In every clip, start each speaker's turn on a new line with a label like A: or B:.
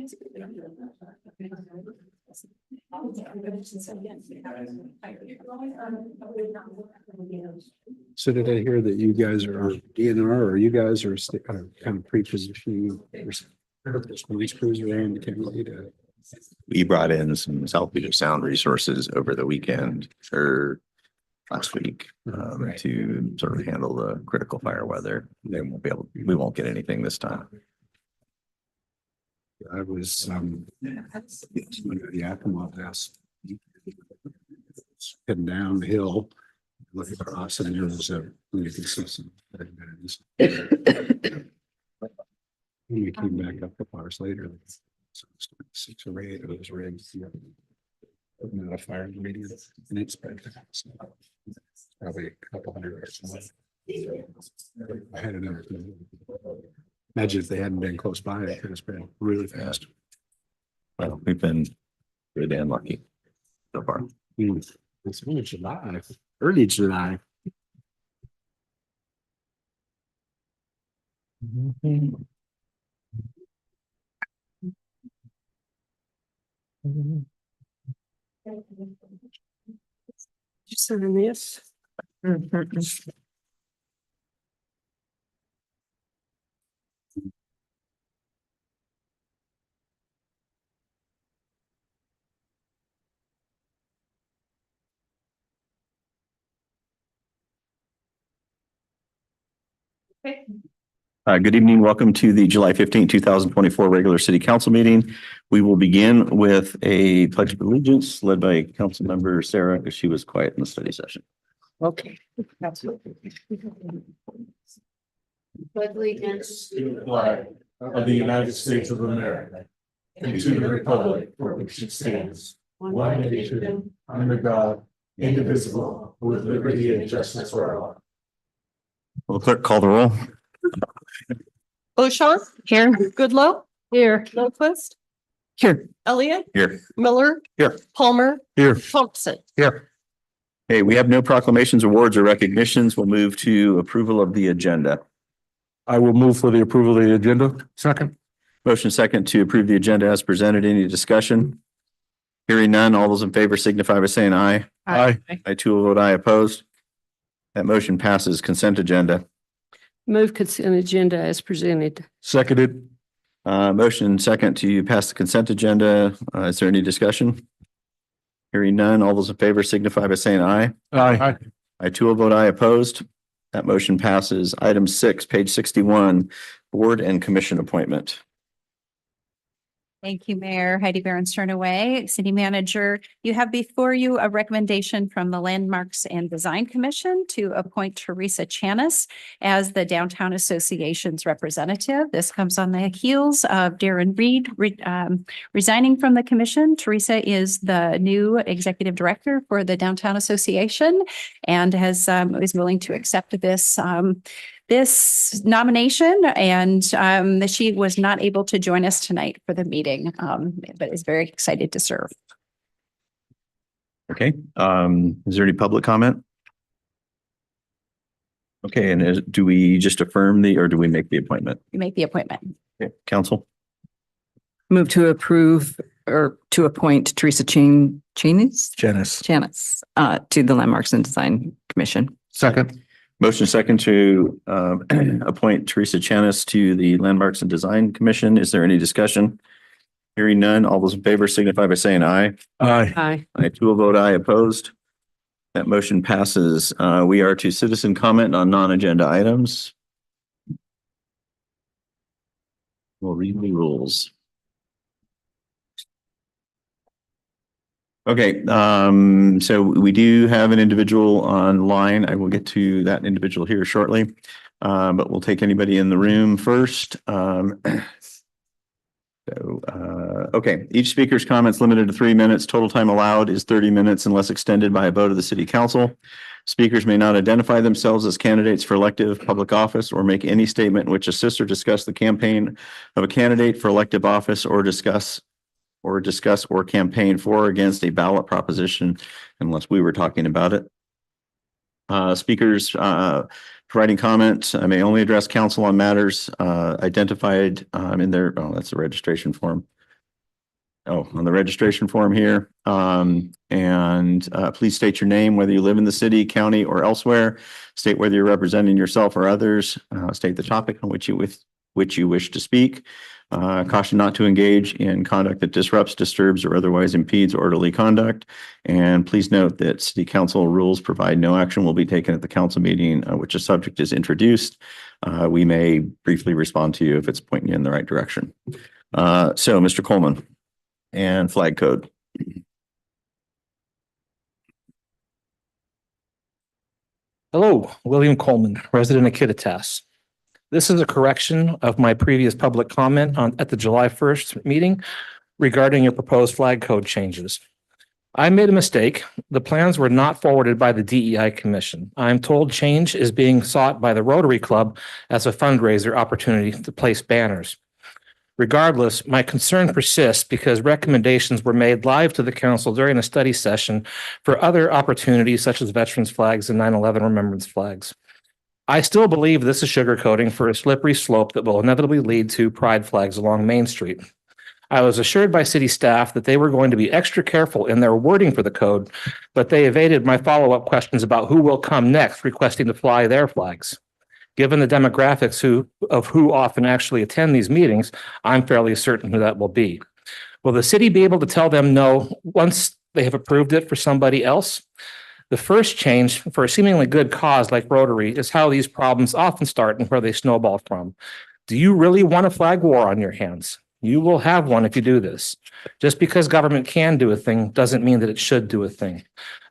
A: So did I hear that you guys are DNR, or you guys are kind of pre-positioning police crews around the county to?
B: We brought in some South Puget Sound resources over the weekend or last week to sort of handle the critical fire weather. We won't get anything this time.
A: I was under the Yakima last heading down the hill, looking across, and there was you can see some when we came back up a couple hours later, so 6 or 8 of those rigs putting out a fire immediate, and it spread fast. Probably a couple hundred yards away. I had another. Imagine if they hadn't been close by, it could have spread really fast.
B: Well, we've been pretty damn lucky so far.
A: It's only July, early July.
C: You sign this?
B: Good evening. Welcome to the July 15, 2024 regular city council meeting. We will begin with a pledge of allegiance led by council member Sarah, because she was quiet in the study session.
C: Okay.
D: Pledge allegiance
E: to the flag of the United States of America and to the republic for which it stands, one nation, under God, indivisible, with liberty and justice for all.
B: Will the clerk call the roll?
C: O'Shawn? Here. Goodlow? Here. Lundquist?
B: Here.
C: Elliott?
B: Here.
C: Miller?
B: Here.
C: Palmer?
A: Here.
C: Thompson?
B: Here. Hey, we have no proclamations, awards, or recognitions. We'll move to approval of the agenda.
E: I will move for the approval of the agenda. Second.
B: Motion second to approve the agenda as presented. Any discussion? Hearing none, all those in favor signify by saying aye.
E: Aye.
B: I too will vote aye. Opposed? That motion passes. Consent agenda.
C: Move consent agenda as presented.
E: Seconded.
B: Motion second to pass the consent agenda. Is there any discussion? Hearing none, all those in favor signify by saying aye.
E: Aye.
B: I too will vote aye. Opposed? That motion passes. Item 6, page 61, board and commission appointment.
D: Thank you, Mayor Heidi Behrens Turnaway, City Manager. You have before you a recommendation from the Landmarks and Design Commission to appoint Teresa Chanis as the Downtown Association's representative. This comes on the heels of Darren Reed resigning from the commission. Teresa is the new executive director for the Downtown Association and is willing to accept this nomination, and she was not able to join us tonight for the meeting, but is very excited to serve.
B: Okay. Is there any public comment? Okay. And do we just affirm or do we make the appointment?
D: You make the appointment.
B: Okay. Council?
F: Move to approve or to appoint Teresa Chanis to the Landmarks and Design Commission.
E: Second.
B: Motion second to appoint Teresa Chanis to the Landmarks and Design Commission. Is there any discussion? Hearing none, all those in favor signify by saying aye.
E: Aye.
C: Aye.
B: I too will vote aye. Opposed? That motion passes. We are to citizen comment on non-agenda items. We'll read the rules. Okay, so we do have an individual online. I will get to that individual here shortly, but we'll take anybody in the room first. Okay, each speaker's comments limited to 3 minutes. Total time allowed is 30 minutes unless extended by a vote of the City Council. Speakers may not identify themselves as candidates for elective public office or make any statement which assists or discuss the campaign of a candidate for elective office or discuss or campaign for or against a ballot proposition unless we were talking about it. Speakers providing comment may only address council on matters identified in their, that's the registration form. on the registration form here. Please state your name, whether you live in the city, county, or elsewhere. State whether you're representing yourself or others. State the topic on which you wish to speak. Caution not to engage in conduct that disrupts, disturbs, or otherwise impedes orderly conduct. And please note that city council rules provide no action will be taken at the council meeting which a subject is introduced. We may briefly respond to you if it's pointing you in the right direction. So Mr. Coleman and flag code.
G: Hello, William Coleman, resident of Kittitas. This is a correction of my previous public comment at the July 1st meeting regarding your proposed flag code changes. I made a mistake. The plans were not forwarded by the DEI Commission. I'm told change is being sought by the Rotary Club as a fundraiser opportunity to place banners. Regardless, my concern persists because recommendations were made live to the council during a study session for other opportunities such as veterans flags and 9/11 remembrance flags. I still believe this is sugarcoating for a slippery slope that will inevitably lead to pride flags along Main Street. I was assured by city staff that they were going to be extra careful in their wording for the code, but they evaded my follow-up questions about who will come next requesting to fly their flags. Given the demographics of who often actually attend these meetings, I'm fairly certain who that will be. Will the city be able to tell them no once they have approved it for somebody else? The first change for a seemingly good cause like Rotary is how these problems often start and where they snowball from. Do you really want a flag war on your hands? You will have one if you do this. Just because government can do a thing doesn't mean that it should do a thing.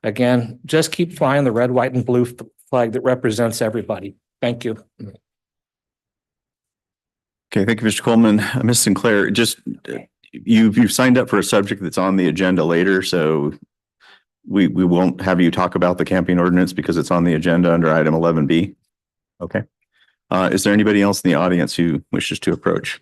G: Again, just keep flying the red, white, and blue flag that represents everybody. Thank you.
B: Okay, thank you, Mr. Coleman. Ms. Sinclair, just you've signed up for a subject that's on the agenda later, so we won't have you talk about the camping ordinance because it's on the agenda under item 11B. Okay. Is there anybody else in the audience who wishes to approach?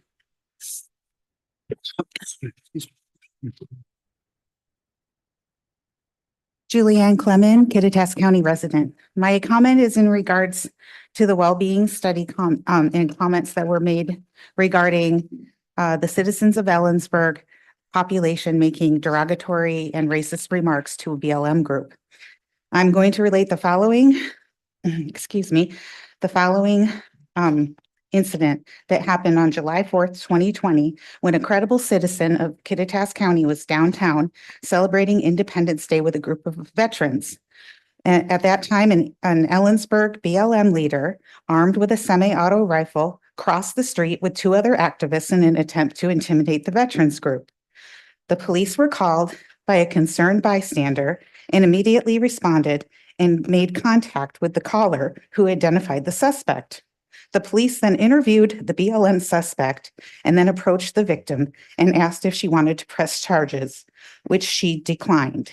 H: Julianne Clement, Kittitas County resident. My comment is in regards to the well-being study and comments that were made regarding the citizens of Ellensburg population making derogatory and racist remarks to a BLM group. I'm going to relate the following, incident that happened on July 4th, 2020, when a credible citizen of Kittitas County was downtown celebrating Independence Day with a group of veterans. At that time, an Ellensburg BLM leader, armed with a semi-auto rifle, crossed the street with two other activists in an attempt to intimidate the veterans group. The police were called by a concerned bystander and immediately responded and made contact with the caller who identified the suspect. The police then interviewed the BLM suspect and then approached the victim and asked if she wanted to press charges, which she declined.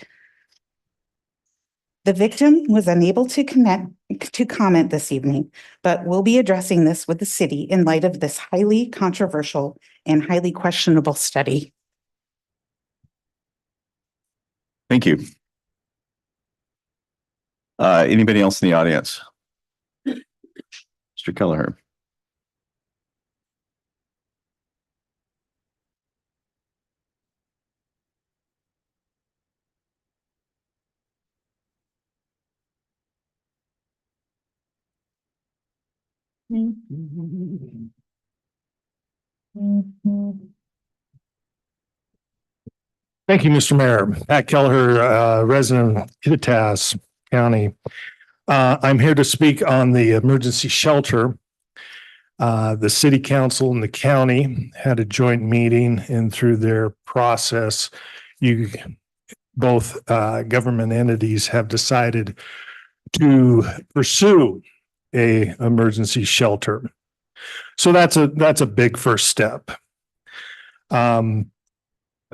H: The victim was unable to comment this evening, but will be addressing this with the city in light of this highly controversial and highly questionable study.
B: Thank you. Anybody else in the audience? Mr. Kelleher.
E: Thank you, Mr. Mayor. Pat Kelleher, resident of Kittitas County. I'm here to speak on the emergency shelter. The city council and the county had a joint meeting, and through their process, both government entities have decided to pursue a emergency shelter. So that's a big first step.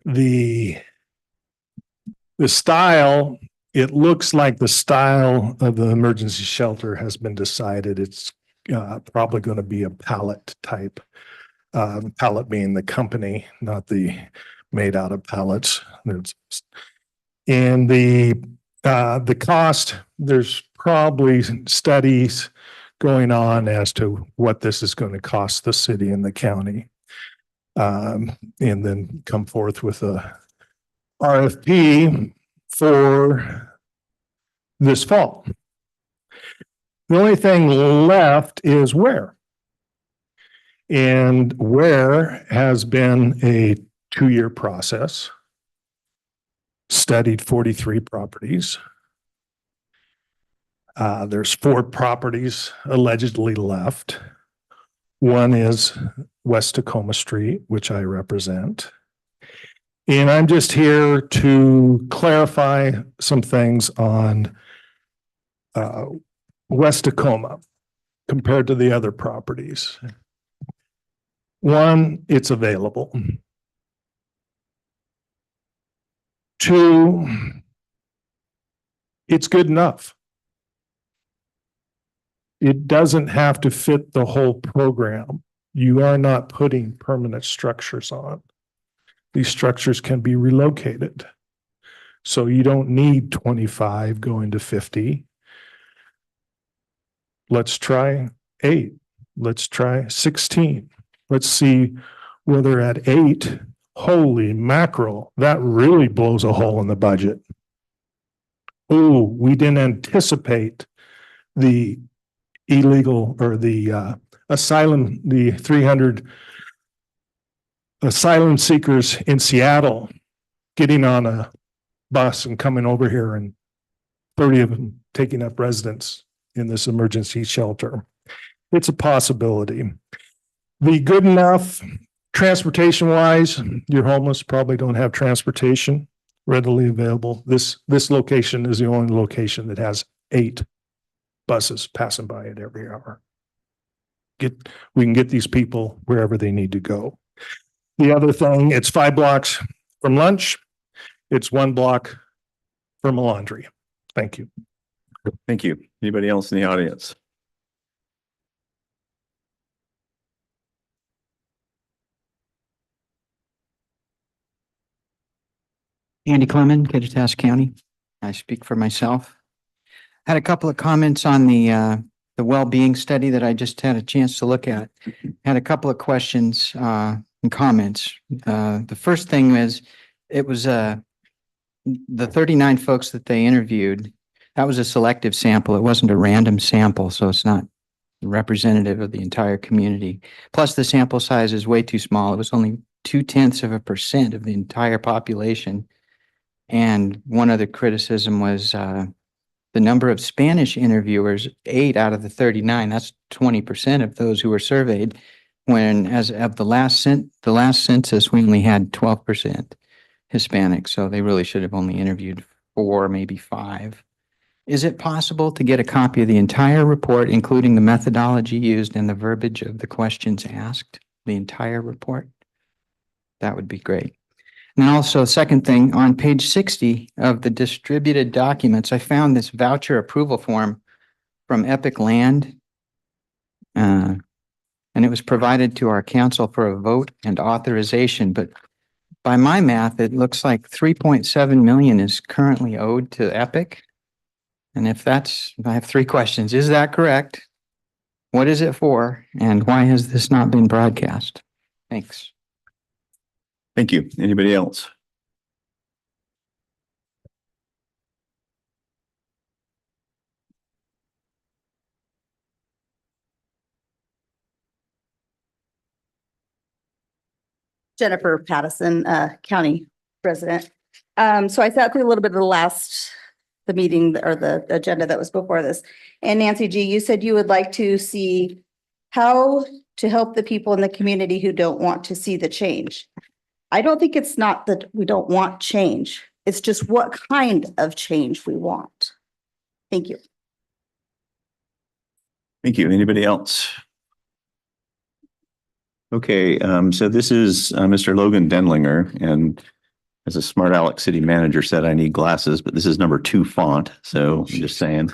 E: The style, it looks like the style of the emergency shelter has been decided. It's probably going to be a pallet type, pallet being the company, not the made out of pallets. And the cost, there's probably studies going on as to what this is going to cost the city and the county. And then come forth with a RFP for this fall. The only thing left is where. And where has been a 2-year process. Studied 43 properties. There's 4 properties allegedly left. One is West Tacoma Street, which I represent. And I'm just here to clarify some things on West Tacoma compared to the other properties. One, it's available. 2, it's good enough. It doesn't have to fit the whole program. You are not putting permanent structures on. These structures can be relocated. So you don't need 25 going to 50. Let's try 8. Let's try 16. Let's see whether at 8, holy mackerel, that really blows a hole in the budget. Oh, we didn't anticipate the illegal or the asylum, the 300 asylum seekers in Seattle getting on a bus and coming over here, and 30 of them taking up residence in this emergency shelter. It's a possibility. The good enough transportation wise, you're homeless, probably don't have transportation readily available. This location is the only location that has 8 buses passing by it every hour. We can get these people wherever they need to go. The other thing, it's 5 blocks from lunch. It's 1 block from a laundry. Thank you.
B: Thank you. Anybody else in the audience?
I: Andy Clement, Kittitas County. I speak for myself. Had a couple of comments on the well-being study that I just had a chance to look at. Had a couple of questions and comments. The first thing is, it was the 39 folks that they interviewed. That was a selective sample. It wasn't a random sample, so it's not representative of the entire community. Plus, the sample size is way too small. It was only 0.2% of the entire population. And one other criticism was the number of Spanish interviewers, 8 out of the 39, that's 20% of those who were surveyed, when as of the last census, we only had 12% Hispanic. So they really should have only interviewed 4, maybe 5. Is it possible to get a copy of the entire report, including the methodology used and the verbiage of the questions asked, the entire report? That would be great. And also, second thing, on page 60 of the distributed documents, I found this voucher approval form from Epic Land. And it was provided to our council for a vote and authorization. But by my math, it looks like 3.7 million is currently owed to Epic. And if that's, I have 3 questions. Is that correct? What is it for? And why has this not been broadcast? Thanks.
B: Thank you. Anybody else?
J: Jennifer Pattison, county resident. So I sat through a little bit of the meeting or the agenda that was before this. And Nancy G, you said you would like to see how to help the people in the community who don't want to see the change. I don't think it's not that we don't want change. It's just what kind of change we want. Thank you.
B: Thank you. Anybody else? Okay, so this is Mr. Logan Denlinger, and as a smart Alex city manager said, I need glasses, but this is number 2 font, so I'm just saying.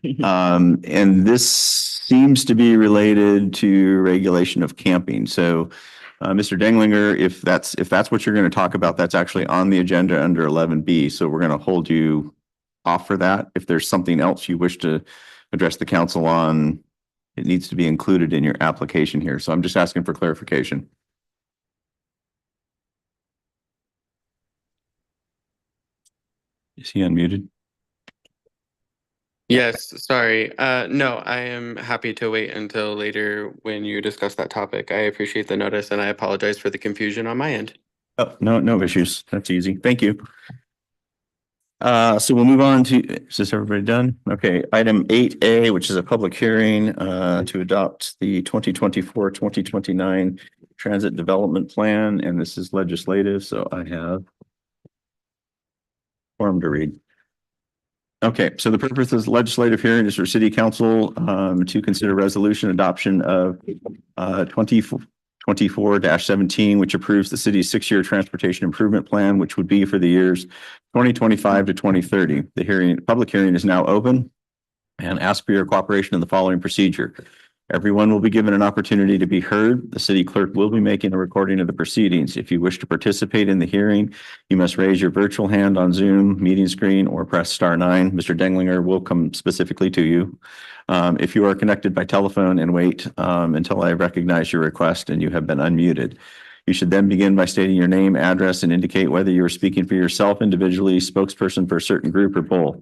B: And this seems to be related to regulation of camping. So Mr. Denlinger, if that's what you're going to talk about, that's actually on the agenda under 11B. So we're going to hold you off for that. If there's something else you wish to address the council on, it needs to be included in your application here. So I'm just asking for clarification. Is he unmuted?
K: Yes, sorry. No, I am happy to wait until later when you discuss that topic. I appreciate the notice and I apologize for the confusion on my end.
B: Oh, no issues. That's easy. Thank you. So we'll move on to, is this everybody done? Okay, item 8A, which is a public hearing to adopt the 2024-2029 Transit Development Plan, and this is legislative, so I have form to read. Okay, so the purpose of this legislative hearing is for City Council to consider resolution adoption of 2024-17, which approves the city's 6-year transportation improvement plan, which would be for the years 2025 to 2030. The public hearing is now open and ask for your cooperation in the following procedure. Everyone will be given an opportunity to be heard. The city clerk will be making a recording of the proceedings. If you wish to participate in the hearing, you must raise your virtual hand on Zoom meeting screen or press *9. Mr. Denglinger will come specifically to you. If you are connected by telephone, and wait until I recognize your request and you have been unmuted. You should then begin by stating your name, address, and indicate whether you are speaking for yourself individually, spokesperson for a certain group, or both.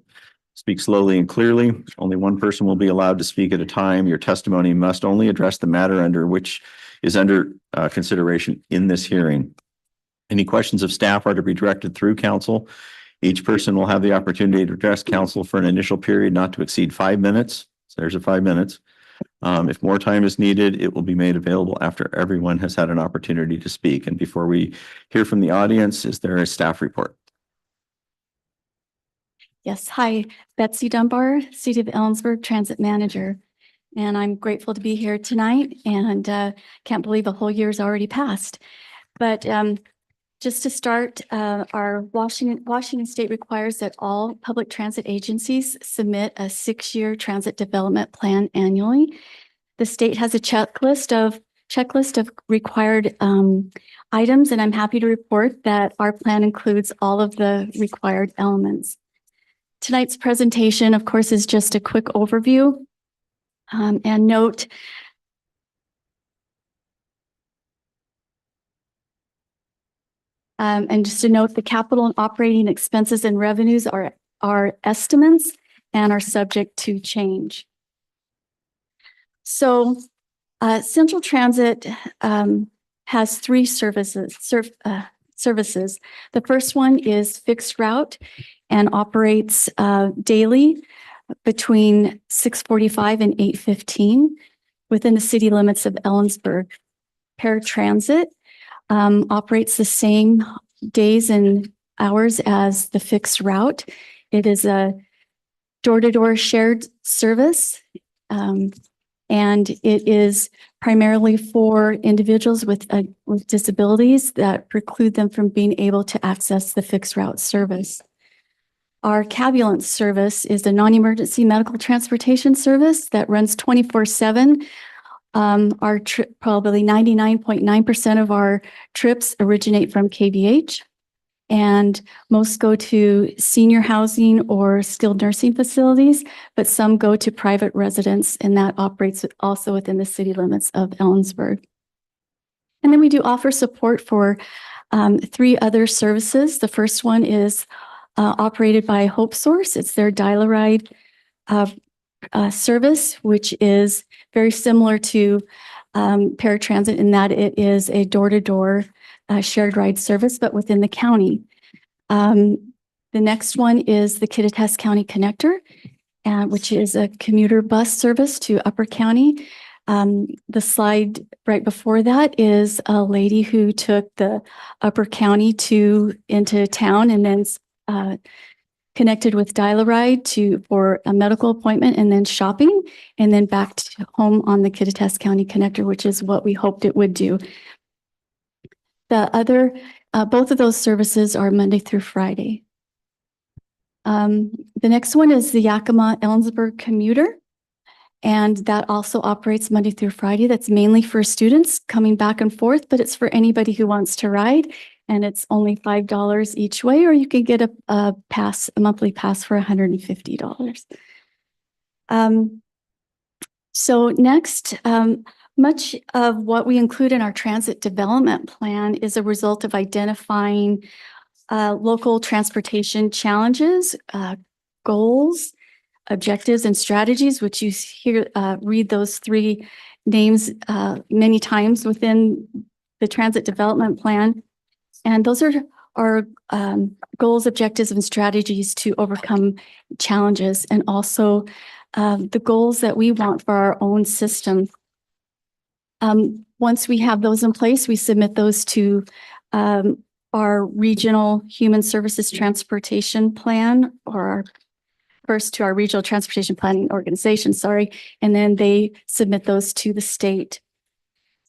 B: Speak slowly and clearly. Only one person will be allowed to speak at a time. Your testimony must only address the matter under which is under consideration in this hearing. Any questions of staff are to be directed through council. Each person will have the opportunity to address council for an initial period not to exceed 5 minutes. So there's a 5 minutes. If more time is needed, it will be made available after everyone has had an opportunity to speak. And before we hear from the audience, is there a staff report?
L: Yes, hi, Betsy Dunbar, City of Ellensburg Transit Manager. And I'm grateful to be here tonight and can't believe a whole year's already passed. But just to start, our Washington State requires that all public transit agencies submit a 6-year transit development plan annually. The state has a checklist of required items, and I'm happy to report that our plan includes all of the required elements. Tonight's presentation, of course, is just a quick overview and note and just to note the capital and operating expenses and revenues are estimates and are subject to change. So Central Transit has 3 services. The first one is fixed route and operates daily between 6:45 and 8:15 within the city limits of Ellensburg. Paratransit operates the same days and hours as the fixed route. It is a door-to-door shared service, and it is primarily for individuals with disabilities that preclude them from being able to access the fixed route service. Our Cabulance service is a non-emergency medical transportation service that runs 24/7. Our probably 99.9% of our trips originate from KVH, and most go to senior housing or skilled nursing facilities, but some go to private residents, and that operates also within the city limits of Ellensburg. And then we do offer support for 3 other services. The first one is operated by Hope Source. It's their Dial-A-Ride service, which is very similar to paratransit in that it is a door-to-door shared ride service, but within the county. The next one is the Kittitas County Connector, which is a commuter bus service to Upper County. The slide right before that is a lady who took the Upper County into town and then connected with Dial-A-Ride for a medical appointment and then shopping, and then back to home on the Kittitas County Connector, which is what we hoped it would do. Both of those services are Monday through Friday. The next one is the Yakima Ellensburg Commuter, and that also operates Monday through Friday. That's mainly for students coming back and forth, but it's for anybody who wants to ride. And it's only $5 each way, or you can get a monthly pass for $150. So next, much of what we include in our transit development plan is a result of identifying local transportation challenges, goals, objectives, and strategies, which you read those three names many times within the Transit Development Plan. And those are our goals, objectives, and strategies to overcome challenges, and also the goals that we want for our own system. Once we have those in place, we submit those to our regional human services transportation plan, or first to our regional transportation planning organization, and then they submit those to the state.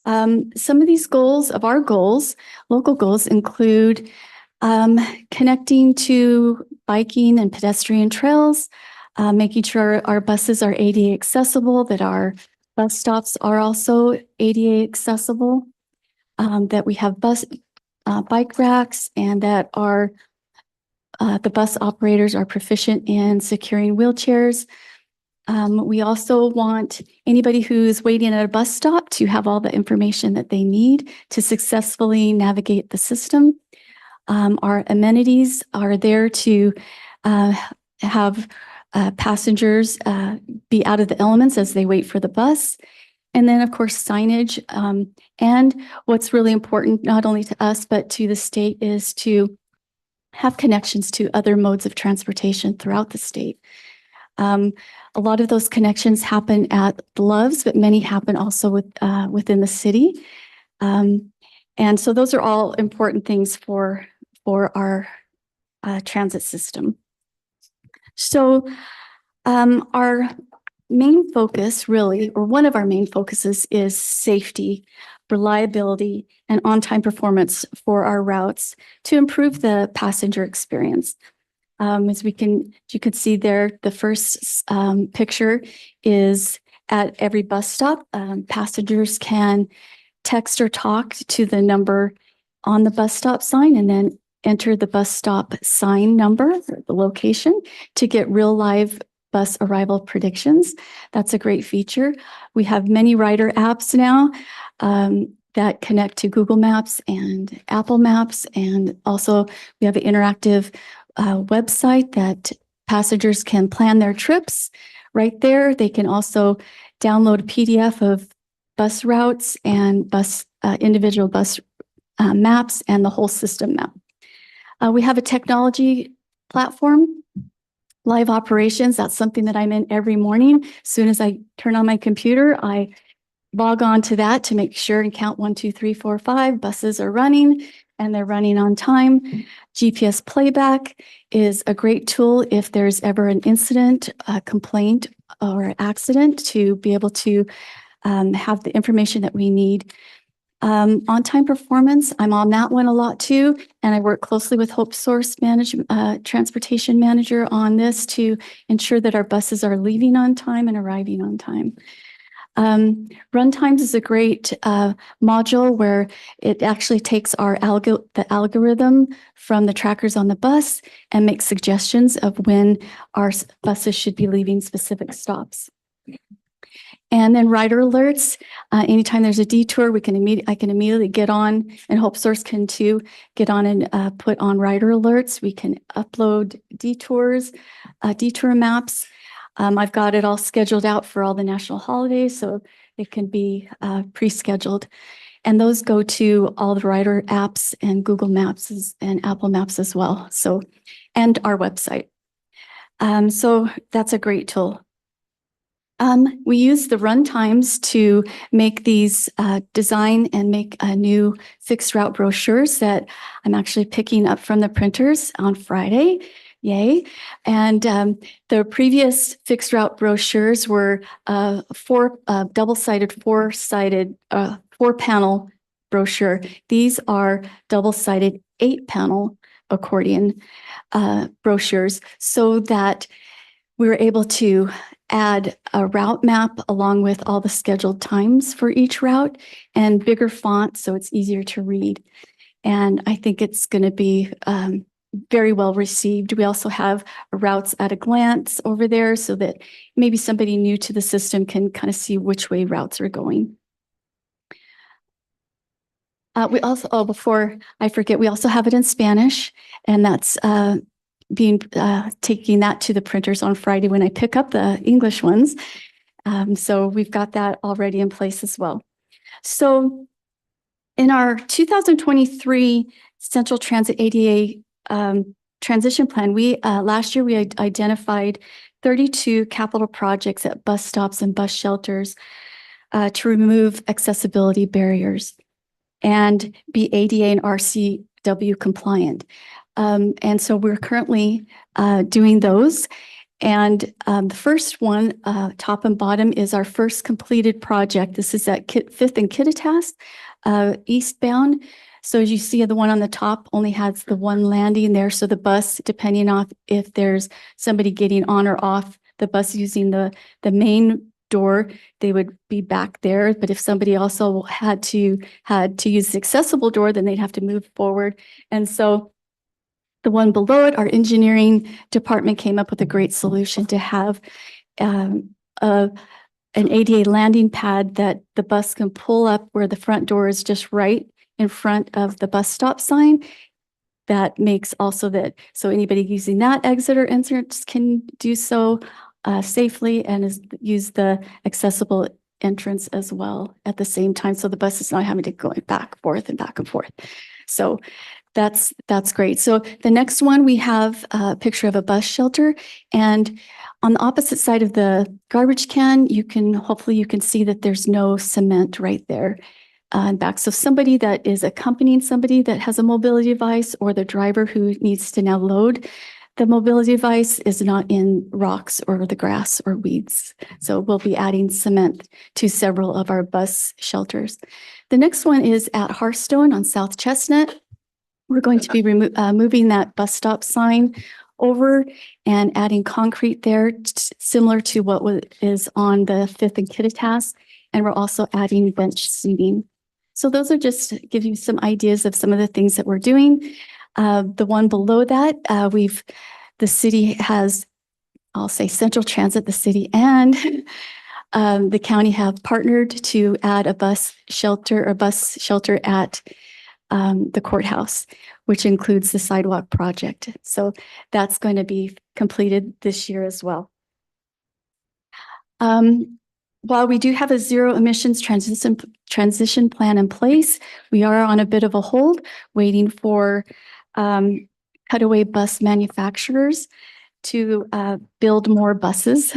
L: Some of these goals, local goals, include connecting to biking and pedestrian trails, making sure our buses are ADA accessible, that our bus stops are also ADA accessible, that we have bike racks, and that the bus operators are proficient in securing wheelchairs. We also want anybody who's waiting at a bus stop to have all the information that they need to successfully navigate the system. Our amenities are there to have passengers be out of the elements as they wait for the bus. And then, of course, signage. And what's really important, not only to us, but to the state, is to have connections to other modes of transportation throughout the state. A lot of those connections happen at the Loves, but many happen also within the city. And so those are all important things for our transit system. So our main focus, really, or one of our main focuses, is safety, reliability, and on-time performance for our routes to improve the passenger experience. As you can see there, the first picture is at every bus stop. Passengers can text or talk to the number on the bus stop sign, and then enter the bus stop sign number, the location, to get real live bus arrival predictions. That's a great feature. We have many rider apps now that connect to Google Maps and Apple Maps, and also we have an interactive website that passengers can plan their trips right there. They can also download a PDF of bus routes and individual bus maps and the whole system map. We have a technology platform, Live Operations. That's something that I'm in every morning. As soon as I turn on my computer, I log on to that to make sure and count 1, 2, 3, 4, 5 buses are running, and they're running on time. GPS playback is a great tool if there's ever an incident, a complaint, or accident, to be able to have the information that we need. On-time performance, I'm on that one a lot too, and I work closely with Hope Source Transportation Manager on this to ensure that our buses are leaving on time and arriving on time. Runtimes is a great module where it actually takes the algorithm from the trackers on the bus and makes suggestions of when our buses should be leaving specific stops. And then rider alerts. Anytime there's a detour, I can immediately get on, and Hope Source can too, get on and put on rider alerts. We can upload detours, detour maps. I've got it all scheduled out for all the national holidays, so it can be pre-scheduled. And those go to all the rider apps and Google Maps and Apple Maps as well. So, and our website. So that's a great tool. We use the runtimes to make these design and make new fixed route brochures that I'm actually picking up from the printers on Friday. Yay. And the previous fixed route brochures were double-sided, four-panel brochure. These are double-sided 8-panel accordion brochures, so that we were able to add a route map along with all the scheduled times for each route and bigger font so it's easier to read. And I think it's going to be very well received. We also have routes at a glance over there so that maybe somebody new to the system can kind of see which way routes are going. We also, oh, before I forget, we also have it in Spanish, and that's taking that to the printers on Friday when I pick up the English ones. So we've got that already in place as well. So in our 2023 Central Transit ADA transition plan, last year we identified 32 capital projects at bus stops and bus shelters to remove accessibility barriers and be ADA and RCW compliant. And so we're currently doing those. And the first one, top and bottom, is our first completed project. This is at 5th and Kittitas, eastbound. So as you see, the one on the top only has the one landing there. So the bus, depending on if there's somebody getting on or off the bus using the main door, they would be back there. But if somebody also had to use the accessible door, then they'd have to move forward. And so the one below it, our engineering department came up with a great solution to have an ADA landing pad that the bus can pull up where the front door is just right in front of the bus stop sign. That makes also that, so anybody using that exit or entrance can do so safely and use the accessible entrance as well at the same time. So the bus is not having to go back, forth and back and forth. So that's great. So the next one, we have a picture of a bus shelter, and on the opposite side of the garbage can, hopefully you can see that there's no cement right there back. So somebody that is accompanying somebody that has a mobility device, or the driver who needs to now load the mobility device, is not in rocks or the grass or weeds. So we'll be adding cement to several of our bus shelters. The next one is at Hearthstone on South Chestnut. We're going to be moving that bus stop sign over and adding concrete there, similar to what is on the 5th and Kittitas. And we're also adding bench seating. So those are just to give you some ideas of some of the things that we're doing. The one below that, the city has, I'll say Central Transit, the city and the county have partnered to add a bus shelter at the courthouse, which includes the sidewalk project. So that's going to be completed this year as well. While we do have a zero emissions transition plan in place, we are on a bit of a hold, waiting for cutaway bus manufacturers to build more buses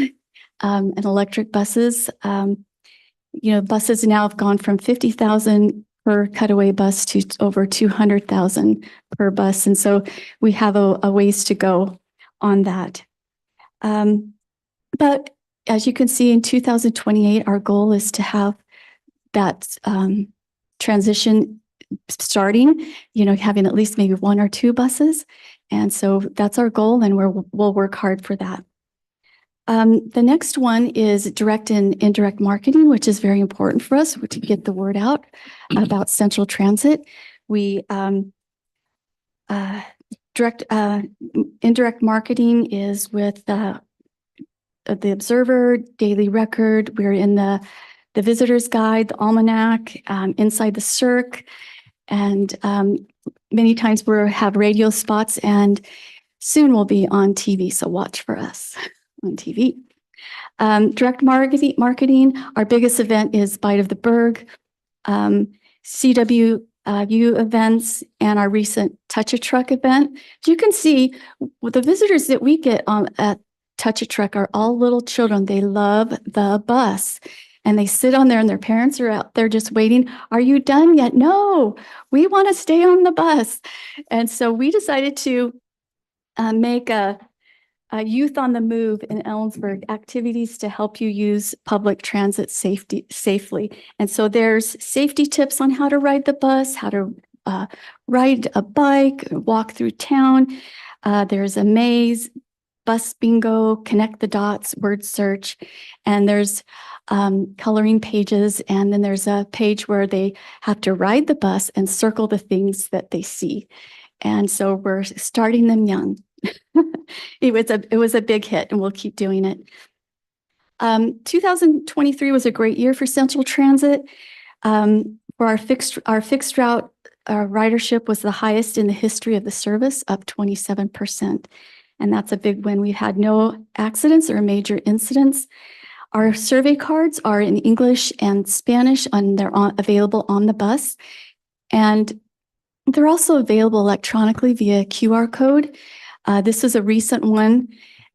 L: and electric buses. Buses now have gone from 50,000 per cutaway bus to over 200,000 per bus. And so we have a ways to go on that. But as you can see, in 2028, our goal is to have that transition starting, having at least maybe 1 or 2 buses. And so that's our goal, and we'll work hard for that. The next one is direct and indirect marketing, which is very important for us to get the word out about Central Transit. We indirect marketing is with the Observer, Daily Record. We're in the Visitor's Guide, the Almanac, inside the Cirque, and many times we have radio spots, and soon we'll be on TV. So watch for us on TV. Direct marketing, our biggest event is Bite of the Berg, CWU events, and our recent Touch a Truck event. As you can see, the visitors that we get at Touch a Truck are all little children. They love the bus, and they sit on there, and their parents are out there just waiting. Are you done yet? No, we want to stay on the bus. And so we decided to make a Youth on the Move in Ellensburg, activities to help you use public transit safely. And so there's safety tips on how to ride the bus, how to ride a bike, walk through town. There's a maze, bus bingo, connect the dots, word search, and there's coloring pages. And then there's a page where they have to ride the bus and circle the things that they see. And so we're starting them young. It was a big hit, and we'll keep doing it. 2023 was a great year for Central Transit. For For our fixed route ridership was the highest in the history of the service, up 27%. And that's a big win. We've had no accidents or major incidents. Our survey cards are in English and Spanish, and they're available on the bus. And they're also available electronically via QR code. This is a recent one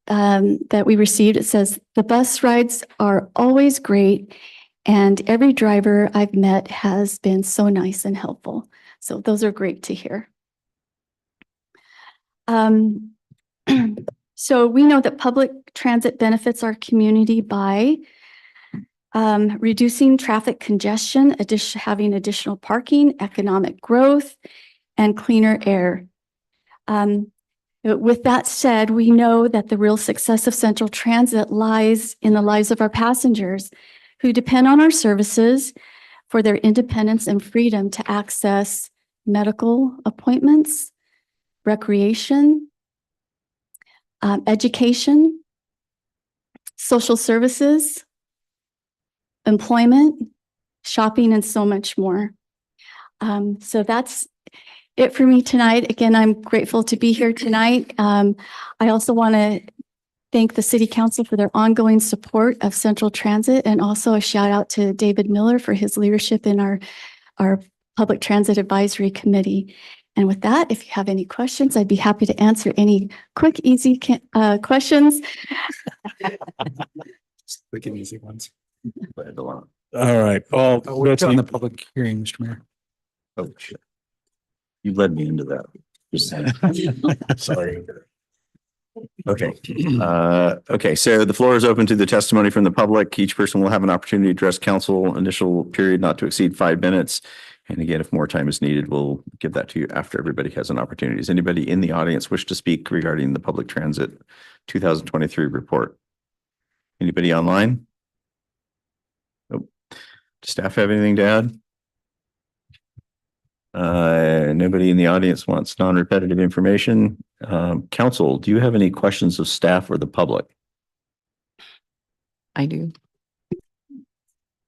L: that we received. It says, "The bus rides are always great, and every driver I've met has been so nice and helpful." So those are great to hear. So we know that public transit benefits our community by reducing traffic congestion, having additional parking, economic growth, and cleaner air. With that said, we know that the real success of Central Transit lies in the lives of our passengers who depend on our services for their independence and freedom to access medical appointments, recreation, education, social services, employment, shopping, and so much more. So that's it for me tonight. Again, I'm grateful to be here tonight. I also want to thank the City Council for their ongoing support of Central Transit, and also a shout out to David Miller for his leadership in our Public Transit Advisory Committee. And with that, if you have any questions, I'd be happy to answer any quick, easy questions.
A: Quick and easy ones.
E: All right. Oh,
A: We're on the public hearing, Mr. Mayor.
B: Oh, shit. You led me into that.
E: sorry.
B: Okay. Okay, so the floor is open to the testimony from the public. Each person will have an opportunity to address council. Initial period not to exceed 5 minutes. And again, if more time is needed, we'll give that to you after everybody has an opportunity. Does anybody in the audience wish to speak regarding the Public Transit 2023 report? Anybody online? Nope. Does staff have anything to add? Nobody in the audience wants non-repetitive information. Council, do you have any questions of staff or the public?
F: I do.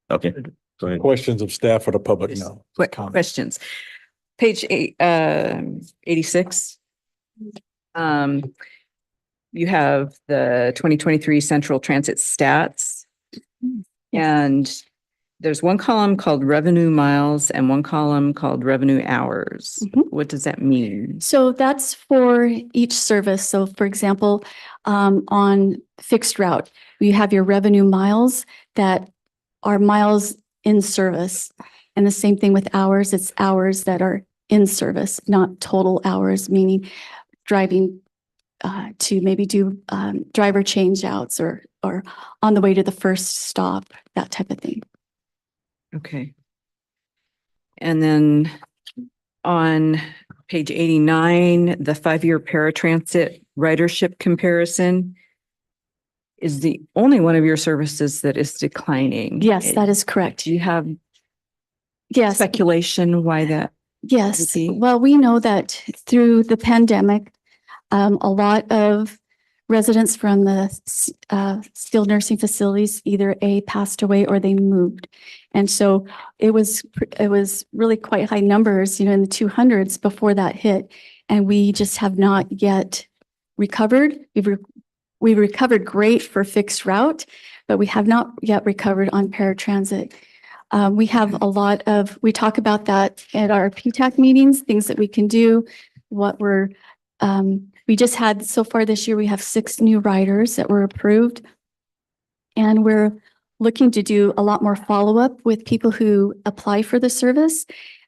B: Okay. Go ahead.
E: Questions of staff or the public? No.
F: Questions. Page 86. You have the 2023 Central Transit stats. And there's one column called revenue miles and one column called revenue hours. What does that mean?
L: So that's for each service. So for example, on fixed route, you have your revenue miles that are miles in service. And the same thing with hours, it's hours that are in service, not total hours, meaning driving to maybe do driver change outs or on the way to the first stop, that type of thing.
F: Okay. And then on page 89, the 5-year paratransit ridership comparison is the only one of your services that is declining.
L: Yes, that is correct.
F: Do you have
L: Yes.
F: speculation why that?
L: Yes,
F: would be?
L: well, we know that through the pandemic, a lot of residents from the skilled nursing facilities either passed away or they moved. And so it was really quite high numbers, in the 200s before that hit. And we just have not yet recovered. We recovered great for fixed route, but we have not yet recovered on paratransit. We have we talk about that at our PTAC meetings, things that we can do, we just had, so far this year, we have 6 new riders that were approved. And we're looking to do a lot more follow-up with people who apply for the service.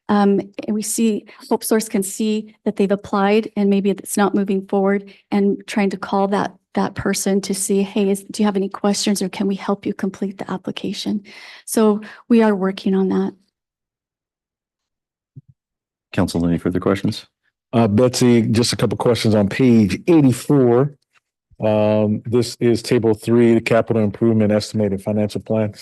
L: And we see, Hope Source can see that they've applied and maybe it's not moving forward, and trying to call that person to see, hey, do you have any questions or can we help you complete the application? So we are working on that.
B: Council, any further questions?
E: Betsy, just a couple questions on page 84. This is table 3, the capital improvement estimated financial plan.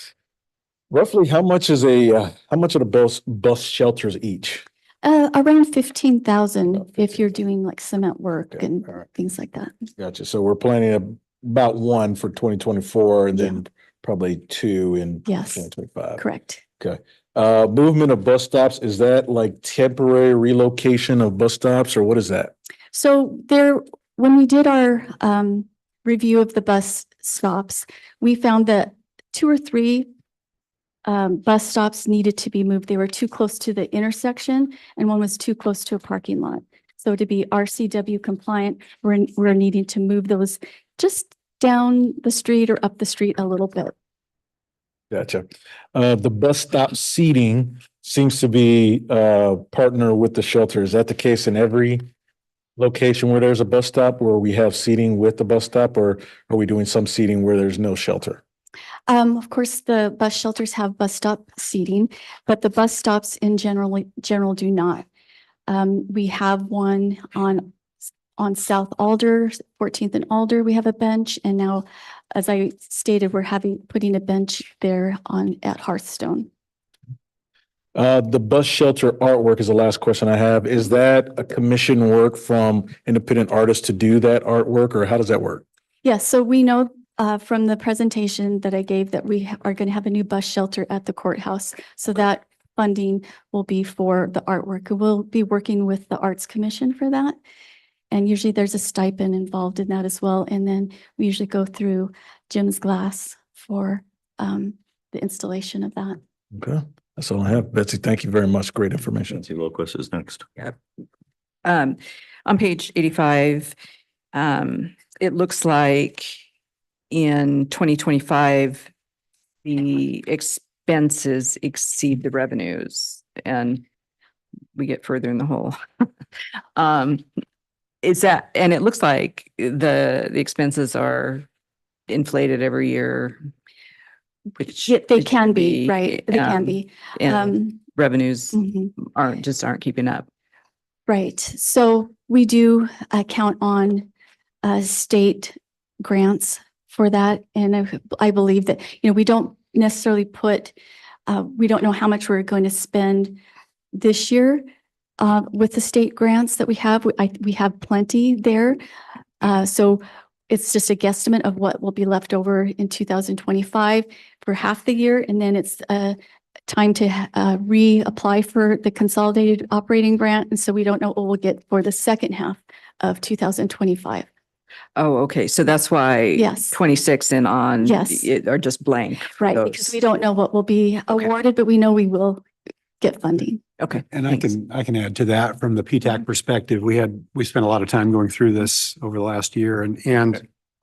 E: Roughly how much are the bus shelters each?
L: Around 15,000 if you're doing like cement work and things like that.
E: Gotcha. So we're planning about 1 for 2024 and then probably 2 in
L: Yes.
E: 2025.
L: Correct.
E: Okay. Movement of bus stops, is that like temporary relocation of bus stops or what is that?
L: So there, when we did our review of the bus stops, we found that 2 or 3 bus stops needed to be moved. They were too close to the intersection and one was too close to a parking lot. So to be RCW compliant, we're needing to move those just down the street or up the street a little bit.
E: Gotcha. The bus stop seating seems to be partner with the shelter. Is that the case in every location where there's a bus stop, where we have seating with the bus stop, or are we doing some seating where there's no shelter?
L: Of course, the bus shelters have bus stop seating, but the bus stops in general do not. We have one on South Alder, 14th and Alder, we have a bench. And now, as I stated, we're putting a bench there at Hearthstone.
E: The bus shelter artwork is the last question I have. Is that a commission work from independent artists to do that artwork, or how does that work?
L: Yes, so we know from the presentation that I gave that we are going to have a new bus shelter at the courthouse. So that funding will be for the artwork. We'll be working with the Arts Commission for that. And usually there's a stipend involved in that as well. And then we usually go through Jim's Glass for the installation of that.
E: Okay, that's all I have. Betsy, thank you very much. Great information.
B: Nancy Lowquist is next.
F: On page 85, it looks like in 2025, the expenses exceed the revenues and we get further in the hole. Is that, and it looks like the expenses are inflated every year, which
L: Yeah, they can be, right? They can be.
F: and revenues
L: Mhm.
F: aren't keeping up.
L: Right. So we do count on state grants for that. And I believe that, we don't necessarily we don't know how much we're going to spend this year with the state grants that we have. We have plenty there. So it's just a guesstimate of what will be left over in 2025 for half the year. And then it's time to reapply for the consolidated operating grant. And so we don't know what we'll get for the second half of 2025.
F: Oh, okay. So that's why
L: Yes.
F: 26 and on
L: Yes.
F: are just blank.
L: Right,
F: those.
L: because we don't know what will be awarded, but we know we will get funding.
F: Okay.
A: And
F: thanks.
A: I can add to that from the PTAC perspective. We spent a lot of time going through this over the last year and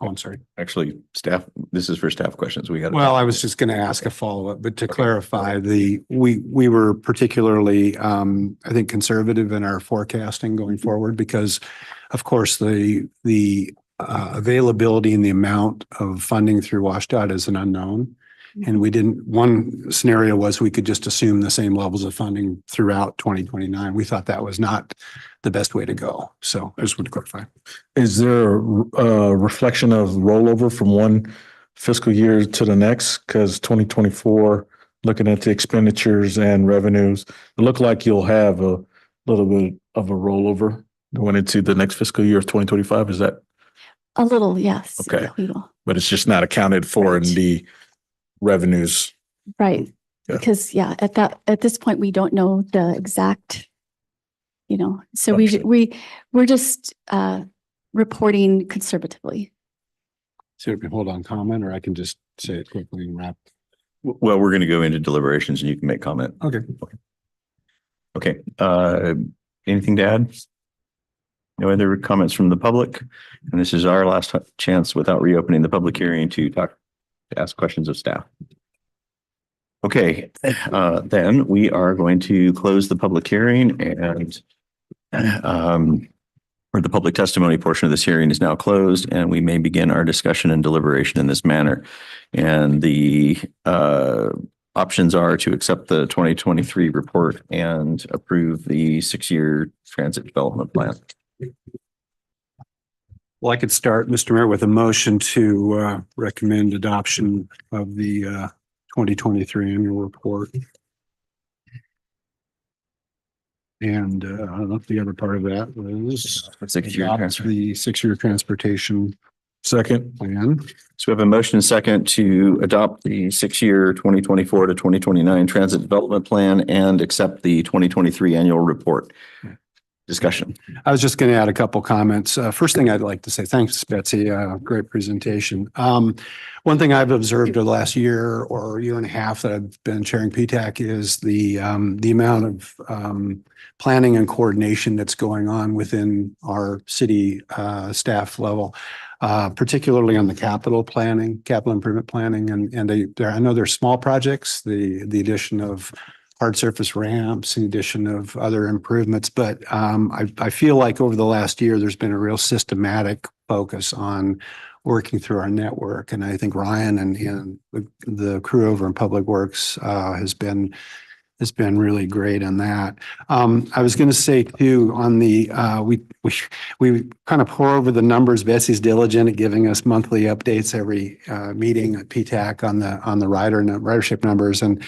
A: oh, I'm sorry.
B: Actually, staff, this is for staff questions. We got.
A: Well, I was just going to ask a follow-up, but to clarify, we were particularly, I think, conservative in our forecasting going forward because, of course, the availability and the amount of funding through WashDOT is an unknown. And one scenario was we could just assume the same levels of funding throughout 2029. We thought that was not the best way to go. So I just want to clarify.
E: Is there a reflection of rollover from one fiscal year to the next? Because 2024, looking at the expenditures and revenues, it looked like you'll have a little bit of a rollover going into the next fiscal year of 2025. Is that?
L: A little, yes.
E: Okay.
L: We will.
E: But it's just not accounted for in
L: Right.
E: the revenues.
L: Right.
E: Yeah.
L: Because at this point, we don't know the exact, so
E: Understood.
L: we're just reporting conservatively.
A: So we can hold on comment, or I can just say it quickly and wrap.
B: Well, we're going to go into deliberations and you can make comment.
A: Okay.
B: Okay. Anything to add? No other comments from the public? And this is our last chance without reopening the public hearing to ask questions of staff. Okay, then we are going to close the public hearing and or the public testimony portion of this hearing is now closed and we may begin our discussion and deliberation in this manner. And the options are to accept the 2023 report and approve the 6-year transit development plan.
A: Well, I could start, Mr. Mayor, with a motion to recommend adoption of the 2023 annual report. And I don't know if the other part of that was
B: 6-year
A: adopt
B: transfer.
A: the 6-year transportation
E: Second.
A: plan.
B: So we have a motion and second to adopt the 6-year 2024 to 2029 Transit Development Plan and accept the 2023 annual report. Discussion.
A: I was just going to add a couple comments. First thing I'd like to say, thanks, Betsy. Great presentation. One thing I've observed over the last year or year and a half that I've been chairing PTAC is the amount of planning and coordination that's going on within our city staff level, particularly on the capital improvement planning. And I know there's small projects, the addition of hard surface ramps, in addition of other improvements. But I feel like over the last year, there's been a real systematic focus on working through our network. And I think Ryan and the crew over in Public Works has been really great on that. I was going to say too, on the we kind of pour over the numbers. Betsy's diligent at giving us monthly updates every meeting at PTAC on the ridership numbers. And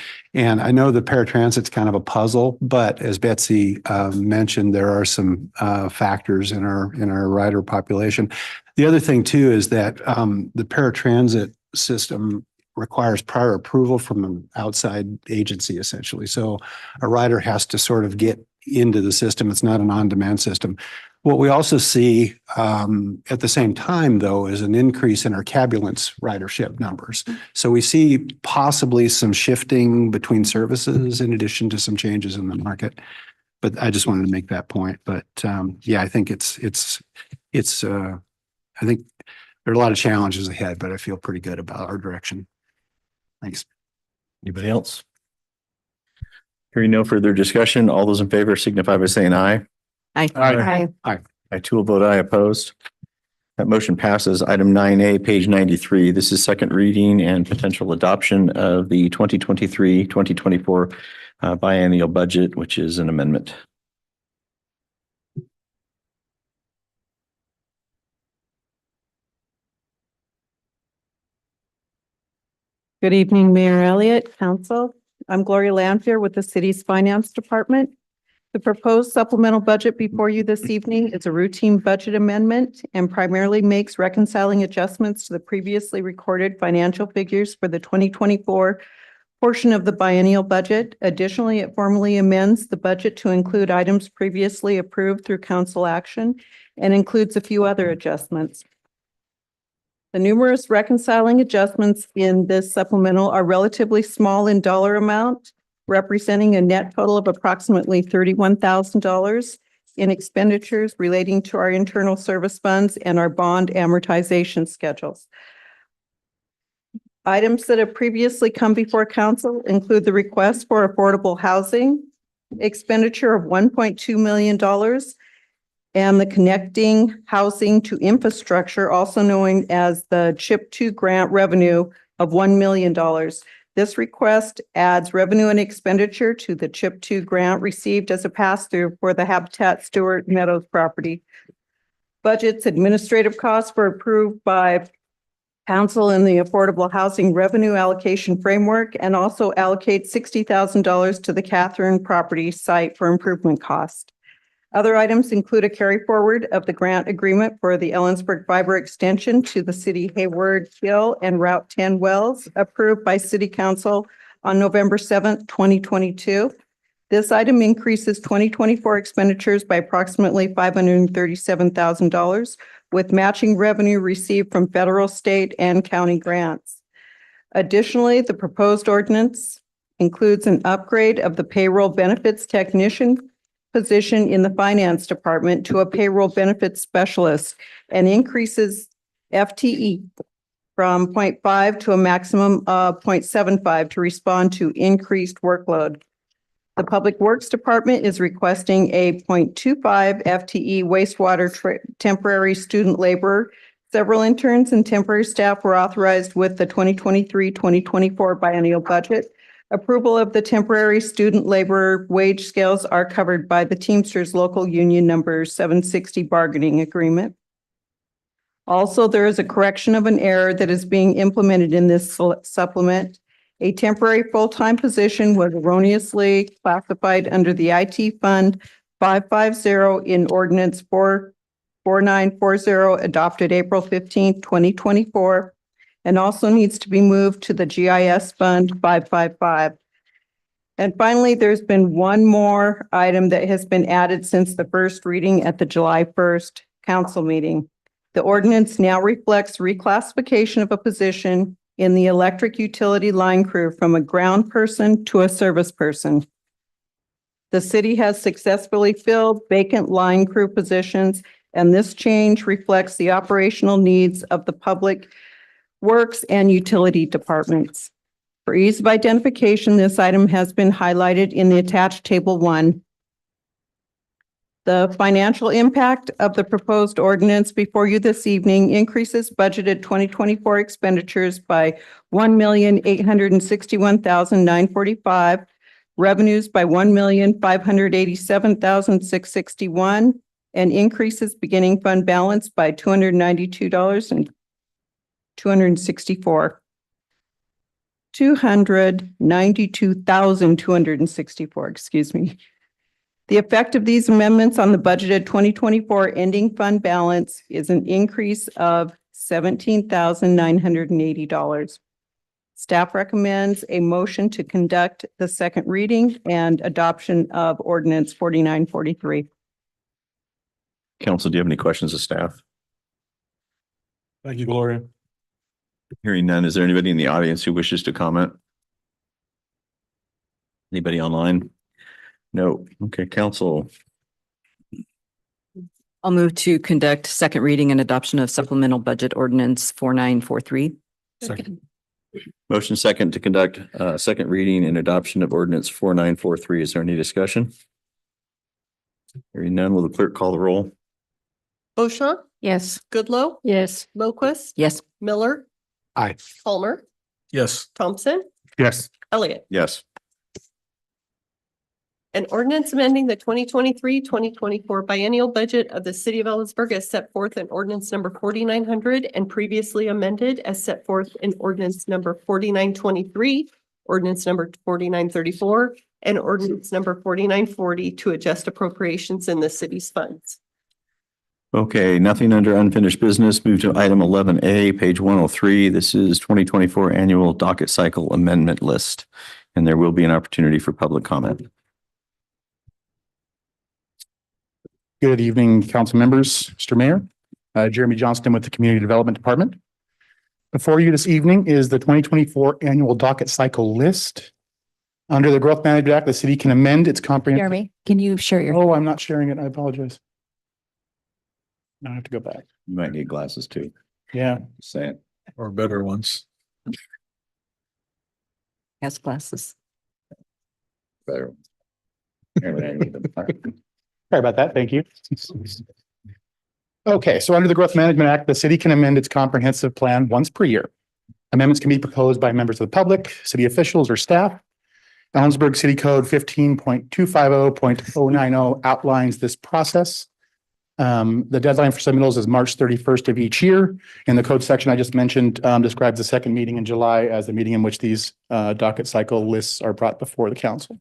A: I know the paratransit's kind of a puzzle, but as Betsy mentioned, there are some factors in our rider population. The other thing too is that the paratransit system requires prior approval from an outside agency, essentially. So a rider has to sort of get into the system. It's not an on-demand system. What we also see at the same time, though, is an increase in our cabulance ridership numbers. So we see possibly some shifting between services in addition to some changes in the market. But I just wanted to make that point. But yeah, I think I think there are a lot of challenges ahead, but I feel pretty good about our direction. Thanks.
B: Anybody else? Hearing no further discussion, all those in favor signify by saying aye.
F: Aye.
B: I too will vote aye. Opposed. That motion passes. Item 9A, page 93. This is second reading and potential adoption of the 2023-2024 biennial budget, which is an amendment.
M: Good evening, Mayor Elliott, Council. I'm Gloria Lanfear with the city's Finance Department. The proposed supplemental budget before you this evening is a routine budget amendment and primarily makes reconciling adjustments to the previously recorded financial figures for the 2024 portion of the biennial budget. Additionally, it formally amends the budget to include items previously approved through council action and includes a few other adjustments. The numerous reconciling adjustments in this supplemental are relatively small in dollar amount, representing a net total of approximately $31,000 in expenditures relating to our internal service funds and our bond amortization schedules. Items that have previously come before council include the request for affordable housing, expenditure of $1.2 million, and the Connecting Housing to Infrastructure, also known as the CHIP 2 grant revenue of $1 million. This request adds revenue and expenditure to the CHIP 2 grant received as a pass-through for the Habitat Stewart Meadows property. Budget's administrative costs were approved by council in the Affordable Housing Revenue Allocation Framework and also allocate $60,000 to the Catherine property site for improvement cost. Other items include a carry forward of the grant agreement for the Ellensburg Fiber Extension to the City Hayward Hill and Route 10 wells approved by City Council on November 7th, 2022. This item increases 2024 expenditures by approximately $537,000 with matching revenue received from federal, state, and county grants. Additionally, the proposed ordinance includes an upgrade of the payroll benefits technician position in the finance department to a payroll benefits specialist and increases FTE from 0.5 to a maximum of 0.75 to respond to increased workload. The Public Works Department is requesting a 0.25 FTE wastewater temporary student labor. Several interns and temporary staff were authorized with the 2023-2024 biennial budget. Approval of the temporary student labor wage scales are covered by the Teamsters Local Union Number 760 bargaining agreement. Also, there is a correction of an error that is being implemented in this supplement. A temporary full-time position was erroneously classified under the IT Fund 550 in Ordinance 4 4940 adopted April 15th, 2024, and also needs to be moved to the GIS Fund 555. And finally, there's been one more item that has been added since the first reading at the July 1st council meeting. The ordinance now reflects reclassification of a position in the electric utility line crew from a ground person to a service person. The city has successfully filled vacant line crew positions, and this change reflects the operational needs of the public works and utility departments. For ease of identification, this item has been highlighted in the attached table 1. The financial impact of the proposed ordinance before you this evening increases budgeted 2024 expenditures by $1,861,945, revenues by $1,587,661, and increases beginning fund balance by $292,264, excuse me. The effect of these amendments on the budgeted 2024 ending fund balance is an increase of $17,980. Staff recommends a motion to conduct the second reading and adoption of ordinance 4943.
B: Council, do you have any questions of staff?
E: Thank you, Gloria.
B: Hearing none, is there anybody in the audience who wishes to comment? Anybody online? No. Okay, council.
F: I'll move to conduct second reading and adoption of supplemental budget ordinance 4943.
E: Second.
B: Motion second to conduct second reading and adoption of ordinance 4943. Is there any discussion? Hearing none, will the clerk call the roll?
C: Bochamp,
F: Yes.
C: Goodloe, yes, Lowquist,
F: Yes.
C: Miller,
A: Aye.
C: Palmer,
E: Yes.
C: Thompson,
E: Yes.
C: Elliott.
B: Yes.
C: An ordinance amending the 2023-2024 biennial budget of the city of Ellisburg as set forth in ordinance number 4900 and previously amended as set forth in ordinance number 4923, ordinance number 4934, and ordinance number 4940 to adjust appropriations in the city's funds.
B: Okay, nothing under unfinished business. Move to item 11A, page 103. This is 2024 annual docket cycle amendment list, and there will be an opportunity for public comment.
N: Good evening, council members, Mr. Mayor. Jeremy Johnston with the Community Development Department. Before you this evening is the 2024 annual docket cycle list. Under the Growth Management Act, the city can amend its comprehensive.
F: Jeremy, can you share your?
N: Oh, I'm not sharing it. I apologize. Now I have to go back.
B: You might need glasses too.
N: Yeah.
B: Say it.
E: Or better ones.
F: Has glasses.
B: Better.
N: Sorry about that. Thank you. Okay, so under the Growth Management Act, the city can amend its comprehensive plan once per year. Amendments can be proposed by members of the public, city officials, or staff. Ellensburg City Code 15.250.090 outlines this process. The deadline for submittals is March 31st of each year. And the code section I just mentioned describes the second meeting in July as the meeting in which these docket cycle lists are brought before the council.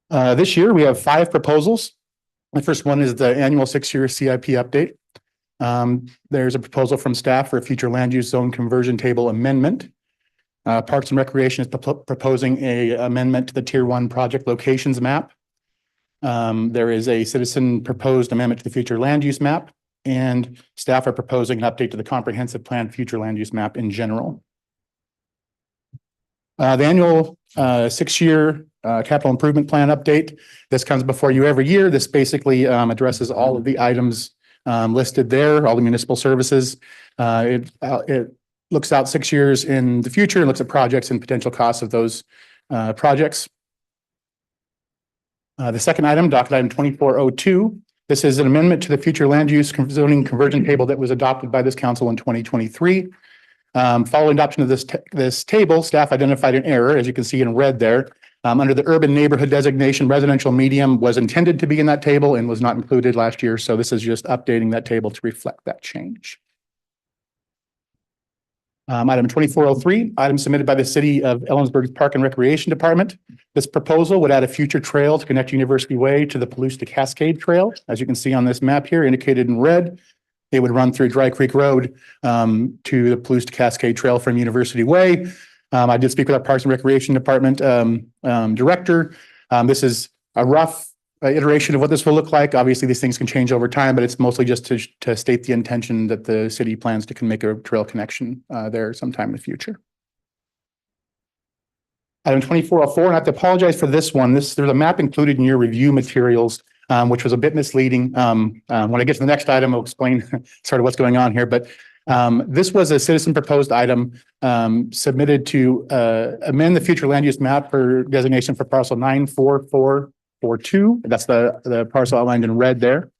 N: This year, we have 5 proposals. The first one is the annual 6-year CIP update. There's a proposal from staff for a future land use zone conversion table amendment. Parks and Recreation is proposing a amendment to the Tier 1 project locations map. There is a citizen proposed amendment to the future land use map, and staff are proposing an update to the comprehensive plan future land use map in general. The annual 6-year capital improvement plan update. This comes before you every year. This basically addresses all of the items listed there, all the municipal services. It looks out 6 years in the future and looks at projects and potential costs of those projects. The second item, docket item 2402. This is an amendment to the future land use zoning conversion table that was adopted by this council in 2023. Following adoption of this table, staff identified an error, as you can see in red there. Under the urban neighborhood designation, residential medium was intended to be in that table and was not included last year. So this is just updating that table to reflect that change. Item 2403, item submitted by the City of Ellensburg Park and Recreation Department. This proposal would add a future trail to connect University Way to the Palouse to Cascade Trail. As you can see on this map here, indicated in red, it would run through Dry Creek Road to the Palouse to Cascade Trail from University Way. I did speak with our Parks and Recreation Department director. This is a rough iteration of what this will look like. Obviously, these things can change over time, but it's mostly just to state the intention that the city plans to make a trail connection there sometime in the future. Item 2404, and I have to apologize for this one. There's a map included in your review materials, which was a bit misleading. When I get to the next item, I'll explain sort of what's going on here. But this was a citizen proposed item submitted to amend the future land use map for designation for parcel 94442. That's the parcel outlined in red there.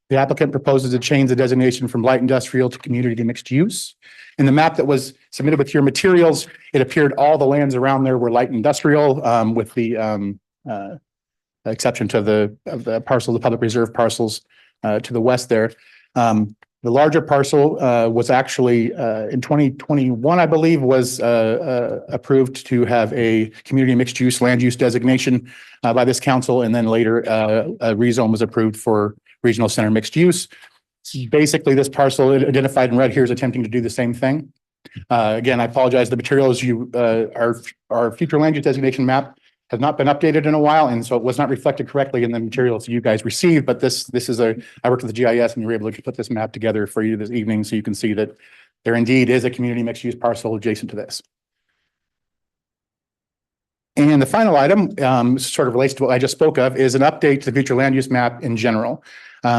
N: The applicant proposes to change the designation from light industrial to community mixed use. In the map that was submitted with your materials, it appeared all the lands around there were light industrial, with the exception to the parcel, the public reserve parcels to the west there. The larger parcel was actually in 2021, I believe, was approved to have a community mixed use land use designation by this council. And then later a rezone was approved for regional center mixed use. Basically, this parcel identified in red here is attempting to do the same thing. Again, I apologize. The materials our future land use designation map has not been updated in a while, and so it was not reflected correctly in the materials you guys received. But this is I worked with the GIS, and we were able to put this map together for you this evening, so you can see that there indeed is a community mixed use parcel adjacent to this. And the final item sort of relates to what I just spoke of, is an update to the future land use map in general.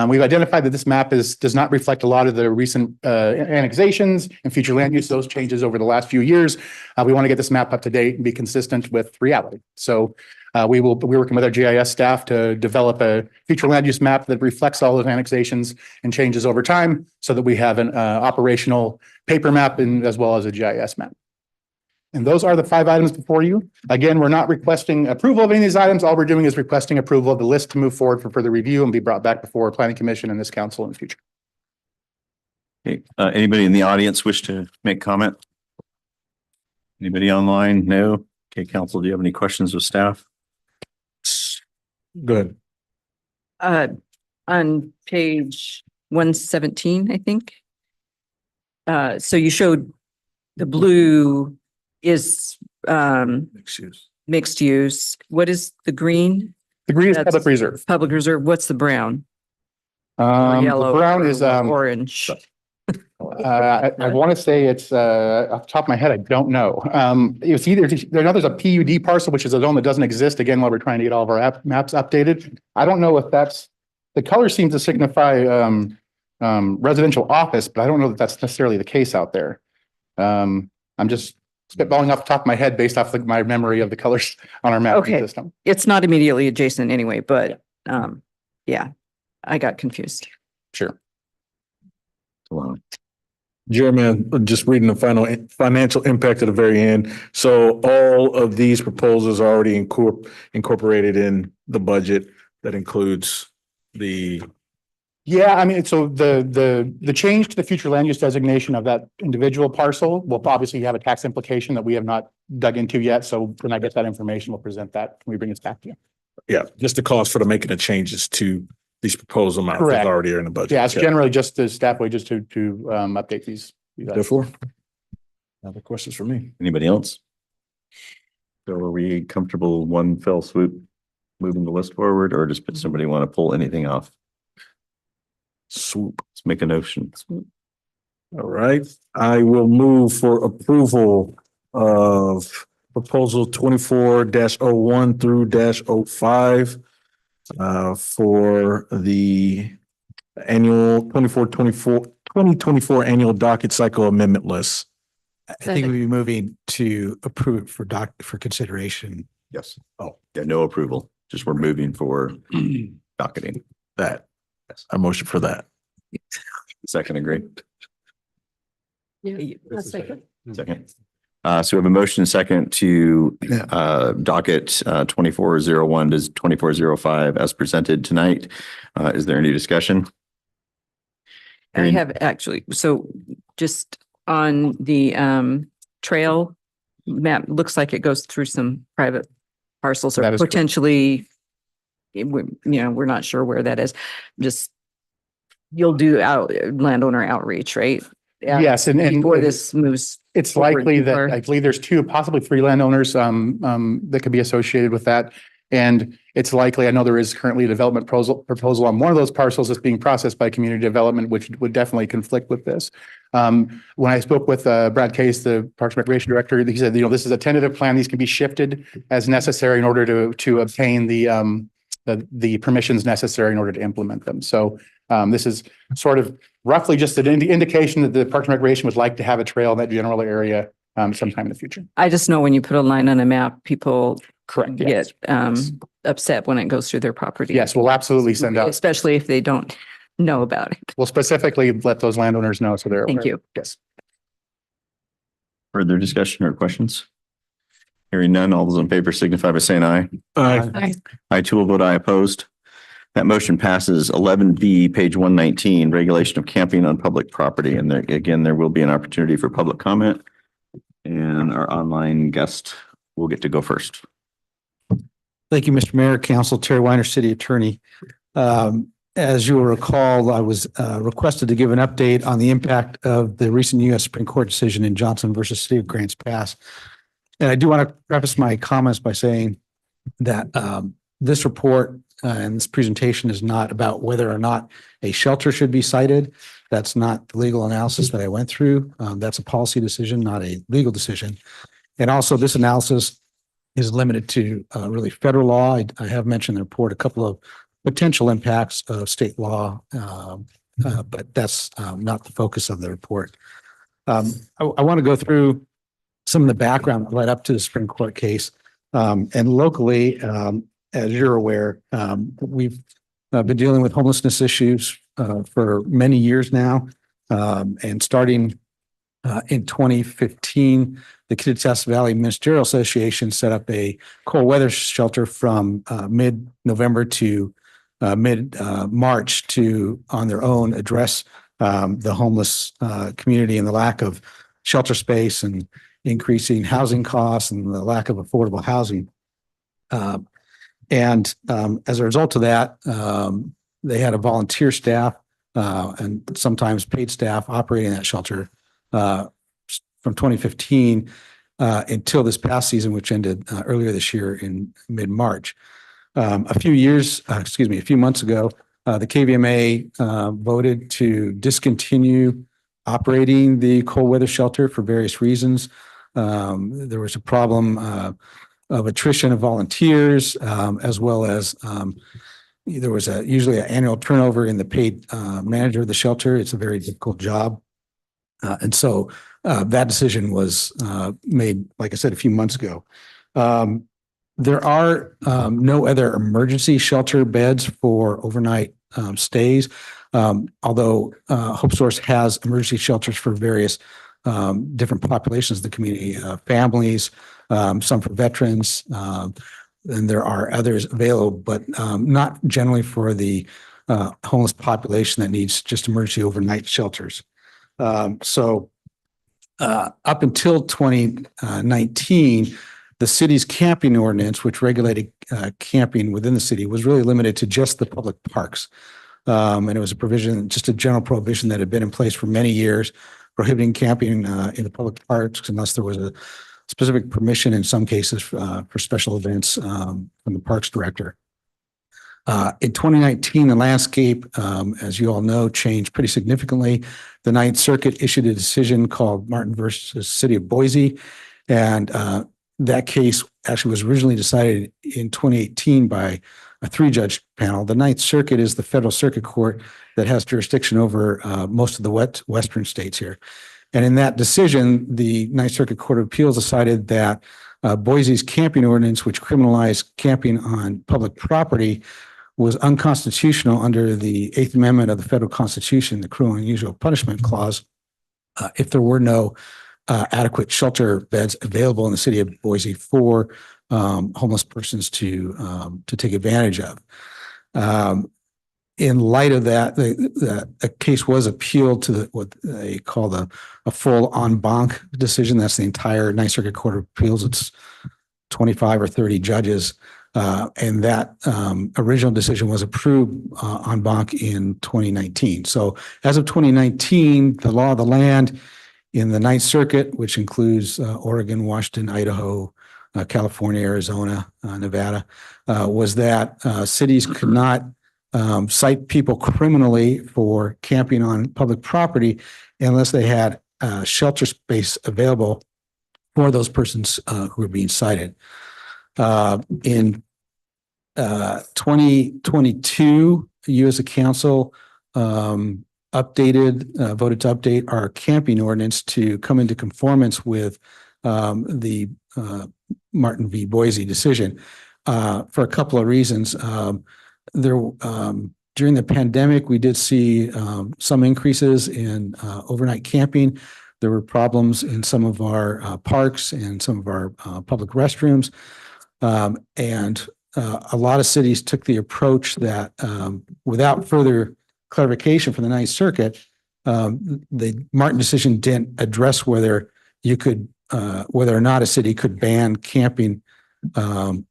N: We've identified that this map does not reflect a lot of the recent annexations and future land use, those changes over the last few years. We want to get this map up to date and be consistent with reality. So we're working with our GIS staff to develop a future land use map that reflects all those annexations and changes over time, so that we have an operational paper map and as well as a GIS map. And those are the 5 items before you. Again, we're not requesting approval of any of these items. All we're doing is requesting approval of the list to move forward for further review and be brought back before planning commission and this council in the future.
B: Okay, anybody in the audience wish to make comment? Anybody online? No? Okay, council, do you have any questions with staff?
G: Good.
F: On page 117, I think. So you showed the blue is mixed use. What is the green?
N: The green is
F: That's
N: public reserve.
F: Public reserve. What's the brown?
N: The brown is
F: orange.
N: I want to say it's off the top of my head, I don't know. It's either there's a PUD parcel, which is a zone that doesn't exist, again, while we're trying to get all of our maps updated. I don't know if that's the color seems to signify residential office, but I don't know that that's necessarily the case out there. I'm just spitballing off the top of my head based off my memory of the colors on our mapping system.
F: It's not immediately adjacent anyway, but yeah, I got confused.
N: Sure.
E: Jeremy, just reading the financial impact at the very end. So all of these proposals are already incorporated in the budget that includes the.
N: Yeah, I mean, so the change to the future land use designation of that individual parcel will obviously have a tax implication that we have not dug into yet. So when I get that information, we'll present that when we bring this back to you.
E: Yeah, just the cost for the making the changes to these proposal amounts is
N: Correct.
E: already in the budget.
N: Yeah, it's generally just the staff wages to update these.
E: Therefore, other questions for me?
B: Anybody else? So are we comfortable one fell swoop moving the list forward, or does somebody want to pull anything off?
E: Swoop.
B: Let's make a notion.
E: All right, I will move for approval of proposal 24-01 through -05 for the annual 2024 annual docket cycle amendment list.
I: I think we'd be moving to approve it for consideration.
B: Yes. Oh, yeah, no approval. Just we're moving for docketing.
E: That. I motion for that.
B: Second, agree.
C: Yeah, that's second.
B: Second. So we have a motion and second to docket 2401 to 2405 as presented tonight. Is there any discussion?
F: I have actually, so just on the trail map, looks like it goes through some private parcels
N: That
F: or
N: is correct.
F: potentially, we're not sure where that is. Just, you'll do landowner outreach, right? Yeah,
N: Yes, and
F: before this moves.
N: it's
F: forward
N: likely
F: too
N: that
F: far.
N: I believe there's two, possibly three landowners that could be associated with that. And it's likely, I know there is currently a development proposal on one of those parcels that's being processed by community development, which would definitely conflict with this. When I spoke with Brad Case, the Parks and Recreation Director, he said, this is a tentative plan. These can be shifted as necessary in order to obtain the permissions necessary in order to implement them. So this is sort of roughly just an indication that the Parks and Recreation would like to have a trail in that general area sometime in the future.
F: I just know when you put a line on a map, people
N: Correct. Yes.
F: get upset when it goes through their property.
N: Yes, we'll absolutely send out.
F: Especially if they don't know about it.
N: We'll specifically let those landowners know so they're aware.
F: Thank you.
N: Yes.
B: Further discussion or questions? Hearing none, all those in favor signify by saying aye.
E: Aye.
B: I too will vote aye opposed. That motion passes. 11B, page 119, regulation of camping on public property. And there, again, there will be an opportunity for public comment. And our online guest will get to go first.
O: Thank you, Mr. Mayor, Council, Terry Weiner, City Attorney. As you will recall, I was requested to give an update on the impact of the recent U.S. Supreme Court decision in Johnson versus City of Grants Pass. And I do want to preface my comments by saying that this report and this presentation is not about whether or not a shelter should be cited. That's not the legal analysis that I went through. That's a policy decision, not a legal decision. And also this analysis is limited to really federal law. I have mentioned in the report a couple of potential impacts of state law, but that's not the focus of the report. I want to go through some of the background that led up to the Supreme Court case. And locally, as you're aware, we've been dealing with homelessness issues for many years now. And starting in 2015, the Kittitas Valley Ministerial Association set up a cold weather shelter from mid-November to mid-March to, on their own, address the homeless community and the lack of shelter space and increasing housing costs and the lack of affordable housing. And as a result of that, they had a volunteer staff and sometimes paid staff operating that shelter from 2015 until this past season, which ended earlier this year in mid-March. A few months ago, the KVMA voted to discontinue operating the cold weather shelter for various reasons. There was a problem of attrition of volunteers, as well as there was usually an annual turnover in the paid manager of the shelter. It's a very difficult job. And so that decision was made, like I said, a few months ago. There are no other emergency shelter beds for overnight stays, although Hope Source has emergency shelters for various different populations of the community, families, some for veterans, and there are others available, but not generally for the homeless population that needs just emergency overnight shelters. So up until 2019, the city's camping ordinance, which regulated camping within the city, was really limited to just the public parks. And it was a provision, just a general prohibition that had been in place for many years, prohibiting camping in the public parks unless there was a specific permission in some cases for special events from the Parks Director. In 2019, the landscape, as you all know, changed pretty significantly. The Ninth Circuit issued a decision called Martin versus City of Boise, and that case actually was originally decided in 2018 by a 3-judge panel. The Ninth Circuit is the federal circuit court that has jurisdiction over most of the western states here. And in that decision, the Ninth Circuit Court of Appeals decided that Boise's camping ordinance, which criminalized camping on public property, was unconstitutional under the 8th Amendment of the federal Constitution, the Cruel and Unusual Punishment Clause, if there were no adequate shelter beds available in the city of Boise for homeless persons to take advantage of. in light of that, the case was appealed to what they call a full en banc decision. That's the entire Ninth Circuit Court of Appeals. It's 25 or 30 judges. And that original decision was approved en banc in 2019. So as of 2019, the law of the land in the Ninth Circuit, which includes Oregon, Washington, Idaho, California, Arizona, Nevada, was that cities could not cite people criminally for camping on public property unless they had shelter space available for those persons who were being cited. In 2022, you as a council voted to update our camping ordinance to come into conformance with the Martin v. Boise decision for a couple of reasons. During the pandemic, we did see some increases in overnight camping. There were problems in some of our parks and some of our public restrooms. And a lot of cities took the approach that without further clarification from the Ninth Circuit, the Martin decision didn't address whether you could, whether or not a city could ban camping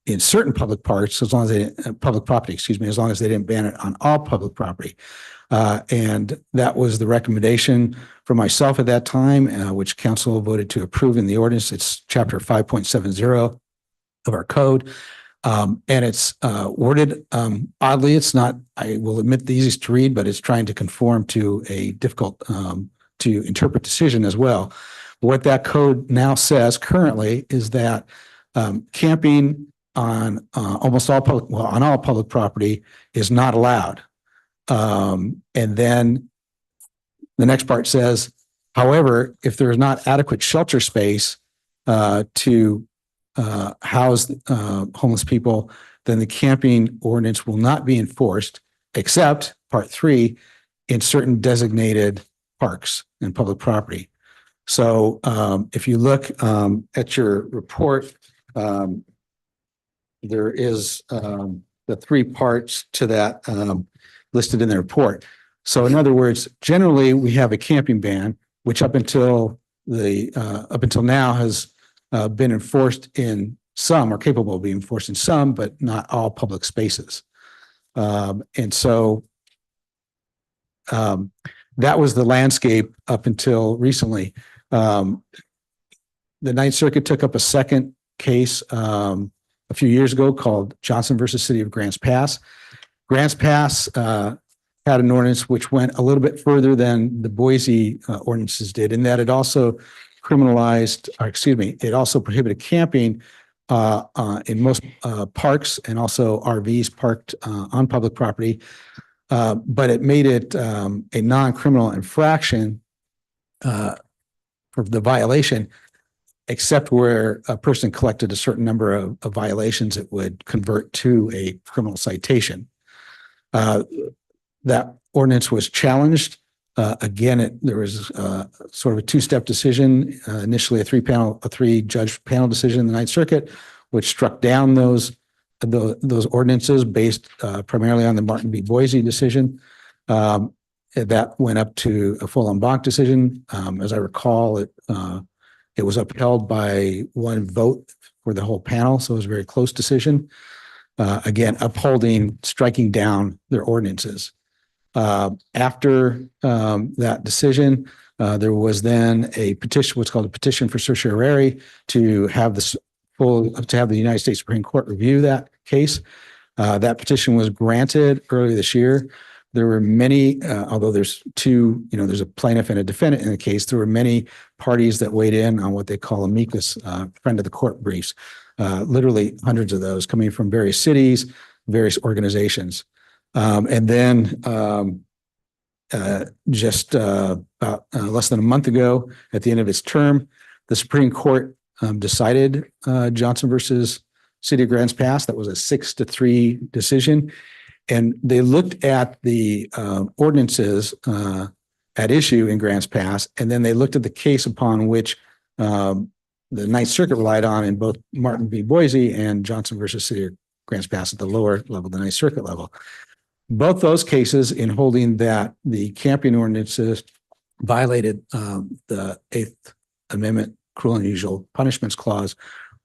O: in certain public parks, as long as they public property, excuse me, as long as they didn't ban it on all public property. And that was the recommendation for myself at that time, which council voted to approve in the ordinance. It's chapter 5.70 of our code. And it's worded oddly. It's not, I will admit, the easiest to read, but it's trying to conform to a difficult to interpret decision as well. What that code now says currently is that camping on almost all public, well, on all public property is not allowed. And then the next part says, however, if there is not adequate shelter space to house homeless people, then the camping ordinance will not be enforced, except part 3, in certain designated parks and public property. So if you look at your report, there is the 3 parts to that listed in the report. So in other words, generally we have a camping ban, which up until now has been enforced in some, or capable of being enforced in some, but not all public spaces. And so that was the landscape up until recently. The Ninth Circuit took up a second case a few years ago called Johnson versus City of Grants Pass. Grants Pass had an ordinance which went a little bit further than the Boise ordinances did, in that it also criminalized, or excuse me, it also prohibited camping in most parks and also RVs parked on public property. But it made it a non-criminal infraction for the violation, except where a person collected a certain number of violations, it would convert to a criminal citation. That ordinance was challenged. Again, there was sort of a 2-step decision, initially a 3-judge panel decision in the Ninth Circuit, which struck down those ordinances based primarily on the Martin v. Boise decision. That went up to a full en banc decision. As I recall, it was upheld by 1 vote for the whole panel, so it was a very close decision. Again, striking down their ordinances. After that decision, there was then a petition, what's called a petition for certiorari, to have the United States Supreme Court review that case. That petition was granted earlier this year. There were many, although there's 2, there's a plaintiff and a defendant in the case, there were many parties that weighed in on what they call amicus, friend of the court briefs, literally hundreds of those coming from various cities, various organizations. And then just about less than a month ago, at the end of its term, the Supreme Court decided Johnson versus City of Grants Pass. That was a 6-3 decision. And they looked at the ordinances at issue in Grants Pass, and then they looked at the case upon which the Ninth Circuit relied on in both Martin v. Boise and Johnson versus City of Grants Pass at the lower level, the Ninth Circuit level. Both those cases in holding that the camping ordinances violated the Eighth Amendment Cruel and Unusual Punishments Clause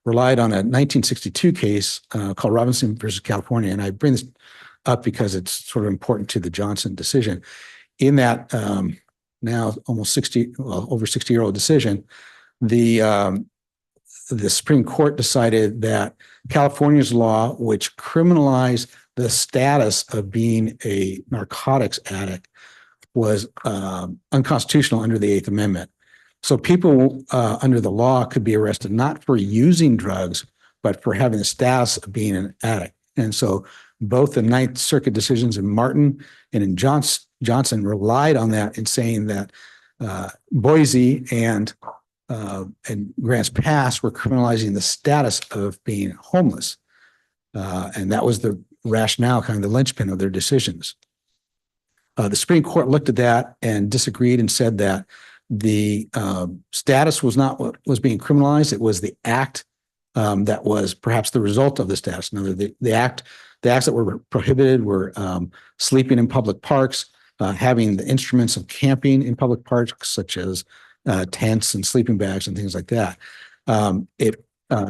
O: relied on a 1962 case called Robinson versus California. And I bring this up because it's sort of important to the Johnson decision. In that now almost 60, well, over 60-year-old decision, the Supreme Court decided that California's law, which criminalized the status of being a narcotics addict, was unconstitutional under the Eighth Amendment. So people under the law could be arrested not for using drugs, but for having the status of being an addict. And so both the Ninth Circuit decisions in Martin and in Johnson relied on that in saying that Boise and Grants Pass were criminalizing the status of being homeless. And that was the rationale, kind of the linchpin of their decisions. The Supreme Court looked at that and disagreed and said that the status was not what was being criminalized. It was the act that was perhaps the result of the status. In other words, the acts that were prohibited were sleeping in public parks, having the instruments of camping in public parks, such as tents and sleeping bags and things like that. It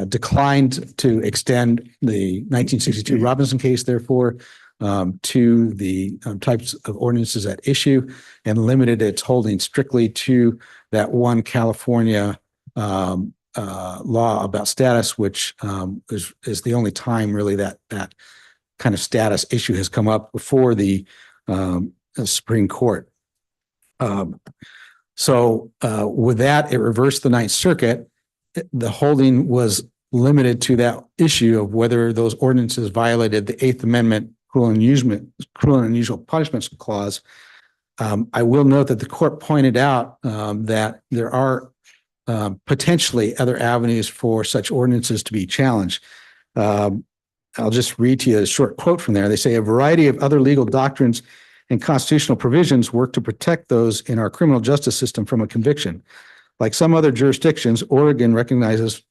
O: declined to extend the 1962 Robinson case, therefore, to the types of ordinances at issue, and limited its holding strictly to that one California law about status, which is the only time really that kind of status issue has come up before the Supreme Court. So with that, it reversed the Ninth Circuit. The holding was limited to that issue of whether those ordinances violated the Eighth Amendment Cruel and Unusual Punishments Clause. I will note that the court pointed out that there are potentially other avenues for such ordinances to be challenged. I'll just read to you a short quote from there. They say, a variety of other legal doctrines and constitutional provisions work to protect those in our criminal justice system from a conviction. Like some other jurisdictions, Oregon recognizes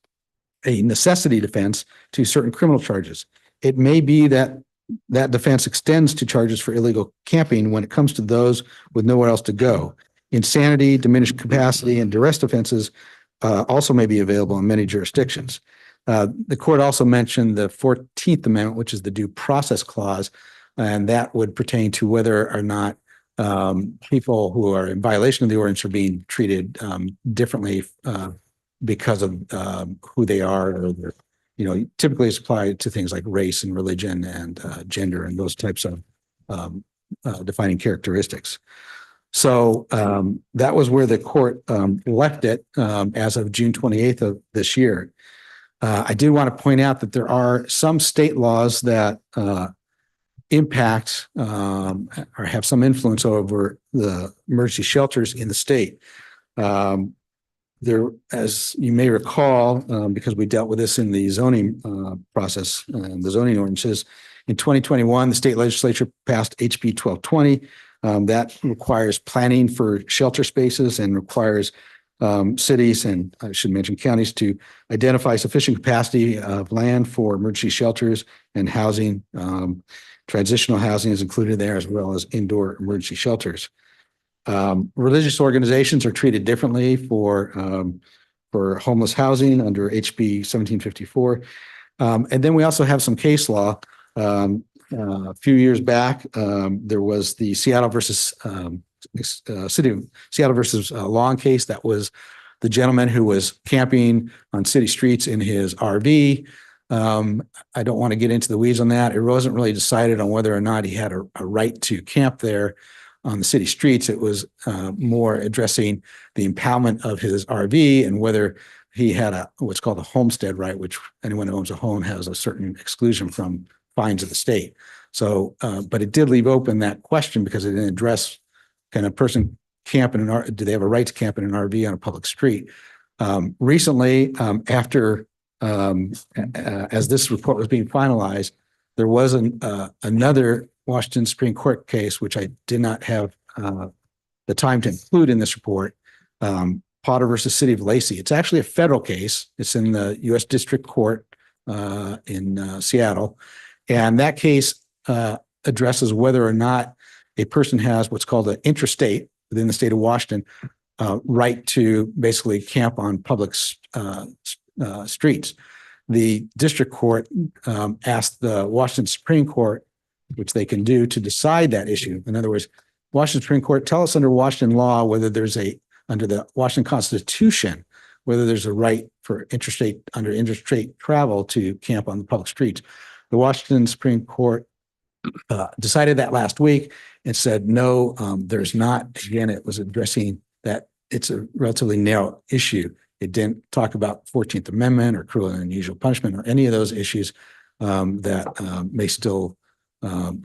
O: a necessity defense to certain criminal charges. It may be that that defense extends to charges for illegal camping when it comes to those with nowhere else to go. Insanity, diminished capacity, and duress offenses also may be available in many jurisdictions. The court also mentioned the 14th Amendment, which is the Due Process Clause, and that would pertain to whether or not people who are in violation of the ordinance are being treated differently because of who they are, or their, typically it's applied to things like race and religion and gender and those types of defining characteristics. So that was where the court left it as of June 28th of this year. I do want to point out that there are some state laws that impact or have some influence over the emergency shelters in the state. There, as you may recall, because we dealt with this in the zoning process and the zoning ordinances, in 2021, the state legislature passed HB 1220. That requires planning for shelter spaces and requires cities, and I should mention counties, to identify sufficient capacity of land for emergency shelters and housing. Transitional housing is included there, as well as indoor emergency shelters. Religious organizations are treated differently for homeless housing under HB 1754. And then we also have some case law. A few years back, there was the Seattle versus City of Seattle versus Long case. That was the gentleman who was camping on city streets in his RV. I don't want to get into the weeds on that. It wasn't really decided on whether or not he had a right to camp there on the city streets. It was more addressing the impoundment of his RV and whether he had what's called a homestead right, which anyone who owns a home has a certain exclusion from fines of the state. So, but it did leave open that question because it didn't address, can a person camp in do they have a right to camp in an RV on a public street? Recently, after as this report was being finalized, there was another Washington Supreme Court case, which I did not have the time to include in this report, Potter versus City of Lacey. It's actually a federal case. It's in the U.S. District Court in Seattle. And that case addresses whether or not a person has what's called an intrastate within the state of Washington right to basically camp on public streets. The district court asked the Washington Supreme Court, which they can do, to decide that issue. In other words, Washington Supreme Court, tell us under Washington law whether there's under the Washington Constitution, whether there's a right for interstate travel to camp on the public streets. The Washington Supreme Court decided that last week and said, no, there's not. Again, it was addressing that it's a relatively narrow issue. It didn't talk about 14th Amendment or cruel and unusual punishment or any of those issues that may still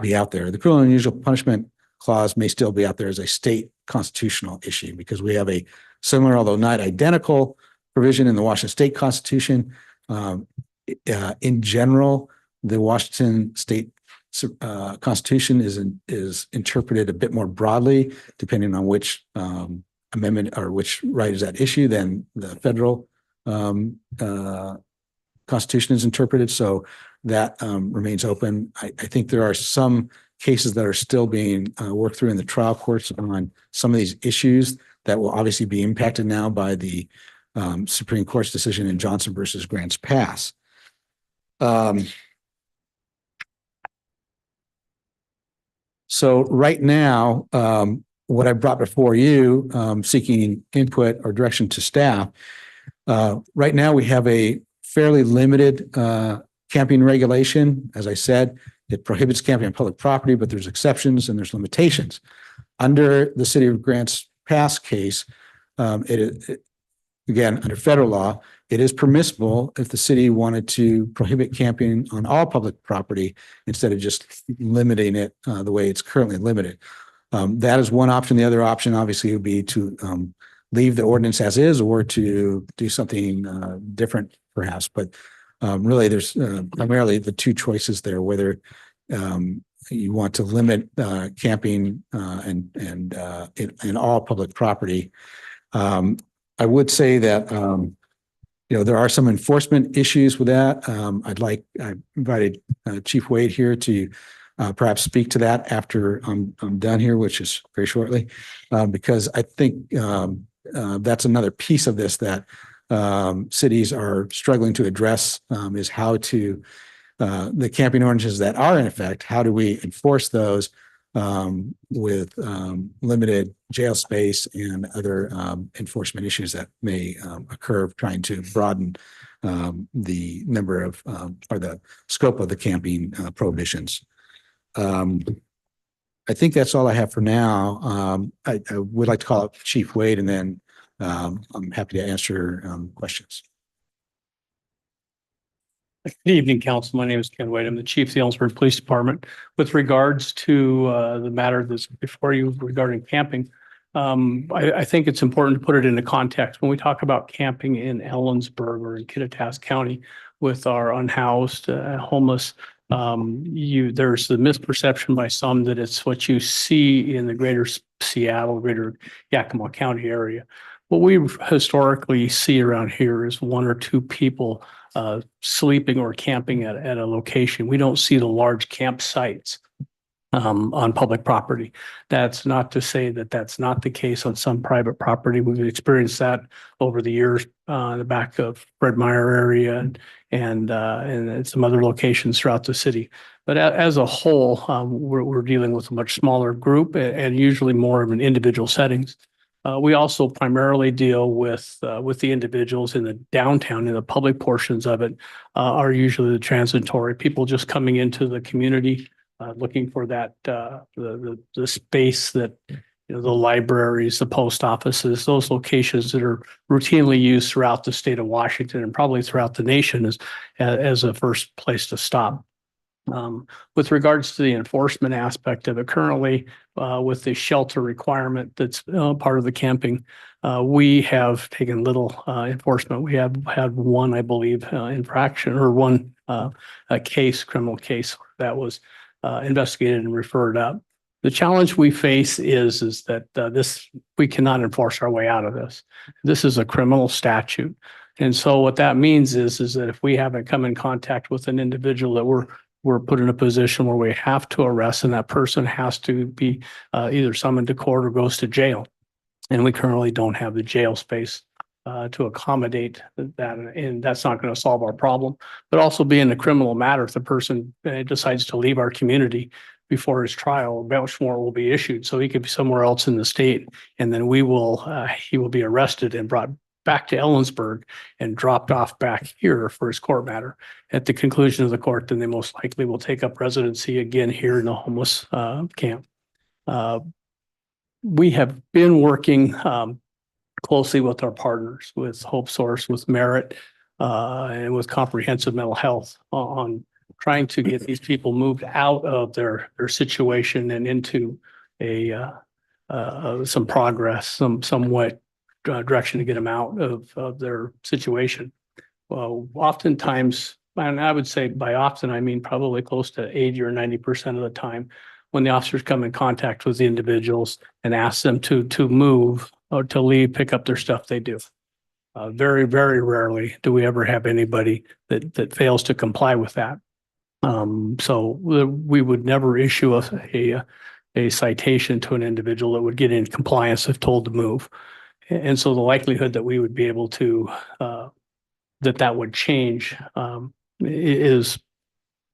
O: be out there. The cruel and unusual punishment clause may still be out there as a state constitutional issue because we have a similar, although not identical, provision in the Washington State Constitution. In general, the Washington State Constitution is interpreted a bit more broadly, depending on which amendment or which right is at issue than the federal Constitution is interpreted. So that remains open. I think there are some cases that are still being worked through in the trial courts on some of these issues that will obviously be impacted now by the Supreme Court's decision in Johnson versus Grants Pass. So right now, what I brought before you, seeking input or direction to staff, right now we have a fairly limited camping regulation. As I said, it prohibits camping on public property, but there's exceptions and there's limitations. Under the City of Grants Pass case, again, under federal law, it is permissible if the city wanted to prohibit camping on all public property instead of just limiting it the way it's currently limited. That is one option. The other option obviously would be to leave the ordinance as is or to do something different perhaps. But really there's primarily the two choices there, whether you want to limit camping in all public property. I would say that, there are some enforcement issues with that. I invited Chief Wade here to perhaps speak to that after I'm done here, which is very shortly, because I think that's another piece of this that cities are struggling to address is how to, the camping ordinances that are in effect, how do we enforce those with limited jail space and other enforcement issues that may occur trying to broaden the number of or the scope of the camping prohibitions. I think that's all I have for now. I would like to call up Chief Wade and then I'm happy to answer questions.
P: Good evening, Council. My name is Ken Wade. I'm the Chief of the Ellensburg Police Department. With regards to the matter that's before you regarding camping, I think it's important to put it into context. When we talk about camping in Ellensburg or in Kittitas County with our unhoused, homeless, there's the misperception by some that it's what you see in the greater Seattle, greater Yakima County area. What we historically see around here is one or two people sleeping or camping at a location. We don't see the large campsites on public property. That's not to say that that's not the case on some private property. We've experienced that over the years in the back of Fred Meyer area and some other locations throughout the city. But as a whole, we're dealing with a much smaller group and usually more of an individual settings. We also primarily deal with the individuals in the downtown, in the public portions of it, are usually the transitory people just coming into the community, looking for that the space that the libraries, the post offices, those locations that are routinely used throughout the state of Washington and probably throughout the nation as a first place to stop. With regards to the enforcement aspect of it, currently with the shelter requirement that's part of the camping, we have taken little enforcement. We have had one, I believe, infraction or one criminal case that was investigated and referred up. The challenge we face is that we cannot enforce our way out of this. This is a criminal statute. And so what that means is that if we haven't come in contact with an individual that we're we're put in a position where we have to arrest and that person has to be either summoned to court or goes to jail. And we currently don't have the jail space to accommodate that, and that's not going to solve our problem. But also being a criminal matter, if the person decides to leave our community before his trial, a bench warrant will be issued, so he could be somewhere else in the state, and then he will be arrested and brought back to Ellensburg and dropped off back here for his court matter. At the conclusion of the court, then they most likely will take up residency again here in the homeless camp. We have been working closely with our partners, with Hope Source, with Merit, and with Comprehensive Mental Health on trying to get these people moved out of their situation and into some progress, somewhat direction to get them out of their situation. Well, oftentimes, and I would say by often, I mean probably close to 80 or 90% of the time, when the officers come in contact with the individuals and ask them to move or to leave, pick up their stuff, they do. Very, very rarely do we ever have anybody that fails to comply with that. So we would never issue a citation to an individual that would get in compliance if told to move. And so the likelihood that we would be able to, that would change is,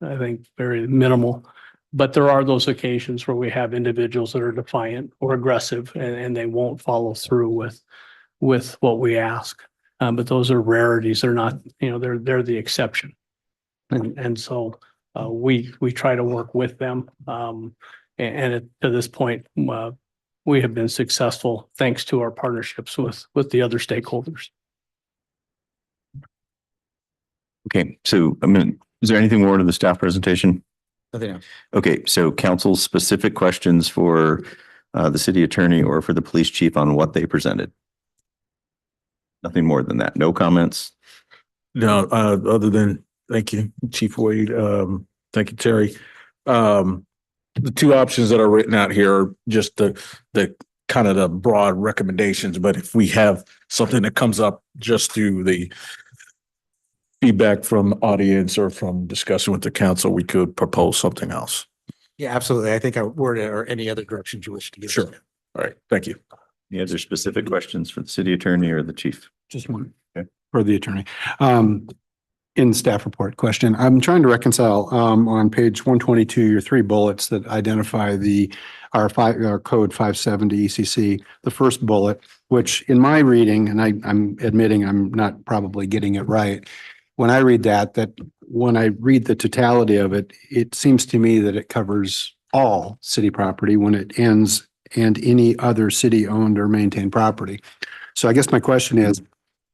P: I think, very minimal. But there are those occasions where we have individuals that are defiant or aggressive and they won't follow through with what we ask. But those are rarities. They're not, they're the exception. And so we try to work with them. To this point, we have been successful thanks to our partnerships with the other stakeholders.
B: Okay, so is there anything more to the staff presentation?
O: Nothing else.
B: Okay, so council's specific questions for the city attorney or for the police chief on what they presented? Nothing more than that. No comments?
Q: No, other than, thank you, Chief Wade. Thank you, Terry. The two options that are written out here are just the kind of the broad recommendations, but if we have something that comes up just through the feedback from audience or from discussion with the council, we could propose something else.
O: Yeah, absolutely. I think I word it or any other directions you wish to give.
Q: Sure. All right. Thank you.
B: Any other specific questions for the city attorney or the chief?
A: Just one.
B: Okay.
A: For the attorney. In staff report question, I'm trying to reconcile on page 122, your three bullets that identify our code 570 ECC, the first bullet, which in my reading, and I'm admitting I'm not probably getting it right. When I read that when I read the totality of it, it seems to me that it covers all city property when it ends and any other city-owned or maintained property. So I guess my question is,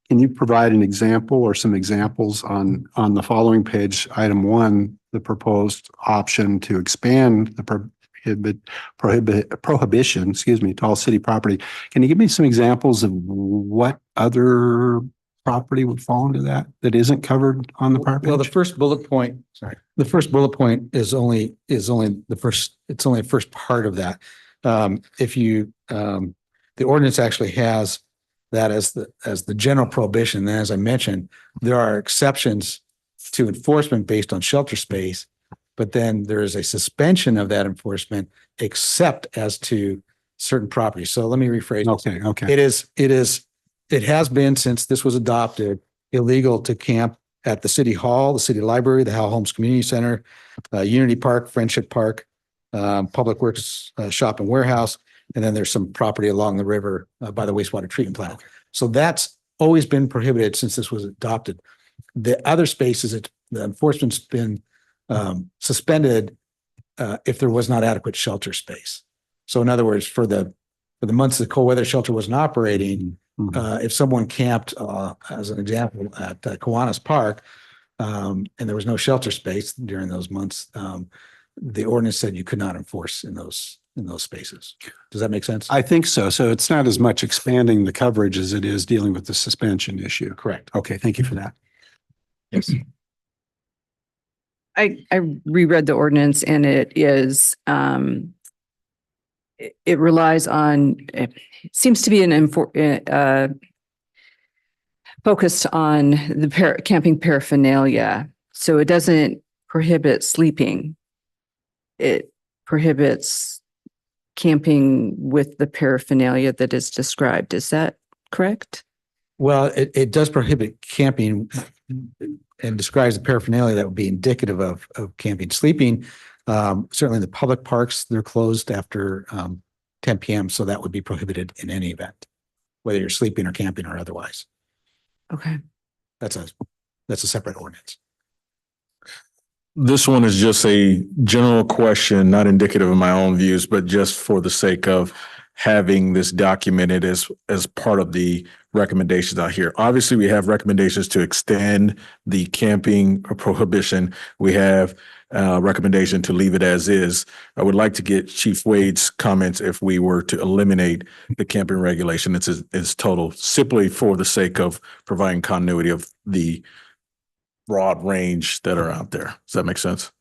A: can you provide an example or some examples on the following page, item 1, the proposed option to expand the prohibition, to all city property? Can you give me some examples of what other property would fall into that isn't covered on the property?
O: Well, the first bullet point is only the first, it's only the first part of that. If you, the ordinance actually has that as the general prohibition. And as I mentioned, there are exceptions to enforcement based on shelter space, but then there is a suspension of that enforcement except as to certain properties. So let me rephrase. Okay. It has been, since this was adopted, illegal to camp at the city hall, the city library, the Hal Holmes Community Center, Unity Park, Friendship Park, Public Works Shop and Warehouse. And then there's some property along the river by the wastewater treatment plant. So that's always been prohibited since this was adopted. The other spaces, the enforcement's been suspended if there was not adequate shelter space. So in other words, for the months the cold weather shelter wasn't operating, if someone camped, as an example, at Kiwanis Park, and there was no shelter space during those months, the ordinance said you could not enforce in those spaces. Does that make sense?
A: I think so. So it's not as much expanding the coverage as it is dealing with the suspension issue.
O: Correct.
A: Okay. Thank you for that.
O: Yes.
F: I reread the ordinance and it is, it relies on, it seems to be focused on the camping paraphernalia. So it doesn't prohibits sleeping. It prohibits camping with the paraphernalia that is described. Is that correct?
O: Well, it does prohibit camping and describes the paraphernalia that would be indicative of camping. Sleeping, certainly in the public parks, they're closed after 10 PM. So that would be prohibited in any event, whether you're sleeping or camping or otherwise.
F: Okay.
O: That's a separate ordinance.
Q: This one is just a general question, not indicative of my own views, but just for the sake of having this documented as part of the recommendations out here. Obviously, we have recommendations to extend the camping prohibition. We have recommendation to leave it as is. I would like to get Chief Wade's comments if we were to eliminate the camping regulation. It's total, simply for the sake of providing continuity of the broad range that are out there. Does that make sense?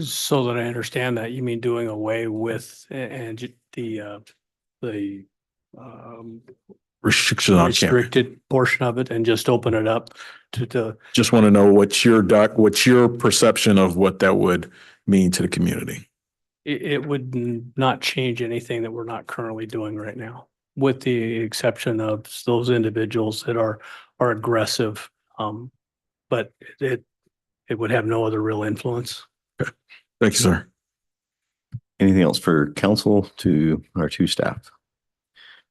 P: So that I understand that, you mean doing away with the
Q: Restriction on camping.
P: restricted portion of it and just open it up to
Q: Just want to know what's your perception of what that would mean to the community?
P: it would not change anything that we're not currently doing right now, with the exception of those individuals that are aggressive. But it would have no other real influence.
Q: Thank you, sir.
B: Anything else for council to our two staff?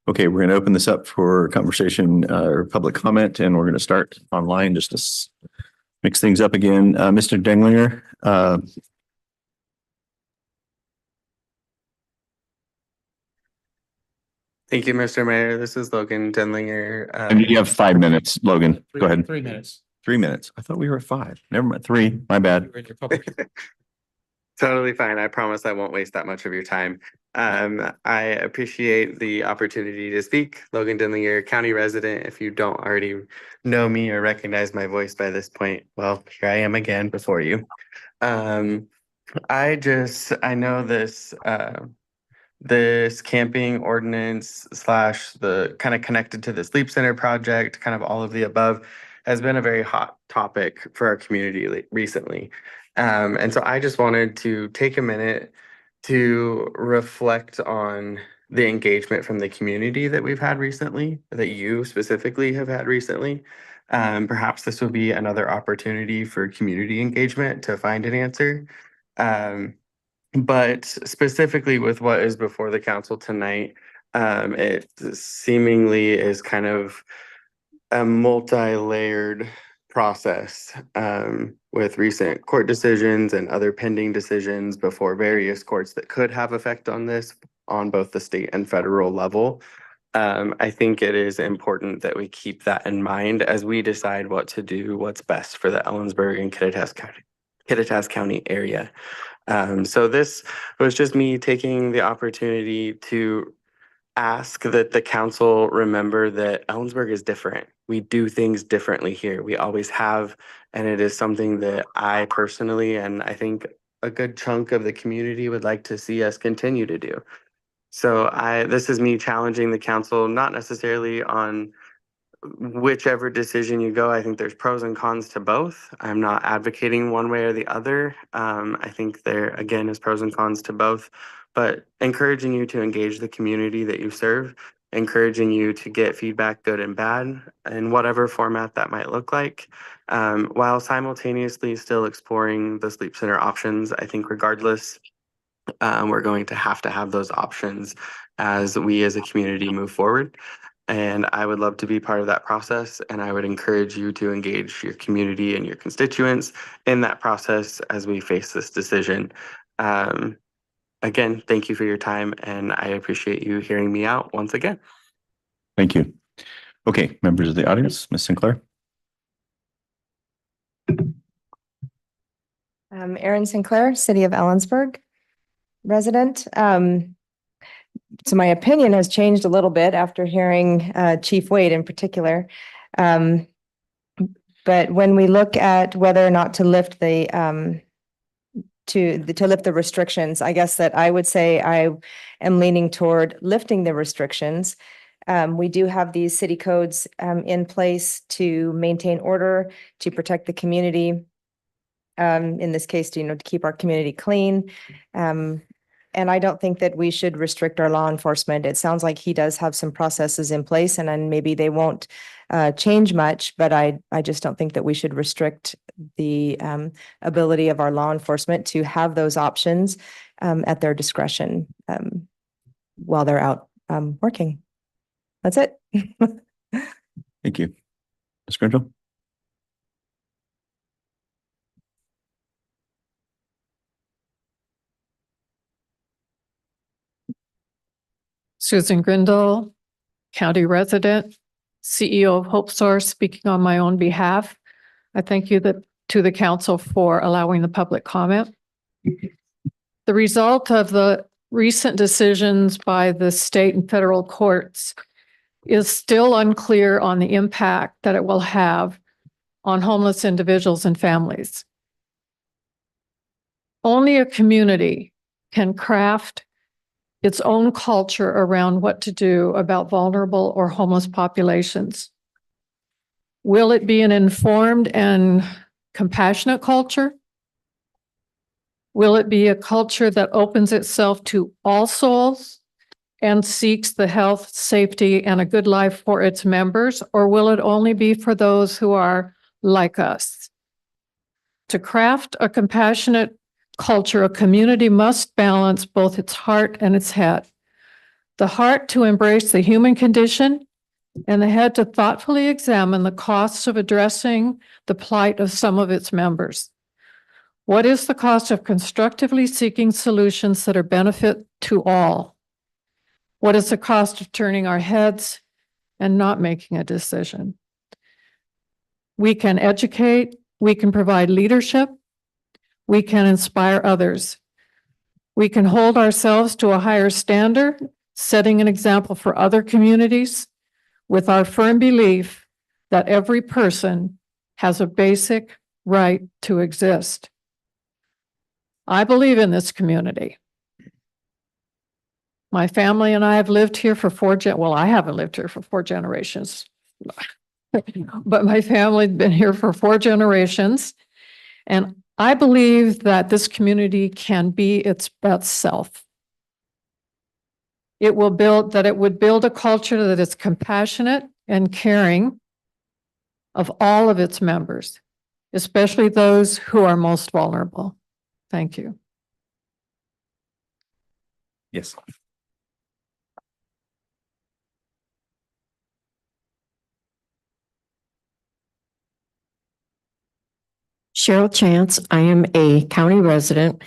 B: Okay, we're going to open this up for conversation or public comment, and we're going to start online just to mix things up again. Mr. Denglinger,
K: Thank you, Mr. Mayor. This is Logan Denlinger.
B: and you have 5 minutes, Logan. Go ahead.
G: 3 minutes.
B: 3 minutes. I thought we were at 5. Never mind. 3. My bad.
K: Totally fine. I promise I won't waste that much of your time. I appreciate the opportunity to speak. Logan Denlinger, county resident. If you don't already know me or recognize my voice by this point, well, here I am again before you. I know this camping ordinance / the kind of connected to the sleep center project, kind of all of the above, has been a very hot topic for our community recently. And so I just wanted to take a minute to reflect on the engagement from the community that we've had recently, that you specifically have had recently. Perhaps this will be another opportunity for community engagement to find an answer. But specifically with what is before the council tonight, it seemingly is kind of a multi-layered process with recent court decisions and other pending decisions before various courts that could have effect on this on both the state and federal level. I think it is important that we keep that in mind as we decide what to do, what's best for the Ellensburg and Kittitas County area. So this was just me taking the opportunity to ask that the council remember that Ellensburg is different. We do things differently here. We always have, and it is something that I personally, and I think a good chunk of the community, would like to see us continue to do. So this is me challenging the council, not necessarily on whichever decision you go. I think there's pros and cons to both. I'm not advocating one way or the other. I think there, again, is pros and cons to both, but encouraging you to engage the community that you serve, encouraging you to get feedback, good and bad, in whatever format that might look like, while simultaneously still exploring the sleep center options. I think regardless, we're going to have those options as we as a community move forward. And I would love to be part of that process. And I would encourage you to engage your community and your constituents in that process as we face this decision. Again, thank you for your time, and I appreciate you hearing me out once again.
B: Thank you. Okay, members of the audience, Ms. Sinclair.
R: Erin Sinclair, City of Ellensburg resident. So my opinion has changed a little bit after hearing Chief Wade in particular. But when we look at whether or not to lift the to lift the restrictions, I guess that I would say I am leaning toward lifting the restrictions. We do have these city codes in place to maintain order, to protect the community. in this case, to keep our community clean. And I don't think that we should restrict our law enforcement. It sounds like he does have some processes in place, and then maybe they won't change much, but I just don't think that we should restrict the ability of our law enforcement to have those options at their discretion while they're out working. That's it.
B: Thank you. Ms. Grenville?
S: Susan Grindle, county resident, CEO of Hope Source, speaking on my own behalf. I thank you to the council for allowing the public comment. The result of the recent decisions by the state and federal courts is still unclear on the impact that it will have on homeless individuals and families. Only a community can craft its own culture around what to do about vulnerable or homeless populations. Will it be an informed and compassionate culture? Will it be a culture that opens itself to all souls and seeks the health, safety, and a good life for its members? Or will it only be for those who are like us? To craft a compassionate culture, a community must balance both its heart and its head. The heart to embrace the human condition, and the head to thoughtfully examine the costs of addressing the plight of some of its members. What is the cost of constructively seeking solutions that are benefit to all? What is the cost of turning our heads and not making a decision? We can educate, we can provide leadership, we can inspire others. We can hold ourselves to a higher standard, setting an example for other communities with our firm belief that every person has a basic right to exist. I believe in this community. My family and I have lived here for I haven't lived here for 4 generations, but my family's been here for 4 generations. And I believe that this community can be its best self. It would build a culture that is compassionate and caring of all of its members, especially those who are most vulnerable. Thank you.
B: Yes.
T: Cheryl Chance. I am a county resident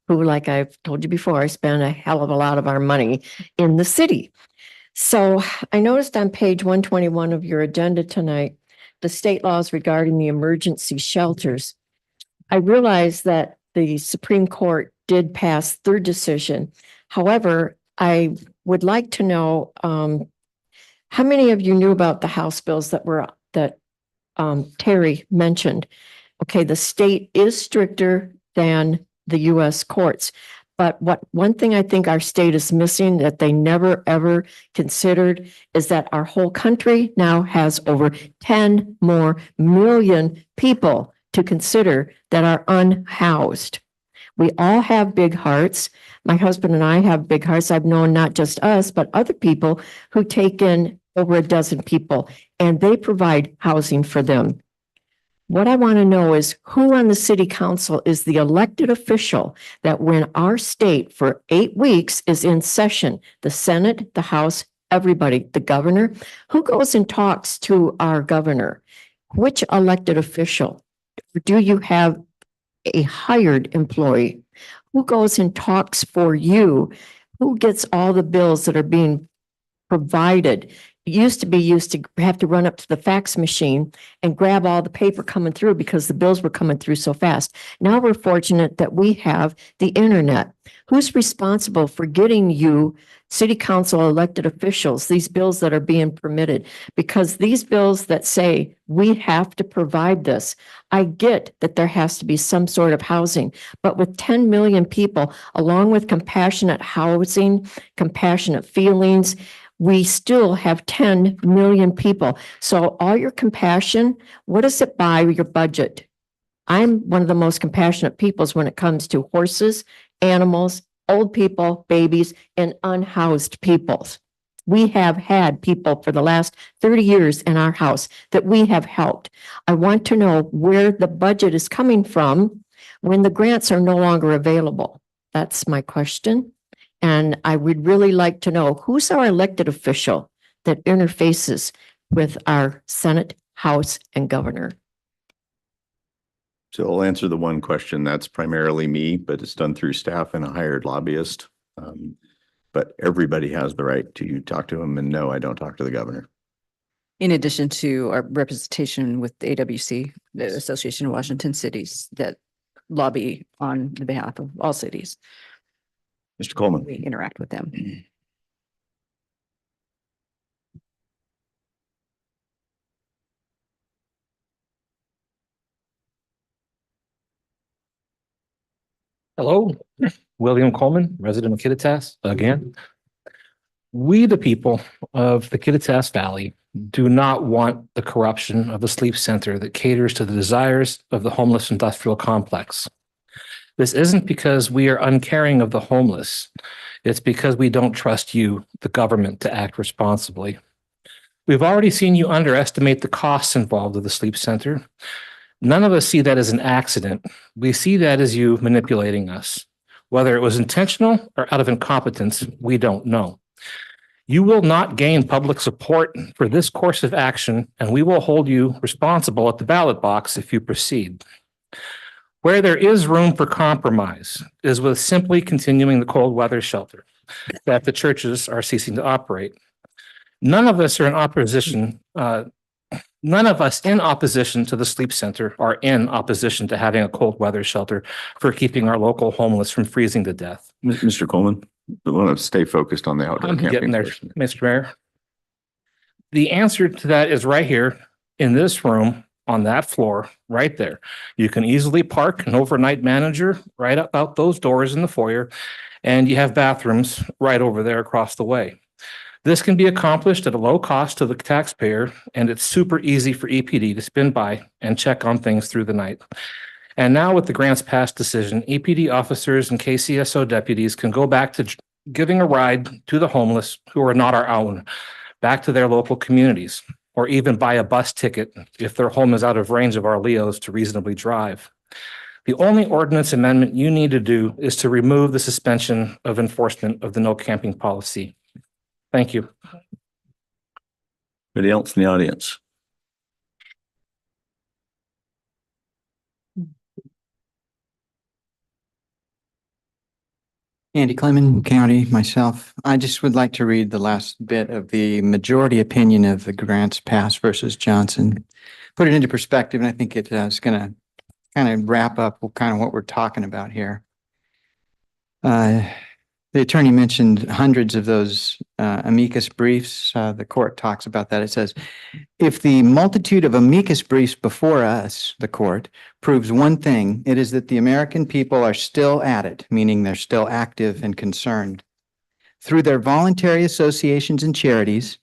T: who, like I've told you before, I spend a hell of a lot of our money in the city. So I noticed on page 121 of your agenda tonight, the state laws regarding the emergency shelters. I realize that the Supreme Court did pass their decision. However, I would like to know how many of you knew about the House bills that Terry mentioned. Okay, the state is stricter than the US courts. But one thing I think our state is missing that they never ever considered is that our whole country now has over 10 more million people to consider that are unhoused. We all have big hearts. My husband and I have big hearts. I've known not just us, but other people who take in over a dozen people, and they provide housing for them. What I want to know is who on the city council is the elected official that when our state for 8 weeks is in session, the Senate, the House, everybody, the governor, who goes and talks to our governor? Which elected official? Do you have a hired employee? Who goes and talks for you? Who gets all the bills that are being provided? Used to have to run up to the fax machine and grab all the paper coming through because the bills were coming through so fast. Now we're fortunate that we have the internet. Who's responsible for getting you, city council elected officials, these bills that are being permitted? Because these bills that say we have to provide this, I get that there has to be some sort of housing, but with 10 million people, along with compassionate housing, compassionate feelings, we still have 10 million people. So all your compassion, what does it buy your budget? I'm one of the most compassionate peoples when it comes to horses, animals, old people, babies, and unhoused peoples. We have had people for the last 30 years in our house that we have helped. I want to know where the budget is coming from when the grants are no longer available. That's my question. And I would really like to know who's our elected official that interfaces with our Senate, House, and Governor.
B: So I'll answer the one question. That's primarily me, but it's done through staff and a hired lobbyist. But everybody has the right to talk to him, and no, I don't talk to the governor.
F: In addition to our representation with the AWC, the Association of Washington Cities, that lobby on the behalf of all cities.
B: Mr. Coleman.
F: We interact with them.
G: Hello, William Coleman, resident of Kittitas again. We, the people of the Kittitas Valley, do not want the corruption of the sleep center that caters to the desires of the homeless industrial complex. This isn't because we are uncaring of the homeless. It's because we don't trust you, the government, to act responsibly. We've already seen you underestimate the costs involved with the sleep center. None of us see that as an accident. We see that as you manipulating us. Whether it was intentional or out of incompetence, we don't know. You will not gain public support for this course of action, and we will hold you responsible at the ballot box if you proceed. Where there is room for compromise is with simply continuing the cold weather shelter that the churches are ceasing to operate. None of us are in opposition. None of us in opposition to the sleep center are in opposition to having a cold weather shelter for keeping our local homeless from freezing to death.
B: Mr. Coleman, I want to stay focused on the outdoor
G: I'm
B: camping.
G: getting there,
B: portion.
G: Mr. Mayor. The answer to that is right here in this room on that floor, right there. You can easily park an overnight manager right up out those doors in the foyer, and you have bathrooms right over there across the way. This can be accomplished at a low cost to the taxpayer, and it's super easy for EPD to spin by and check on things through the night. And now with the grants pass decision, EPD officers and KCSO deputies can go back to giving a ride to the homeless who are not our own, back to their local communities, or even buy a bus ticket if their home is out of range of our Leos to reasonably drive. The only ordinance amendment you need to do is to remove the suspension of enforcement of the no camping policy. Thank you.
B: Anybody else in the audience?
I: Andy Clemon, County, myself. I just would like to read the last bit of the majority opinion of the grants pass versus Johnson. Put it into perspective, and I think it is going to kind of wrap up kind of what we're talking about here. The attorney mentioned hundreds of those amicus briefs. The court talks about that. It says, if the multitude of amicus briefs before us, the court, proves one thing, it is that the American people are still at it, meaning they're still active and concerned. Through their voluntary associations and charities,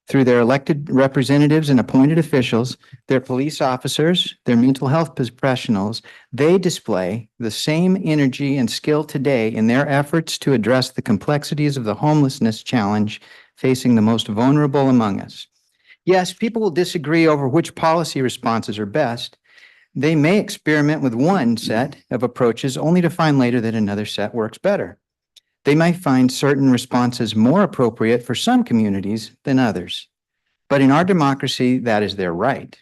I: through their elected representatives and appointed officials, their police officers, their mental health professionals, they display the same energy and skill today in their efforts to address the complexities of the homelessness challenge facing the most vulnerable among us. Yes, people will disagree over which policy responses are best. They may experiment with one set of approaches only to find later that another set works better. They might find certain responses more appropriate for some communities than others. But in our democracy, that is their right.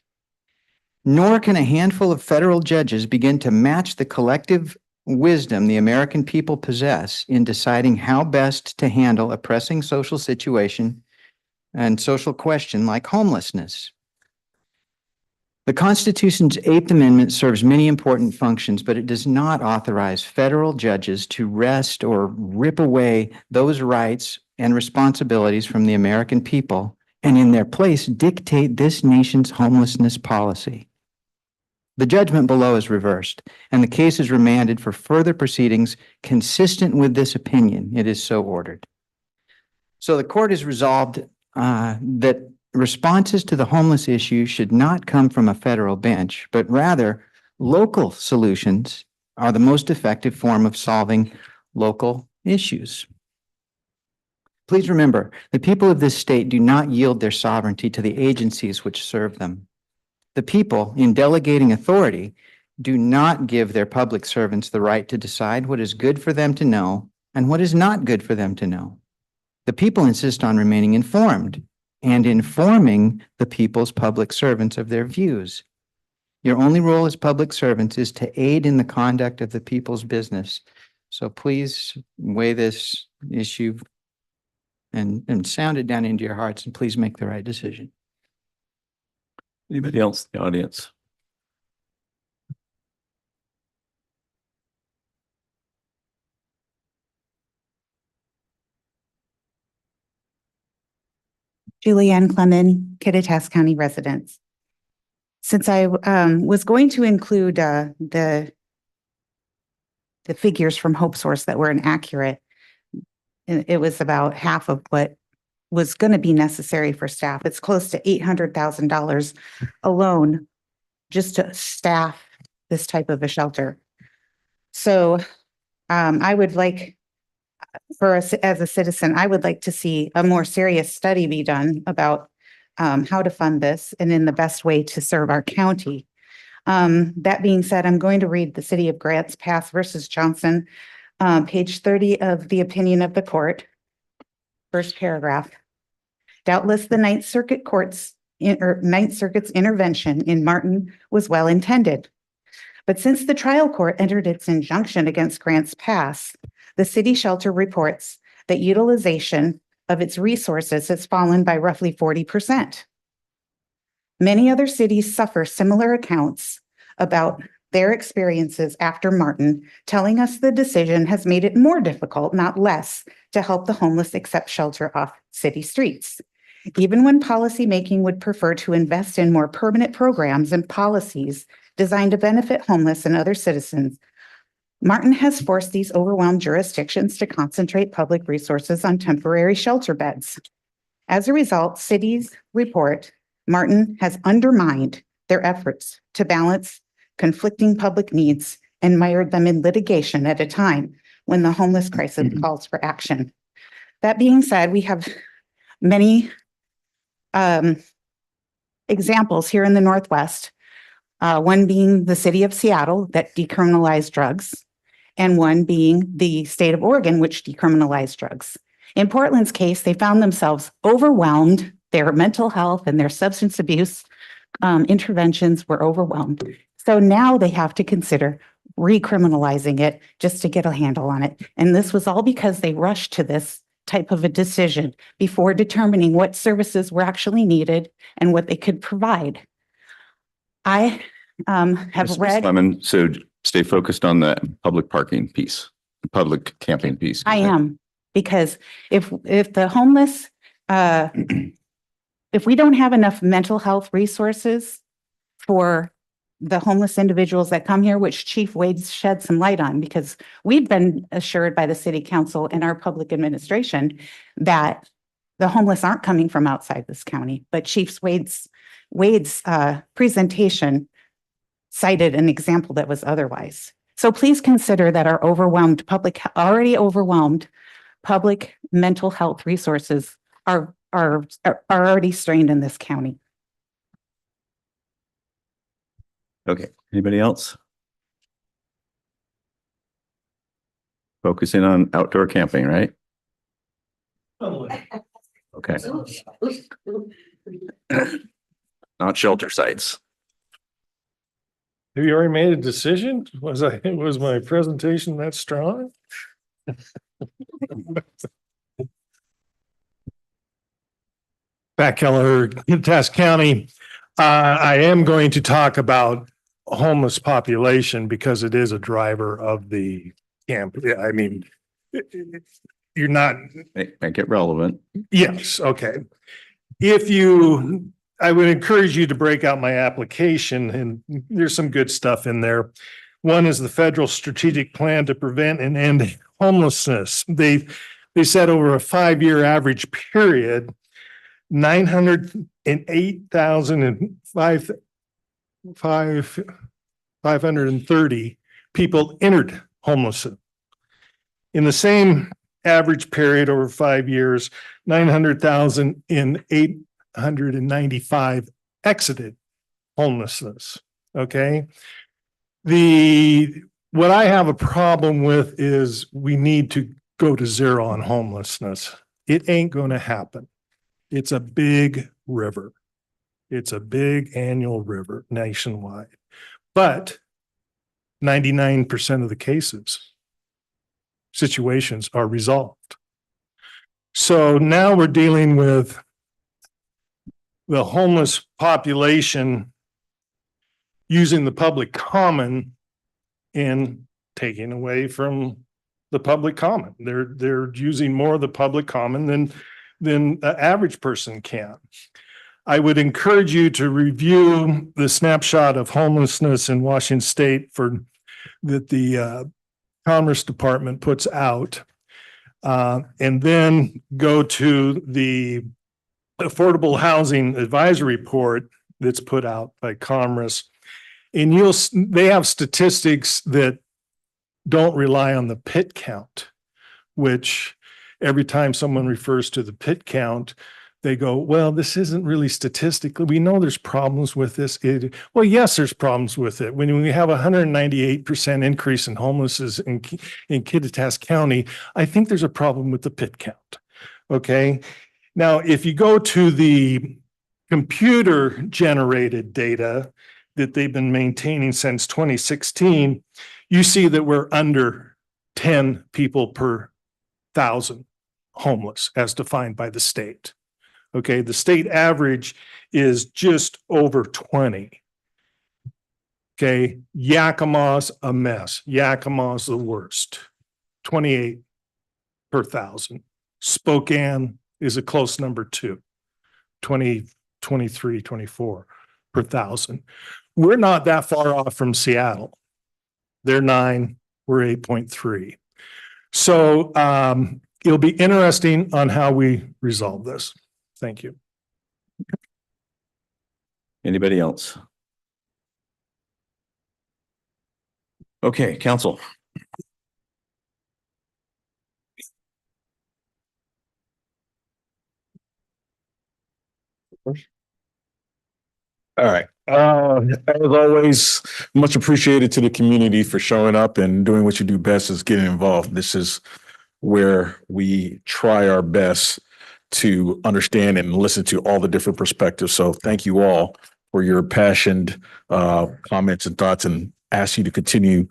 I: Nor can a handful of federal judges begin to match the collective wisdom the American people possess in deciding how best to handle a pressing social situation and social question like homelessness. The Constitution's Eighth Amendment serves many important functions, but it does not authorize federal judges to wrest or rip away those rights and responsibilities from the American people, and in their place dictate this nation's homelessness policy. The judgment below is reversed, and the case is remanded for further proceedings consistent with this opinion. It is so ordered. So the court has resolved that responses to the homeless issue should not come from a federal bench, but rather Local solutions are the most effective form of solving local issues. Please remember, the people of this state do not yield their sovereignty to the agencies which serve them. The people, in delegating authority, do not give their public servants the right to decide what is good for them to know and what is not good for them to know. The people insist on remaining informed and informing the people's public servants of their views. Your only role as public servants is to aid in the conduct of the people's business. So please weigh this issue and sound it down into your hearts, and please make the right decision.
B: Anybody else in the audience?
H: Julianne Clement, Kittitas County residents. Since I was going to include the figures from Hope Source that were inaccurate, it was about half of what was going to be necessary for staff. It's close to $800,000 alone just to staff this type of a shelter. So I would like, for us as a citizen, I would like to see a more serious study be done about how to fund this and in the best way to serve our county. That being said, I'm going to read the City of Grants Pass versus Johnson, page 30 of the opinion of the court. First paragraph. Doubtless the Ninth Circuit's intervention in Martin was well intended. But since the trial court entered its injunction against Grants Pass, the city shelter reports that utilization of its resources has fallen by roughly 40%. Many other cities suffer similar accounts about their experiences after Martin, telling us the decision has made it more difficult, not less, to help the homeless accept shelter off city streets. Even when policymaking would prefer to invest in more permanent programs and policies designed to benefit homeless and other citizens, Martin has forced these overwhelmed jurisdictions to concentrate public resources on temporary shelter beds. As a result, cities report Martin has undermined their efforts to balance conflicting public needs and mired them in litigation at a time when the homeless crisis calls for action. That being said, we have many examples here in the Northwest, one being the city of Seattle that decriminalized drugs, and one being the state of Oregon, which decriminalized drugs. In Portland's case, they found themselves overwhelmed. Their mental health and their substance abuse interventions were overwhelmed. So now they have to consider recriminalizing it just to get a handle on it. And this was all because they rushed to this type of a decision before determining what services were actually needed and what they could provide. I have
B: Ms.
H: read.
B: Lemon, so stay focused on the public parking piece, public camping piece.
H: I am, because if the homeless, if we don't have enough mental health resources for the homeless individuals that come here, which Chief Wade shed some light on, because we've been assured by the city council and our public administration that the homeless aren't coming from outside this county, but Chief Wade's presentation cited an example that was otherwise. So please consider that our already overwhelmed public mental health resources are already strained in this county.
B: Okay, anybody else? Focusing on outdoor camping, right? Okay. Not shelter sites.
E: Have you already made a decision? Was my presentation that strong? Pat Keller, Task County. I am going to talk about homeless population because it is a driver of the camp. I mean, you're not.
B: Make it relevant.
E: Yes, okay. I would encourage you to break out my application, and there's some good stuff in there. One is the federal strategic plan to prevent and end homelessness. They said over a 5-year average period, 908,005 530 people entered homelessness. In the same average period over 5 years, 900,000 in 895 exited homelessness. Okay. What I have a problem with is we need to go to zero on homelessness. It ain't going to happen. It's a big river. It's a big annual river nationwide, but 99% of the situations are resolved. So now we're dealing with the homeless population using the public common and taking away from the public common. They're using more of the public common than the average person can. I would encourage you to review the snapshot of homelessness in Washington State that the Commerce Department puts out, and then go to the Affordable Housing Advisory Report that's put out by Commerce. And they have statistics that don't rely on the PIT count, which every time someone refers to the PIT count, they go, well, this isn't really statistically. We know there's problems with this. Well, yes, there's problems with it. When we have 198% increase in homelessness in Kittitas County, I think there's a problem with the PIT count. Okay. Now, if you go to the computer generated data that they've been maintaining since 2016, you see that we're under 10 people per 1,000 homeless as defined by the state. Okay, the state average is just over 20. Okay, Yakima's a mess. Yakima's the worst. 28 per 1,000. Spokane is a close number 2. 20, 23, 24 per 1,000. We're not that far off from Seattle. They're 9, we're 8.3. So it'll be interesting on how we resolve this. Thank you.
B: Anybody else? Okay, council.
Q: All right. As always, much appreciated to the community for showing up and doing what you do best is getting involved. This is where we try our best to understand and listen to all the different perspectives. So thank you all for your passionate comments and thoughts, and ask you to continue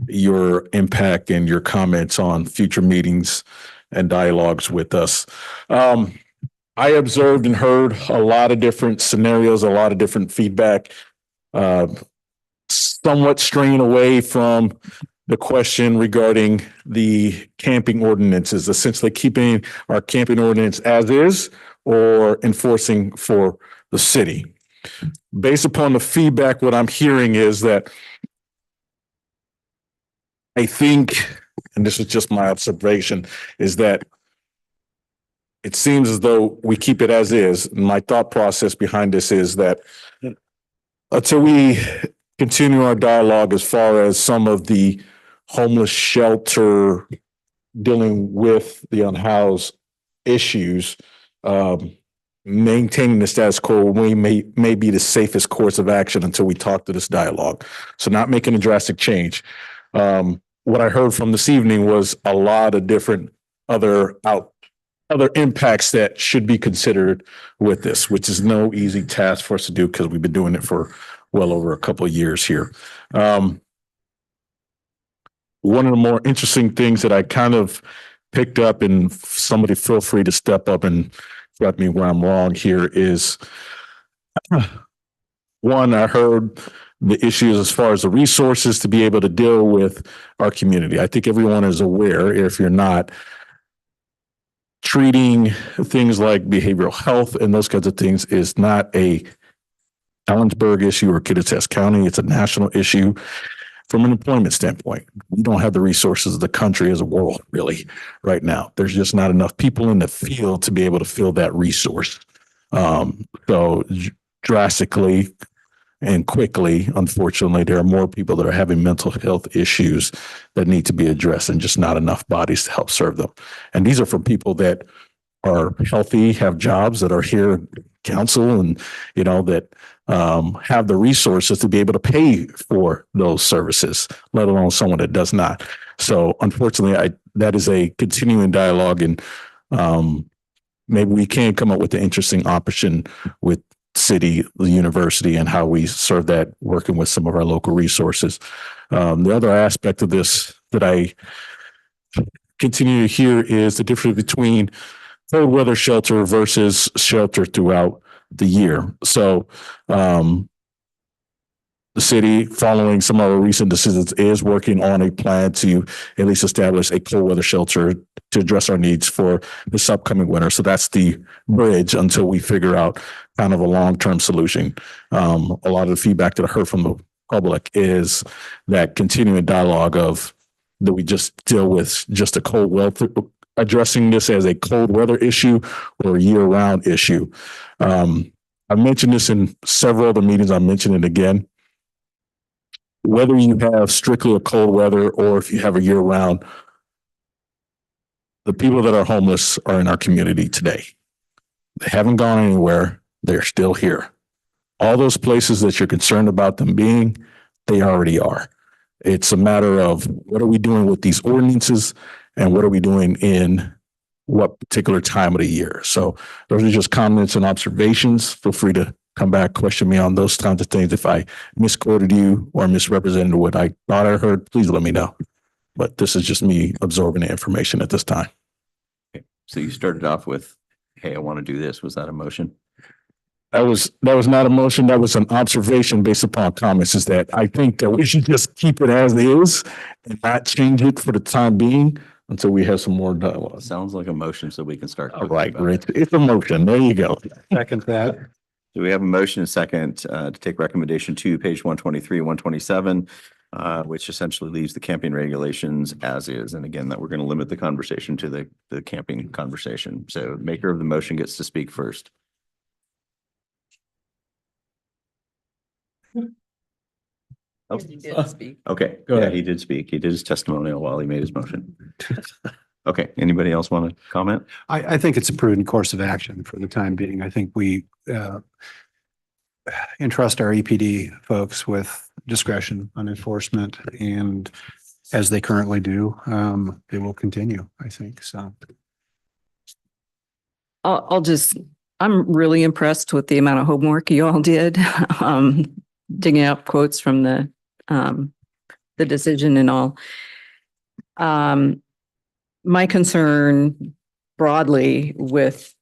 Q: your impact and your comments on future meetings and dialogues with us. I observed and heard a lot of different scenarios, a lot of different feedback, somewhat straying away from the question regarding the camping ordinances, essentially keeping our camping ordinance as is or enforcing for the city. Based upon the feedback, what I'm hearing is that I think, and this is just my observation, is that it seems as though we keep it as is. My thought process behind this is that until we continue our dialogue as far as some of the homeless shelter dealing with the unhoused issues, maintaining the status quo may be the safest course of action until we talk to this dialogue. So not making a drastic change. What I heard from this evening was a lot of different other impacts that should be considered with this, which is no easy task for us to do because we've been doing it for well over a couple of years here. One of the more interesting things that I kind of picked up, and somebody feel free to step up and correct me where I'm wrong here, is one, I heard the issues as far as the resources to be able to deal with our community. I think everyone is aware, if you're not, treating things like behavioral health and those kinds of things is not a Ellensburg issue or Kittitas County. It's a national issue from an employment standpoint. We don't have the resources of the country as a world really right now. There's just not enough people in the field to be able to fill that resource. So drastically, and quickly. Unfortunately, there are more people that are having mental health issues that need to be addressed and just not enough bodies to help serve them. And these are from people that are healthy, have jobs, that are here in council, and, you know, that have the resources to be able to pay for those services, let alone someone that does not. So unfortunately, that is a continuing dialogue, and maybe we can come up with an interesting option with city, the university, and how we serve that, working with some of our local resources. The other aspect of this that I continue to hear is the difference between cold weather shelter versus shelter throughout the year. So the city, following some of our recent decisions, is working on a plan to at least establish a cold weather shelter to address our needs for this upcoming winter. So that's the bridge until we figure out kind of a long-term solution. A lot of the feedback that I heard from the public is that continuing dialogue of that we just deal with just a cold weather, addressing this as a cold weather issue or a year-round issue. I mentioned this in several other meetings. I mentioned it again. Whether you have strictly a cold weather or if you have a year-round, the people that are homeless are in our community today. They haven't gone anywhere. They're still here. All those places that you're concerned about them being, they already are. It's a matter of what are we doing with these ordinances and what are we doing in what particular time of the year. So those are just comments and observations. Feel free to come back, question me on those kinds of things. If I misquoted you or misrepresented what I thought I heard, please let me know. But this is just me absorbing the information at this time.
B: Okay. So you started off with, hey, I want to do this. Was that a motion?
Q: That was not a motion. That was an observation based upon comments, is that I think that we should just keep it as is and not change it for the time being until we have some more dialogue.
B: Sounds like a motion, so we can start.
Q: All right, great. It's a motion. There you go.
A: Second that.
B: Do we have a motion and second to take recommendation 2, page 123, 127, which essentially leaves the camping regulations as is. And again, that we're going to limit the conversation to the camping conversation. So maker of the motion gets to speak first. Oh,
F: He did speak.
B: okay.
Q: Go
B: Yeah,
Q: ahead.
B: he did speak. He did his testimonial while he made his motion. Okay. Anybody else want to comment?
A: I think it's a prudent course of action for the time being. I think we entrust our EPD folks with discretion on enforcement, and as they currently do, they will continue, I think, so.
F: I'm really impressed with the amount of homework you all did. Digging up quotes from the decision and all. My concern broadly with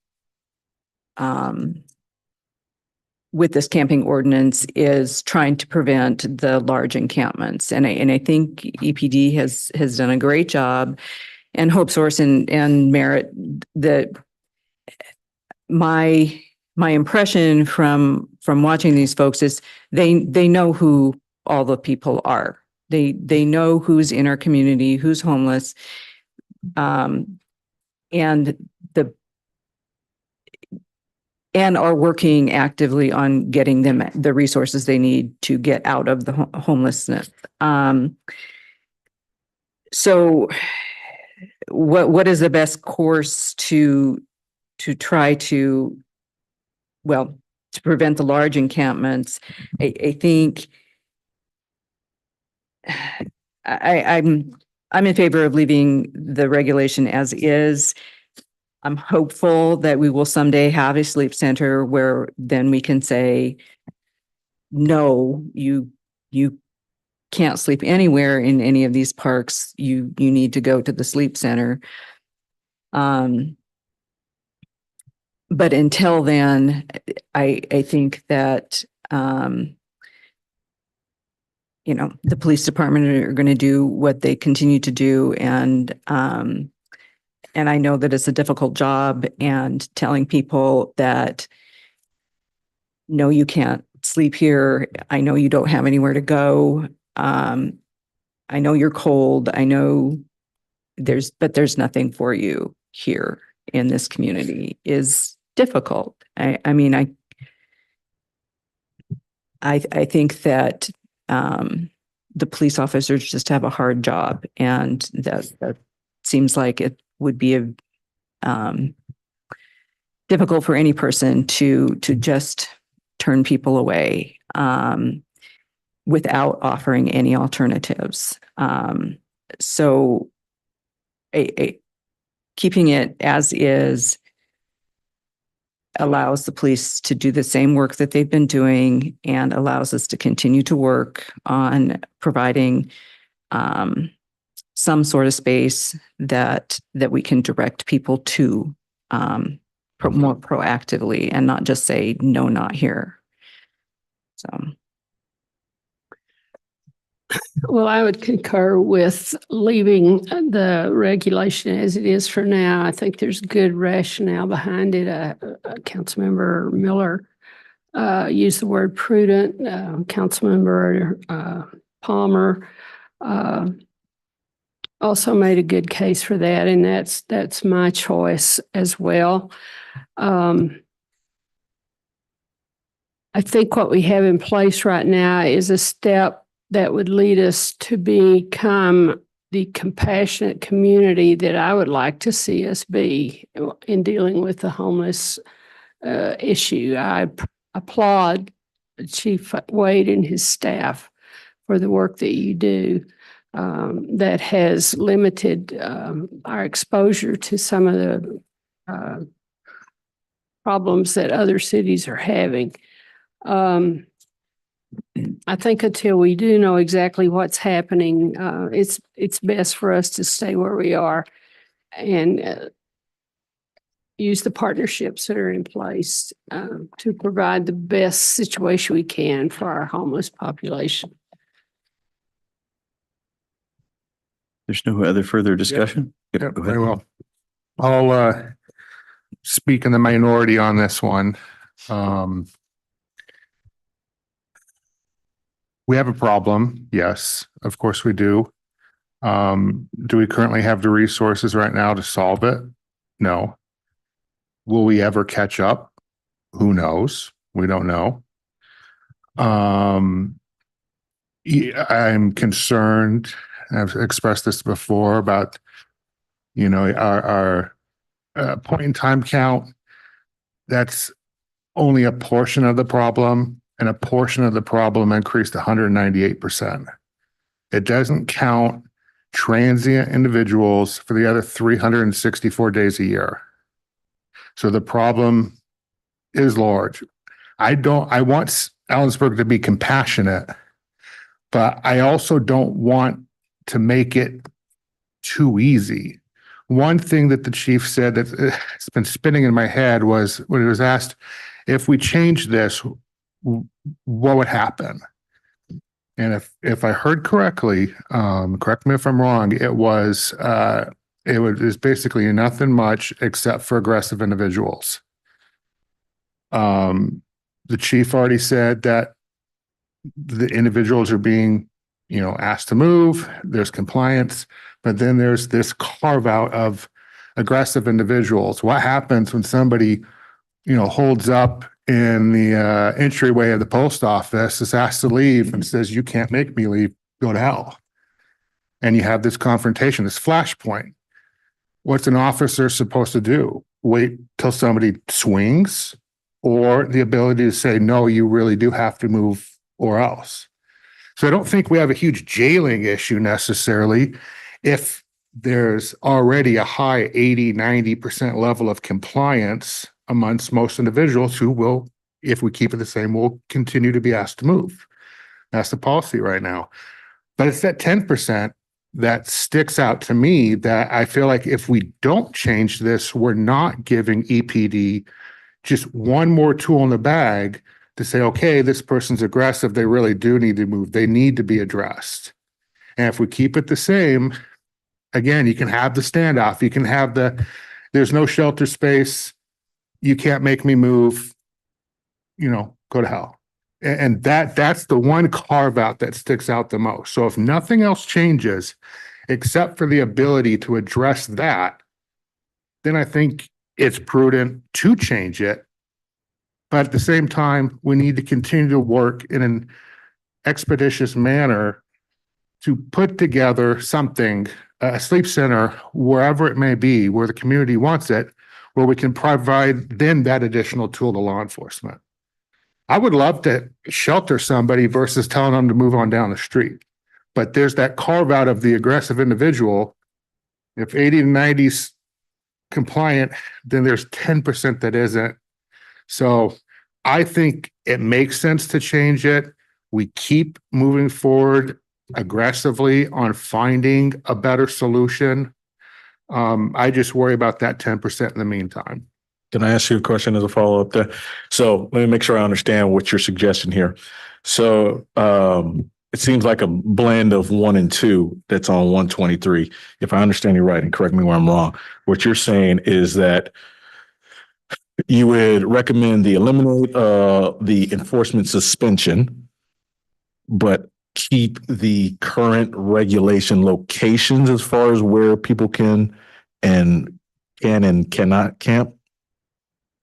F: this camping ordinance is trying to prevent the large encampments. And I think EPD has done a great job, and Hope Source and Merit. That my impression from watching these folks is they know who all the people are. They know who's in our community, who's homeless. And are working actively on getting them the resources they need to get out of the homelessness. So what is the best course to try to prevent the large encampments? I think I'm in favor of leaving the regulation as is. I'm hopeful that we will someday have a sleep center where then we can say, no, you can't sleep anywhere in any of these parks. You need to go to the sleep center. But until then, I think that, the police department are going to do what they continue to do. And I know that it's a difficult job, and telling people that, no, you can't sleep here. I know you don't have anywhere to go. I know you're cold. I know but there's nothing for you here in this community is difficult. I think that the police officers just have a hard job, and that seems like it would be a difficult for any person to just turn people away without offering any alternatives. So keeping it as is allows the police to do the same work that they've been doing and allows us to continue to work on providing some sort of space that we can direct people to more proactively and not just say, no, not here. So.
U: Well, I would concur with leaving the regulation as it is for now. I think there's good rationale behind it. Councilmember Miller used the word prudent. Councilmember Palmer also made a good case for that, and that's my choice as well. I think what we have in place right now is a step that would lead us to become the compassionate community that I would like to see us be in dealing with the homeless issue. I applaud Chief Wade and his staff for the work that you do that has limited our exposure to some of the problems that other cities are having. I think until we do know exactly what's happening, it's best for us to stay where we are and use the partnerships that are in place to provide the best situation we can for our homeless population.
B: There's no other further discussion?
N: Yep, very well. I'll speak in the minority on this one. We have a problem. Yes, of course we do. Do we currently have the resources right now to solve it? No. Will we ever catch up? Who knows? We don't know. I'm concerned, I've expressed this before, about, our point in time count. That's only a portion of the problem, and a portion of the problem increased 198%. It doesn't count transient individuals for the other 364 days a year. So the problem is large. I want Ellensburg to be compassionate, but I also don't want to make it too easy. One thing that the chief said that it's been spinning in my head was when he was asked, if we change this, what would happen? And if I heard correctly, correct me if I'm wrong, it was basically nothing much except for aggressive individuals. The chief already said that the individuals are being, asked to move, there's compliance, but then there's this carve out of aggressive individuals. What happens when somebody, holds up in the entryway of the post office, is asked to leave and says, you can't make me leave, go to hell. And you have this confrontation, this flashpoint. What's an officer supposed to do? Wait till somebody swings, or the ability to say, no, you really do have to move or else. So I don't think we have a huge jailing issue necessarily if there's already a high 80-90% level of compliance amongst most individuals who will, if we keep it the same, will continue to be asked to move. That's the policy right now. But it's that 10% that sticks out to me that I feel like if we don't change this, we're not giving EPD just one more tool in the bag to say, okay, this person's aggressive. They really do need to move. They need to be addressed. And if we keep it the same, again, you can have the standoff. You can have there's no shelter space. You can't make me move, go to hell. And that's the one carve out that sticks out the most. So if nothing else changes, except for the ability to address that, then I think it's prudent to change it But at the same time, we need to continue to work in an expeditious manner to put together something, a sleep center, wherever it may be, where the community wants it, where we can provide then that additional tool to law enforcement. I would love to shelter somebody versus telling them to move on down the street. But there's that carve out of the aggressive individual. If 80 to 90's compliant, then there's 10% that isn't. So I think it makes sense to change it. We keep moving forward aggressively on finding a better solution. I just worry about that 10% in the meantime.
Q: Can I ask you a question as a follow-up there? So let me make sure I understand what you're suggesting here. So it seems like a blend of 1 and 2 that's on 123. If I understand you right, and correct me where I'm wrong, what you're saying is that you would recommend the eliminate the enforcement suspension, but keep the current regulation locations as far as where people can and cannot camp?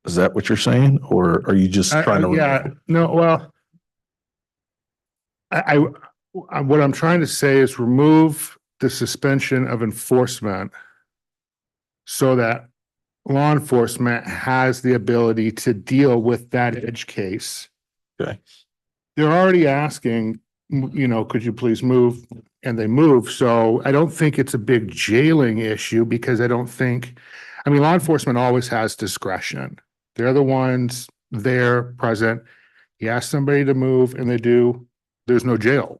Q: Is that what you're saying? Or are you just trying to?
N: Yeah, no, well, I what I'm trying to say is remove the suspension of enforcement so that law enforcement has the ability to deal with that edge case.
Q: Okay.
N: They're already asking, could you please move? And they move. So I don't think it's a big jailing issue because law enforcement always has discretion. They're the ones there present. You ask somebody to move and they do, there's no jail.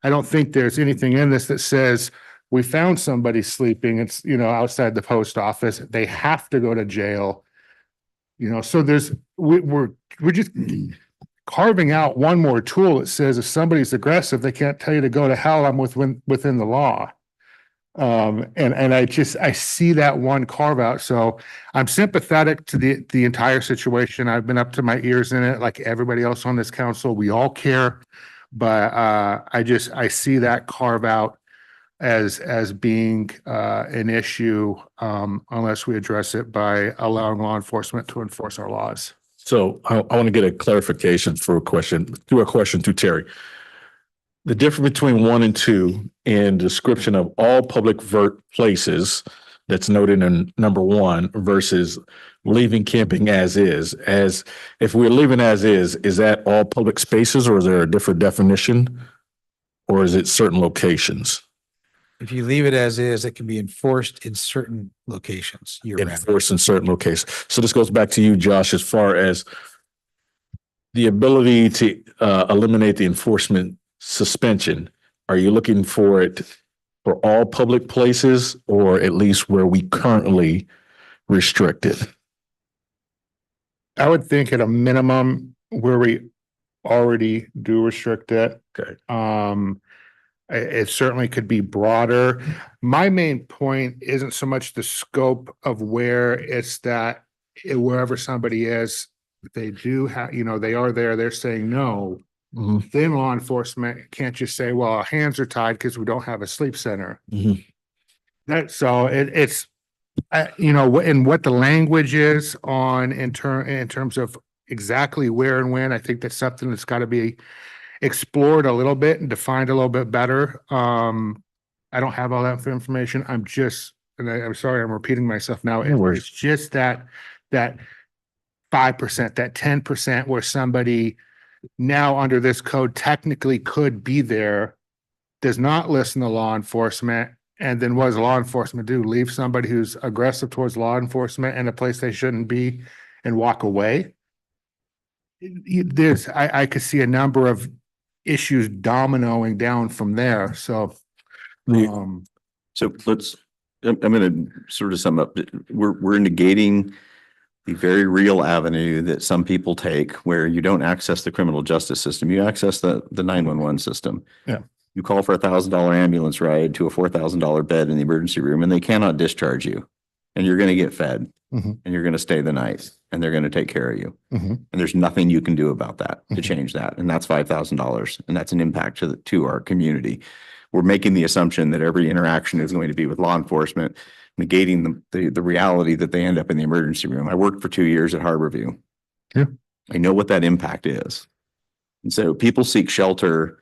N: I don't think there's anything in this that says we found somebody sleeping, it's, outside the post office. They have to go to jail. So we're just carving out one more tool that says if somebody's aggressive, they can't tell you to go to hell. I'm within the law. And I see that one carve out. So I'm sympathetic to the entire situation. I've been up to my ears in it, like everybody else on this council. We all care, but I see that carve out as being an issue unless we address it by allowing law enforcement to enforce our laws.
Q: So I want to get a clarification through a question to Terry. The difference between 1 and 2 in description of all public places that's noted in number 1 versus leaving camping as is. As if we're leaving as is that all public spaces or is there a different definition? Or is it certain locations?
O: If you leave it as is, it can be enforced in certain locations.
Q: Enforced in certain locations. So this goes back to you, Josh, as far as the ability to eliminate the enforcement suspension. Are you looking for it for all public places or at least where we currently restrict it?
N: I would think at a minimum where we already do restrict it.
Q: Okay.
N: It certainly could be broader. My main point isn't so much the scope of where it's that wherever somebody is, they do have, they are there, they're saying no.
Q: Mm-hmm.
N: Then law enforcement can't just say, well, our hands are tied because we don't have a sleep center.
Q: Mm-hmm.
N: It's and what the language is on in terms of exactly where and when. I think that's something that's got to be explored a little bit and defined a little bit better. I don't have all that information. I'm sorry, I'm repeating myself now. It's just that 5%, that 10% where somebody now under this code technically could be there, does not listen to law enforcement. And then what does law enforcement do? Leave somebody who's aggressive towards law enforcement in a place they shouldn't be and walk away? I could see a number of issues dominoing down from there. So,
B: I'm going to sort of sum up. We're negating the very real avenue that some people take where you don't access the criminal justice system. You access the 911 system.
N: Yeah.
B: You call for $1,000 ambulance ride to a $4,000 bed in the emergency room and they cannot discharge you and you're going to get fed and you're going to stay the night and they're going to take care of you. And there's nothing you can do about that to change that. And that's $5,000. And that's an impact to our community. We're making the assumption that every interaction is going to be with law enforcement, negating the reality that they end up in the emergency room. I worked for 2 years at Harborview.
N: Yeah.
B: I know what that impact is. And so people seek shelter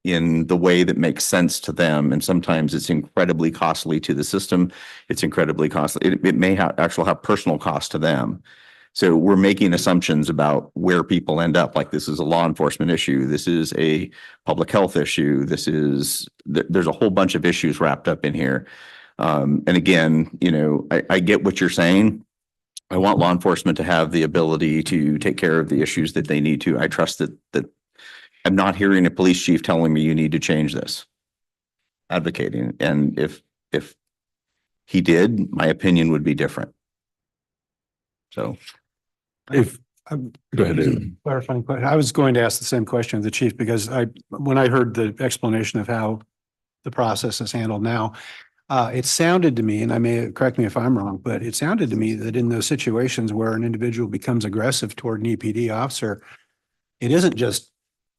B: in the way that makes sense to them. And sometimes it's incredibly costly to the system. It's incredibly costly. It may actually have personal cost to them. So we're making assumptions about where people end up. Like, this is a law enforcement issue. This is a public health issue. There's a whole bunch of issues wrapped up in here. And again, I get what you're saying. I want law enforcement to have the ability to take care of the issues that they need to. I trust that I'm not hearing a police chief telling me you need to change this, advocating. And if he did, my opinion would be different. So
Q: go ahead, David.
A: Clarifying question. I was going to ask the same question of the chief, because when I heard the explanation of how the process is handled now, it sounded to me, and I may, correct me if I'm wrong, but it sounded to me that in those situations where an individual becomes aggressive toward an EPD officer, it isn't just,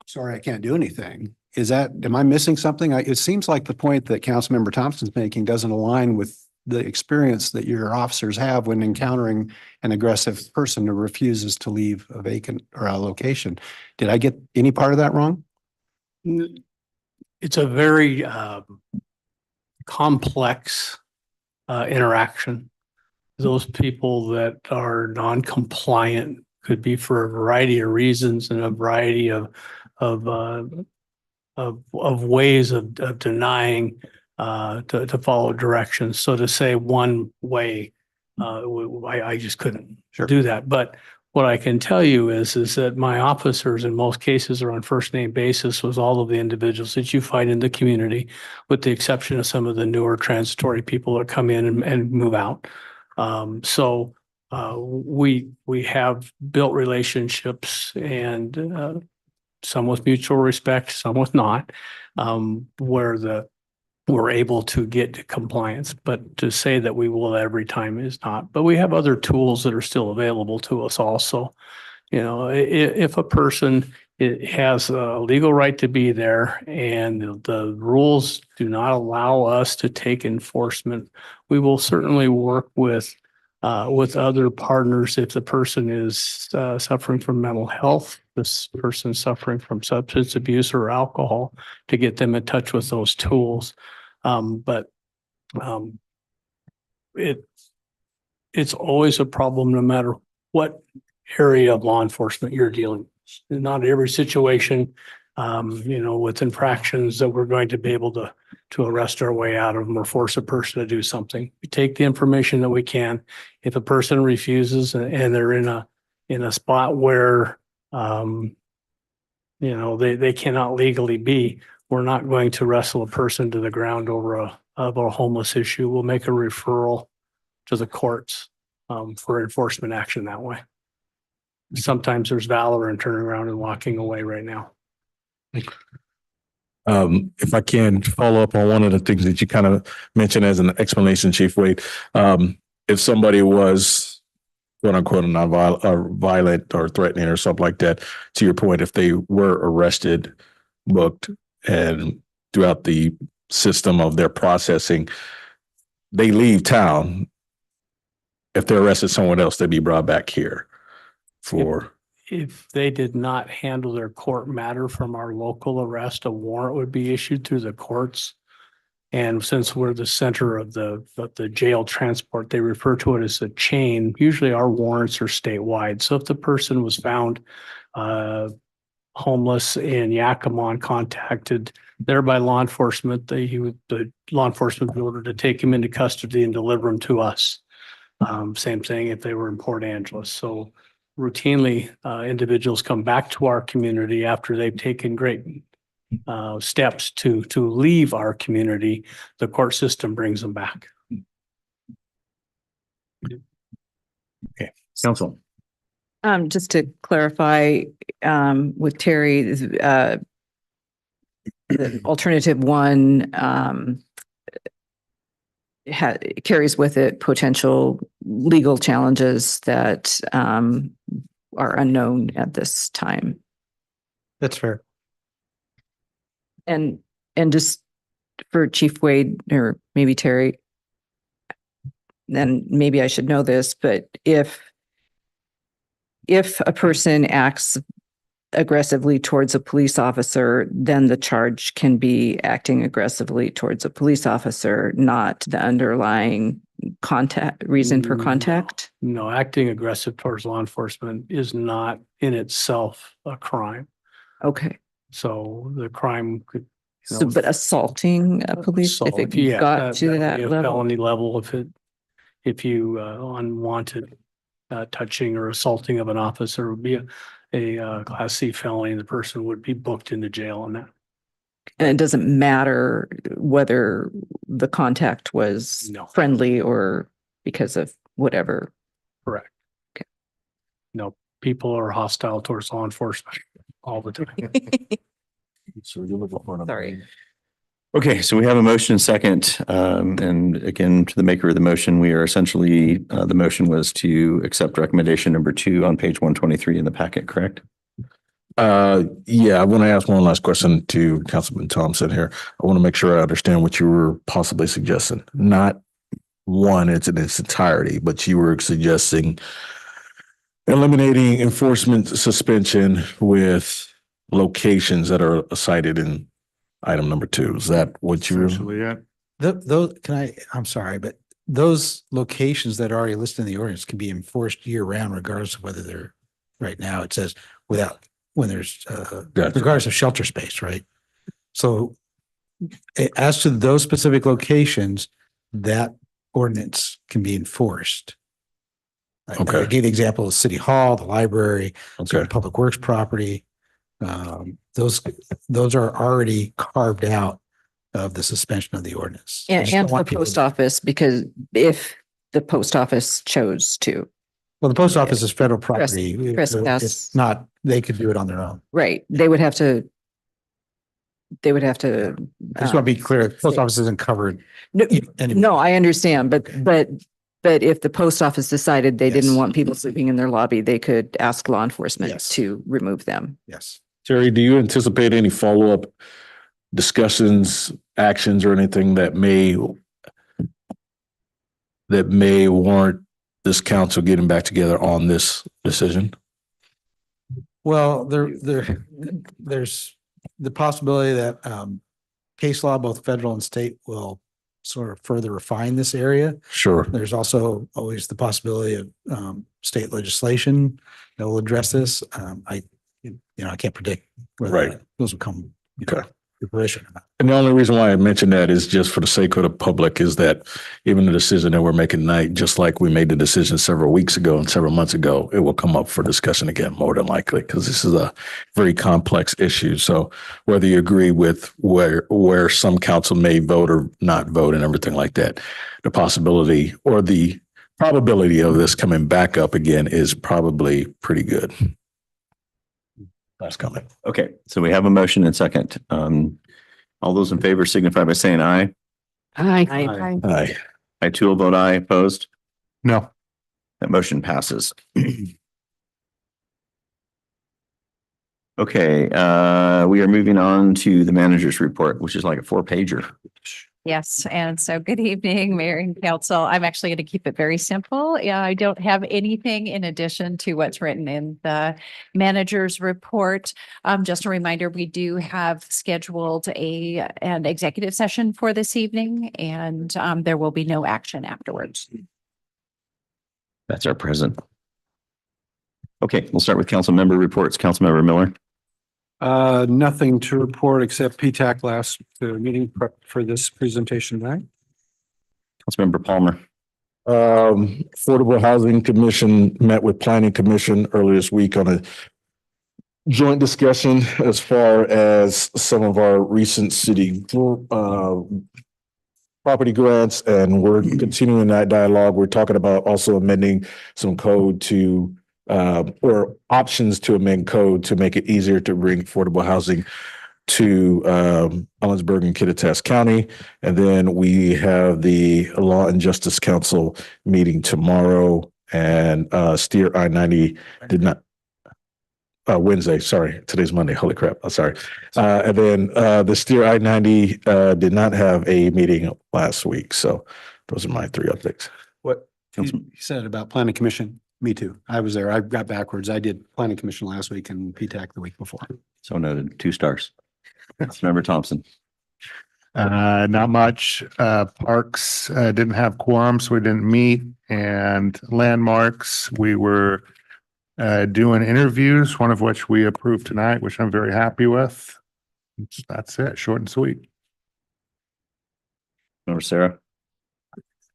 A: sorry, I can't do anything. Am I missing something? It seems like the point that Councilmember Thompson's making doesn't align with the experience that your officers have when encountering an aggressive person who refuses to leave a vacant or a location. Did I get any part of that wrong?
P: It's a very complex interaction. Those people that are non-compliant could be for a variety of reasons and a variety of ways of denying to follow directions. So to say one way, I just couldn't do that. But what I can tell you is that my officers in most cases are on first name basis with all of the individuals that you find in the community, with the exception of some of the newer transitory people that come in and move out. So we have built relationships, and some with mutual respect, some with not, where we're able to get to compliance. But to say that we will every time is not. But we have other tools that are still available to us also. If a person has a legal right to be there and the rules do not allow us to take enforcement, we will certainly work with other partners. If the person is suffering from mental health, this person suffering from substance abuse or alcohol, to get them in touch with those tools. It's always a problem no matter what area of law enforcement you're dealing with. Not every situation, with infractions that we're going to be able to arrest our way out of them or force a person to do something. We take the information that we can. If a person refuses and they're in a spot where they cannot legally be, we're not going to wrestle a person to the ground over a homeless issue. We'll make a referral to the courts for enforcement action that way. Sometimes there's valor in turning around and walking away right now.
Q: If I can follow up on one of the things that you kind of mentioned as an explanation, Chief Wade, if somebody was quote unquote violent or threatening or something like that, to your point, if they were arrested, booked, and throughout the system of their processing, they leave town. If they're arrested somewhere else, they'd be brought back here for.
P: If they did not handle their court matter from our local arrest, a warrant would be issued through the courts. And since we're the center of the jail transport, they refer to it as a chain. Usually our warrants are statewide. So if the person was found homeless in Yakima and contacted there by law enforcement, the law enforcement would be ordered to take him into custody and deliver him to us. Same thing if they were in Port Angeles. So routinely, individuals come back to our community after they've taken great steps to leave our community. The court system brings them back.
B: Okay, counsel.
F: Just to clarify, with Terry, the alternative one carries with it potential legal challenges that are unknown at this time.
M: That's fair.
F: And just for Chief Wade, or maybe Terry, then maybe I should know this, but if if a person acts aggressively towards a police officer, then the charge can be acting aggressively towards a police officer, not the underlying reason for contact.
P: No, acting aggressive towards law enforcement is not in itself a crime.
F: Okay.
P: So the crime could.
F: So, but assaulting a police, if it got to
P: that'd
F: that
P: be a
F: level.
P: felony level if you unwanted touching or assaulting of an officer would be a Class C felony, and the person would be booked into jail on that.
F: And it doesn't matter whether the contact was friendly or because of whatever.
P: Correct. Okay. No, people are hostile towards law enforcement all the time.
Q: So you're looking for
F: Sorry.
B: Okay, so we have a motion and second. And again, to the maker of the motion, we are essentially, the motion was to accept recommendation number 2 on page 123 in the packet, correct?
Q: Yeah, I want to ask one last question to Councilman Thompson here. I want to make sure I understand what you were possibly suggesting. Not one, it's in its entirety, but you were suggesting eliminating enforcement suspension with locations that are cited in item number 2. Is that what you were?
O: Those, I'm sorry, but those locations that are already listed in the ordinance can be enforced year round regardless of whether they're, right now it says without, when there's, regardless of shelter space, right? So as to those specific locations, that ordinance can be enforced.
Q: Okay.
O: I gave the example of City Hall, the library,
Q: Okay.
O: Public Works property. Those are already carved out of the suspension of the ordinance. I just
F: And
O: don't
F: the
O: want people
F: post office, because if the post office chose to.
O: Well, the post office is federal property.
F: Trespass.
O: It's not, they could do it on their own.
F: Right, they would have to. I just
O: want to be clear, post office isn't covered.
F: No, I understand, but if the post office decided they didn't want people sleeping in their lobby, they could ask law enforcement to remove them.
O: Yes.
Q: Terry, do you anticipate any follow-up discussions, actions, or anything that may warrant this council getting back together on this decision?
O: Well, there's the possibility that case law, both federal and state, will sort of further refine this area.
Q: Sure.
O: There's also always the possibility of state legislation that will address this. I can't predict whether those will come to fruition or not.
Q: And the only reason why I mentioned that is just for the sake of the public, is that even the decision that we're making tonight, just like we made the decision several weeks ago and several months ago, it will come up for discussion again, more than likely, because this is a very complex issue. So whether you agree with where some council may vote or not vote and everything like that, the possibility or the probability of this coming back up again is probably pretty good. Last comment.
B: Okay, so we have a motion and second. All those in favor signify by saying aye.
U: Aye.
Q: Aye.
B: I too will vote aye. Opposed?
N: No.
B: That motion passes. Okay, we are moving on to the manager's report, which is like a 4-pager.
D: Yes, and so good evening, Mayor and Council. I'm actually going to keep it very simple. Yeah, I don't have anything in addition to what's written in the manager's report. Just a reminder, we do have scheduled an executive session for this evening, and there will be no action afterwards.
B: That's our present. Okay, we'll start with council member reports. Councilmember Miller.
A: Nothing to report except PTAC last meeting prep for this presentation tonight.
B: Councilmember Palmer.
Q: Affordable Housing Commission met with Planning Commission earlier this week on a joint discussion as far as some of our recent city property grants, and we're continuing that dialogue. We're talking about also amending some code to or options to amend code to make it easier to bring affordable housing to Ellensburg and Kittitas County. And then we have the Law and Justice Council meeting tomorrow, and Steer I-90 did not, Wednesday, sorry, today's Monday, holy crap, I'm sorry. And then the Steer I-90 did not have a meeting last week. So those are my 3 updates.
A: What you said about Planning Commission. Me too. I was there. I got backwards. I did planning commission last week and PTAC the week before.
B: So noted, 2 stars. Member Thompson.
N: Not much. Parks, didn't have quorum, so we didn't meet. And landmarks, we were doing interviews, one of which we approved tonight, which I'm very happy with. That's it, short and sweet.
B: Member Sarah.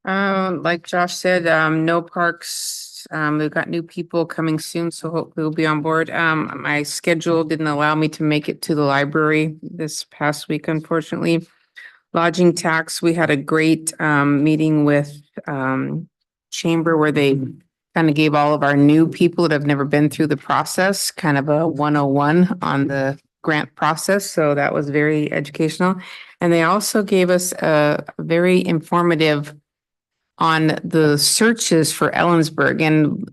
J: Like Josh said, no parks. We've got new people coming soon, so hopefully we'll be on board. My schedule didn't allow me to make it to the library this past week, unfortunately. Lodging tax, we had a great meeting with Chamber where they kind of gave all of our new people that have never been through the process, kind of a 101 on the grant process. So that was very educational. And they also gave us a very informative on the searches for Ellensburg and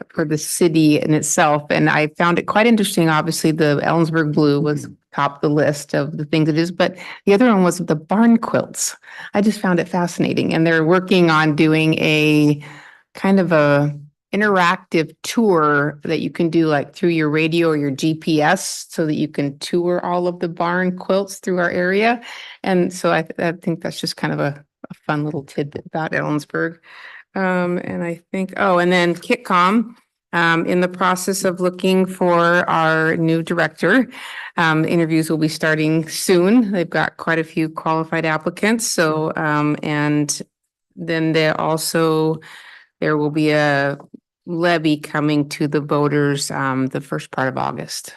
J: for the city in itself. And I found it quite interesting. Obviously, the Ellensburg Blue was top of the list of the things it is, but the other one was the barn quilts. I just found it fascinating. And they're working on doing a kind of a interactive tour that you can do like through your radio or your GPS so that you can tour all of the barn quilts through our area. And so I think that's just kind of a fun little tidbit about Ellensburg. And I think, and then KitCom, in the process of looking for our new director. Interviews will be starting soon. They've got quite a few qualified applicants. So, and then there will be a levy coming to the voters, the first part of August.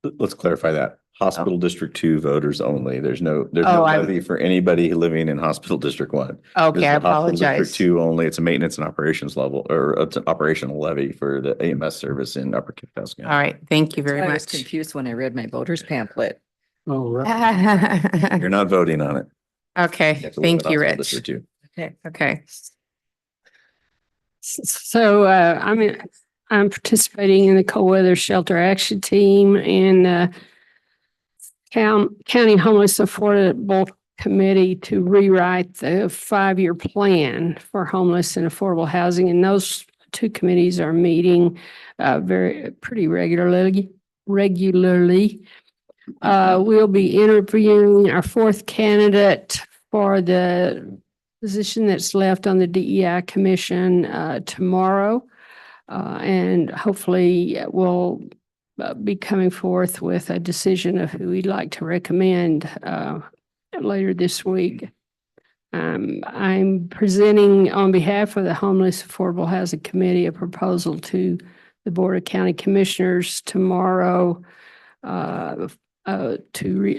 B: Let's clarify that. Hospital District 2 voters only. There's no
J: Oh,
B: levy for anybody living in Hospital District 1.
J: Okay,
B: This is
J: I
B: the Hospital
J: apologize.
B: District 2 only. It's a maintenance and operations level, or it's an operational levy for the AMS service in Upper Kittitas County.
J: All right, thank you very
F: I was
J: much.
F: confused when I read my voters pamphlet.
A: Oh, right.
B: You're not voting on it.
J: Okay,
B: have to live
J: thank
B: in
J: you,
B: Hospital
J: Rich.
B: District 2.
J: Okay.
U: So, I'm participating in the cold weather shelter action team and County Homeless Affordable Committee to rewrite the 5-year plan for homeless and affordable housing. And those 2 committees are meeting pretty regularly. We'll be interviewing our 4th candidate for the position that's left on the DEI Commission tomorrow. And hopefully we'll be coming forth with a decision of who we'd like to recommend later this week. I'm presenting on behalf of the Homeless Affordable Housing Committee a proposal to the Board of County Commissioners tomorrow to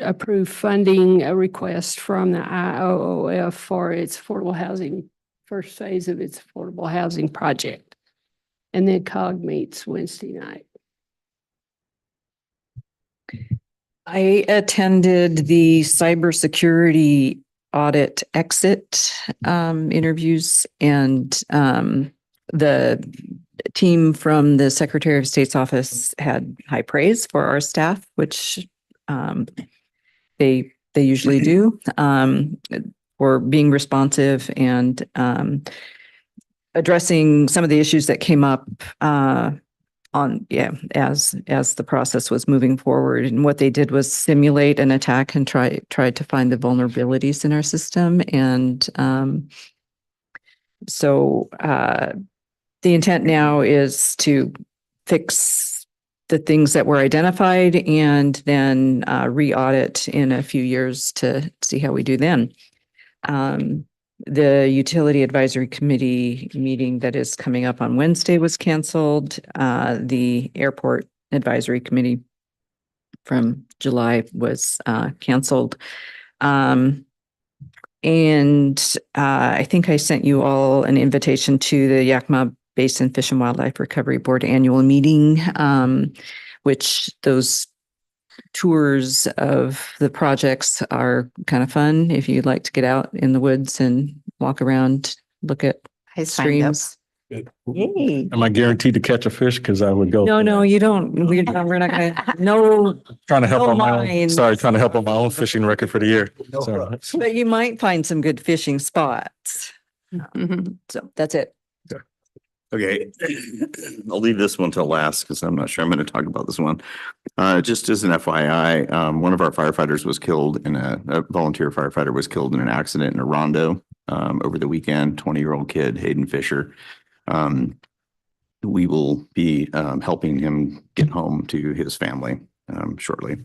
U: approve funding a request from the IOOF for its affordable housing, first phase of its affordable housing project. And then COG meets Wednesday night.
F: I attended the cybersecurity audit exit interviews, and the team from the Secretary of State's office had high praise for our staff, which they usually do, for being responsive and addressing some of the issues that came up as the process was moving forward. And what they did was simulate an attack and tried to find the vulnerabilities in our system. And so the intent now is to fix the things that were identified and then re-audit in a few years to see how we do then. The Utility Advisory Committee meeting that is coming up on Wednesday was canceled. The Airport Advisory Committee from July was canceled. And I think I sent you all an invitation to the Yakima Basin Fish and Wildlife Recovery Board annual meeting, which those tours of the projects are kind of fun if you'd like to get out in the woods and walk around, look at streams.
Q: Yay. Am I guaranteed to catch a fish? Because I would go.
F: No, you don't. We're not gonna, no.
Q: Trying to help
F: no
Q: on my own,
F: minds.
Q: trying to help on my own fishing record for the year. So,
F: But you might find some good fishing spots. So that's it.
B: Okay, I'll leave this one till last because I'm not sure I'm going to talk about this one. Just as an FYI, one of our firefighters was killed a volunteer firefighter was killed in an accident in a rondo over the weekend, 20-year-old kid, Hayden Fisher. We will be helping him get home to his family shortly.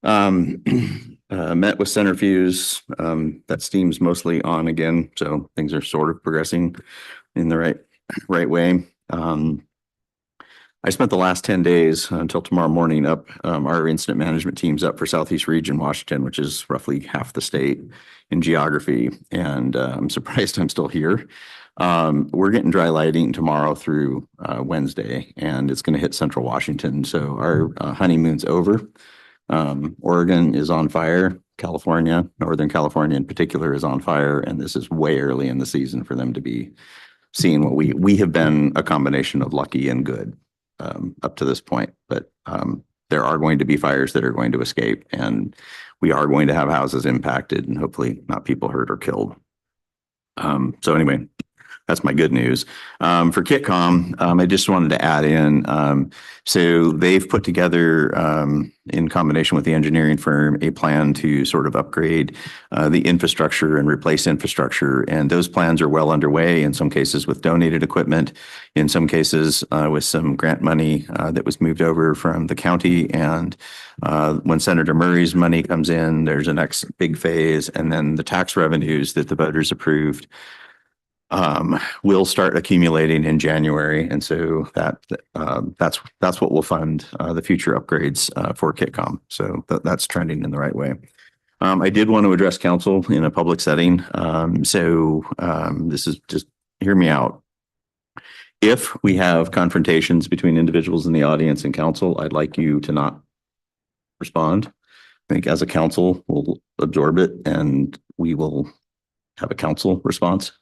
B: Met with Centrifuge. That steam's mostly on again, so things are sort of progressing in the right way. I spent the last 10 days until tomorrow morning up, our incident management team's up for Southeast Region, Washington, which is roughly half the state in geography. And I'm surprised I'm still here. We're getting dry lighting tomorrow through Wednesday, and it's going to hit Central Washington. So our honeymoon's over. Oregon is on fire. California, Northern California in particular, is on fire. And this is way early in the season for them to be seeing what we have been a combination of lucky and good up to this point. But there are going to be fires that are going to escape, and we are going to have houses impacted and hopefully not people hurt or killed. So anyway, that's my good news. For KitCom, I just wanted to add in, so they've put together, in combination with the engineering firm, a plan to sort of upgrade the infrastructure and replace infrastructure. And those plans are well underway, in some cases with donated equipment, in some cases with some grant money that was moved over from the county. And when Senator Murray's money comes in, there's a next big phase. And then the tax revenues that the voters approved will start accumulating in January. And so that's what will fund the future upgrades for KitCom. So that's trending in the right way. I did want to address council in a public setting. This is just, hear me out. If we have confrontations between individuals in the audience and council, I'd like you to not respond. I think as a council, we'll absorb it and we will have a council response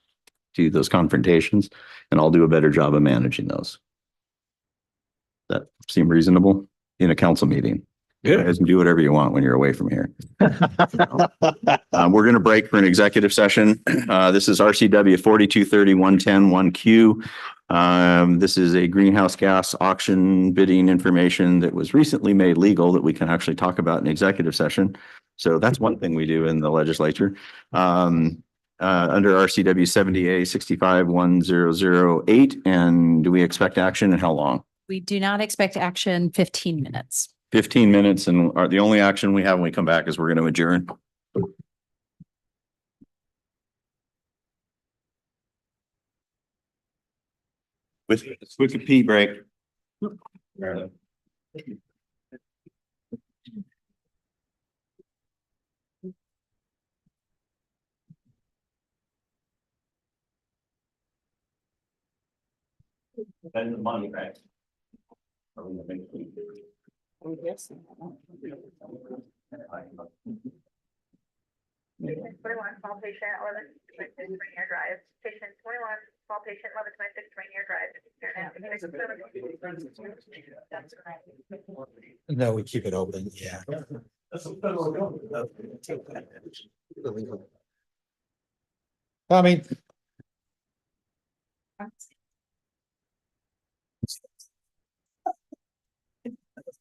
B: to those confrontations, and I'll do a better job of managing those. That seem reasonable in a council meeting? Yeah. You guys can do whatever you want when you're away from here. We're going to break for an executive session. This is RCW 4230-110-1Q. This is a greenhouse gas auction bidding information that was recently made legal that we can actually talk about in executive session. So that's one thing we do in the legislature. Under RCW 70A 651008. And do we expect action and how long?
D: We do not expect action 15 minutes.
B: 15 minutes, and the only action we have when we come back is we're going to adjourn. With a pee break. Spend the money back.
J: I'm guessing.
L: 21 small patient 1126 Rainier Drive. Patient 21 small patient 1126 Rainier Drive. That's correct.
O: No, we keep it open. Yeah. I mean.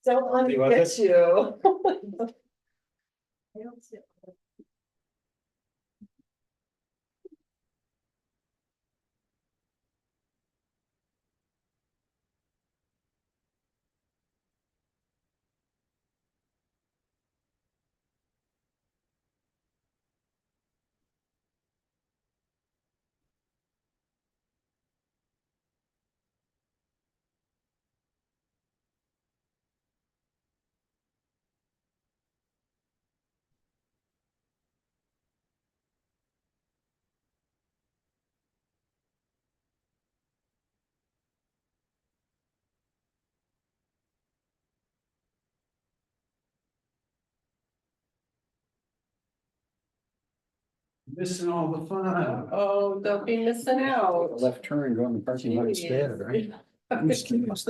C: Don't let me get you.
A: Missing all the fun.
C: Oh, don't be missing out.
A: Left turn, go in the parking lot instead, right? Thank you very much.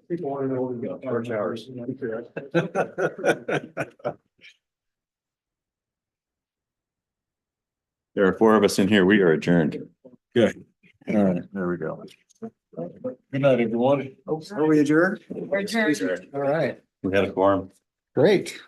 B: People want to know when we got George hours. There are four of us in here. We are adjourned.
Q: Okay. All right, there we go. Good night, everyone.
O: Are we adjourned?
J: We're adjourned.
O: All right,
B: We had a quorum.
O: great.